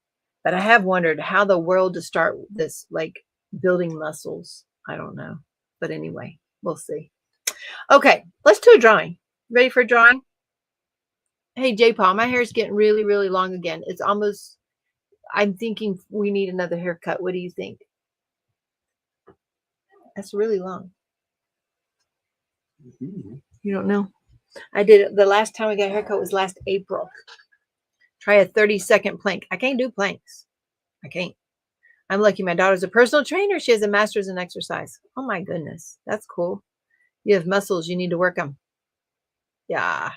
But I have wondered how the world to start this, like building muscles. I don't know. But anyway, we'll see. Okay, let's do a drawing. Ready for a drawing? Hey, J. Paul, my hair is getting really, really long again. It's almost, I'm thinking we need another haircut. What do you think? That's really long. You don't know? I did it. The last time I got a haircut was last April. Try a 30-second plank. I can't do planks. I can't. I'm lucky my daughter's a personal trainer. She has a master's in exercise. Oh my goodness. That's cool. You have muscles. You need to work them. Yeah.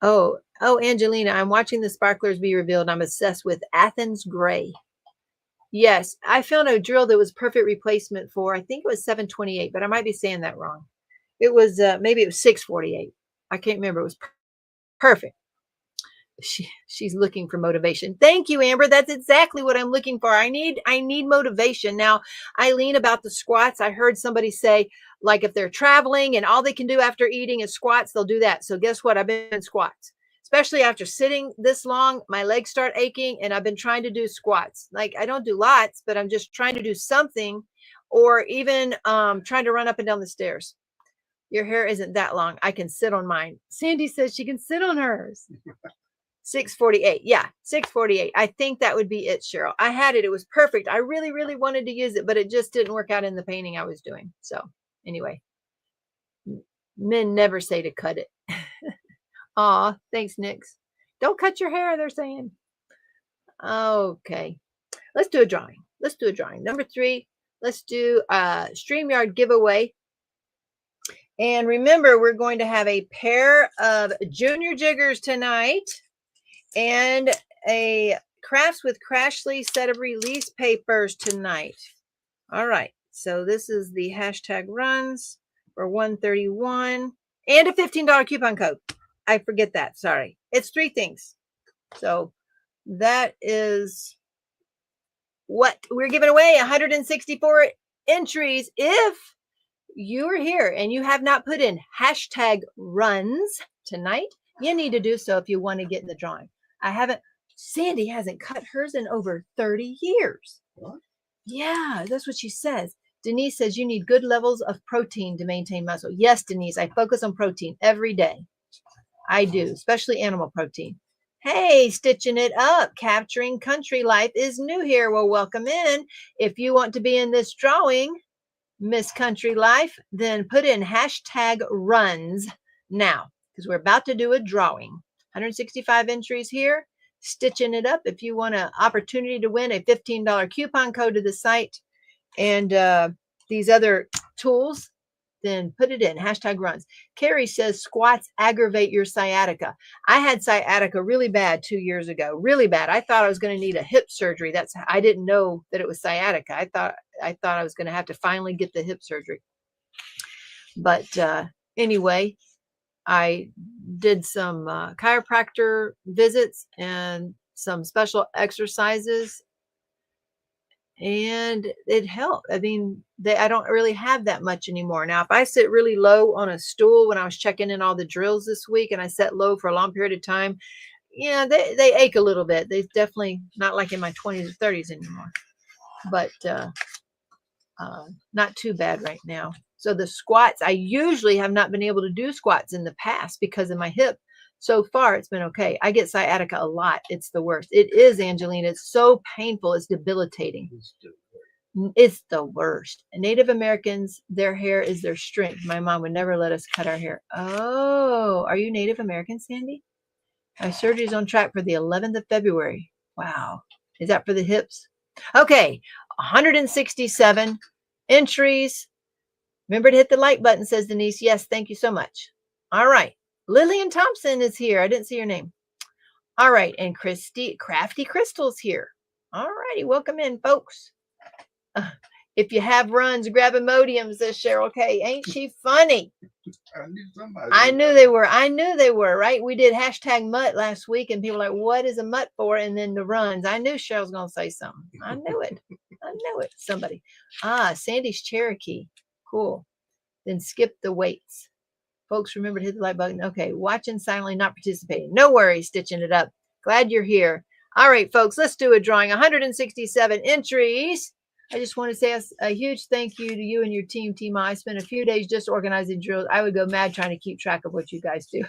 Oh, Angelina, I'm watching the sparklers be revealed. I'm obsessed with Athens Gray. Yes, I found a drill that was perfect replacement for, I think it was 728, but I might be saying that wrong. It was, maybe it was 648. I can't remember. It was perfect. She's looking for motivation. Thank you, Amber. That's exactly what I'm looking for. I need motivation. Now, Eileen, about the squats, I heard somebody say, like if they're traveling and all they can do after eating is squats, they'll do that. So guess what? I've been in squats, especially after sitting this long, my legs start aching, and I've been trying to do squats. Like I don't do lots, but I'm just trying to do something, or even trying to run up and down the stairs. Your hair isn't that long. I can sit on mine. Sandy says she can sit on hers. 648. Yeah, 648. I think that would be it, Cheryl. I had it. It was perfect. I really, really wanted to use it, but it just didn't work out in the painting I was doing. So anyway, men never say to cut it. Aw, thanks, Nix. Don't cut your hair, they're saying. Okay, let's do a drawing. Let's do a drawing. Number 3, let's do a StreamYard giveaway. And remember, we're going to have a pair of Junior Jiggers tonight and a Crafts with Crashley set of release papers tonight. All right, so this is the hashtag runs for 131 and a $15 coupon code. I forget that. Sorry. It's 3 things. So that is what we're giving away, 164 entries. If you are here and you have not put in hashtag runs tonight, you need to do so if you want to get in the drawing. Sandy hasn't cut hers in over 30 years. What? Yeah, that's what she says. Denise says you need good levels of protein to maintain muscle. Yes, Denise, I focus on protein every day. I do, especially animal protein. Hey, stitching it up. Capturing country life is new here. Well, welcome in. If you want to be in this drawing, Miss Country Life, then put in #runs now, because we're about to do a drawing. 165 entries here. Stitching it up. If you want an opportunity to win a $15 coupon code to the site and these other tools, then put it in #runs. Carrie says squats aggravate your sciatica. I had sciatica really bad 2 years ago, really bad. I thought I was going to need a hip surgery. I didn't know that it was sciatica. I thought I was going to have to finally get the hip surgery. But anyway, I did some chiropractor visits and some special exercises, and it helped. I mean, I don't really have that much anymore. Now, if I sit really low on a stool, when I was checking in all the drills this week and I sat low for a long period of time, yeah, they ache a little bit. They definitely not like in my 20s or 30s anymore, but not too bad right now. So the squats, I usually have not been able to do squats in the past because of my hip. So far, it's been okay. I get sciatica a lot. It's the worst. It is, Angelina. It's so painful. It's debilitating. It's the worst. Native Americans, their hair is their strength. My mom would never let us cut our hair. Oh, are you Native American, Sandy? My surgery is on track for the 11th of February. Wow. Is that for the hips? Okay. 167 entries. Remember to hit the like button, says Denise. Yes, thank you so much. All right. Lillian Thompson is here. I didn't see your name. All right. And Crafty Crystal's here. All righty. Welcome in, folks. If you have runs, grab Imodium, says Cheryl K. Ain't she funny? I knew they were, right? We did #mutt last week, and people were like, what is a mutt for? And then the runs. I knew Cheryl's going to say something. I knew it. Somebody. Sandy's Cherokee. Cool. Then skip the weights. Folks, remember to hit the like button. Okay, watching silently, not participating. No worries, stitching it up. Glad you're here. All right, folks, let's do a drawing. 167 entries. I just want to say a huge thank you to you and your team, Teemaw. I spent a few days just organizing drills. I would go mad trying to keep track of what you guys do.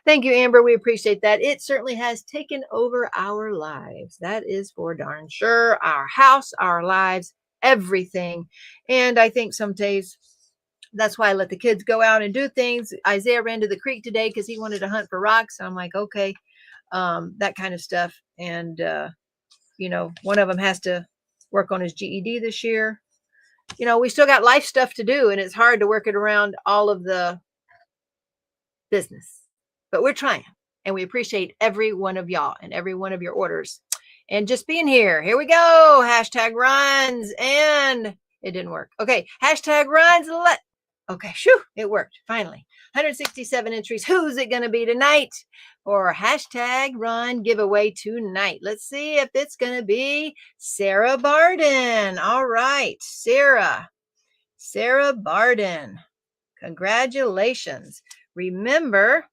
Thank you, Amber. We appreciate that. It certainly has taken over our lives. That is for darn sure. Our house, our lives, everything. And I think some days that's why I let the kids go out and do things. Isaiah ran to the creek today because he wanted to hunt for rocks. I'm like, okay, that kind of stuff. And, one of them has to work on his GED this year. We still got life stuff to do, and it's hard to work it around all of the business. But we're trying, and we appreciate every one of y'all and every one of your orders. And just being here. Here we go. #runs. And it didn't work. Okay. #runs. Okay. Shoo. It worked. Finally. 167 entries. Who's it going to be tonight? Or #run giveaway tonight. Let's see if it's going to be Sarah Barden. All right. Sarah Barden. Congratulations. Remember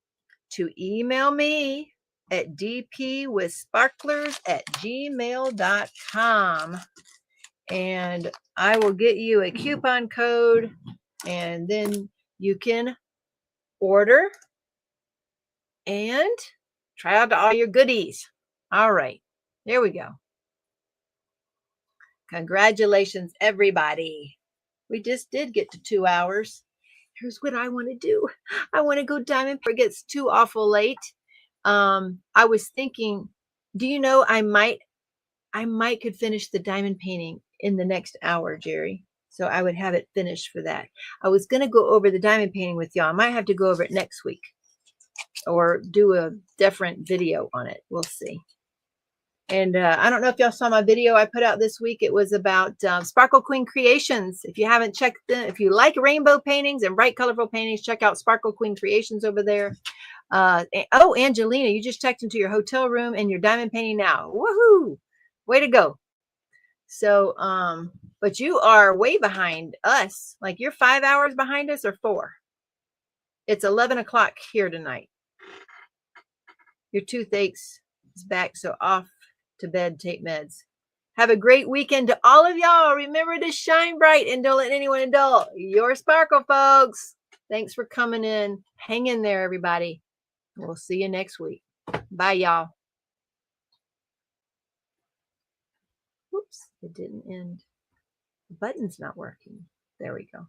to email me at dpwithsparklers@gmail.com, and I will get you a coupon code, and then you can order and try out all your goodies. All right, there we go. Congratulations, everybody. We just did get to 2 hours. Here's what I want to do. I want to go diamond before it gets too awful late. I was thinking, do you know, I might could finish the diamond painting in the next hour, Jerry. So I would have it finished for that. I was going to go over the diamond painting with y'all. I might have to go over it next week or do a different video on it. We'll see. And I don't know if y'all saw my video I put out this week. It was about Sparkle Queen Creations. If you haven't checked them, if you like rainbow paintings and bright, colorful paintings, check out Sparkle Queen Creations over there. Oh, Angelina, you just checked into your hotel room and you're diamond painting now. Woohoo! Way to go. So, but you are way behind us. Like you're 5 hours behind us or 4. It's 11 o'clock here tonight. Your toothache's is back, so off to bed, take meds. Have a great weekend to all of y'all. Remember to shine bright and don't let anyone dull your sparkle, folks. Thanks for coming in. Hang in there, everybody. We'll see you next week. Bye, y'all. Whoops, it didn't end. The button's not working. There we go.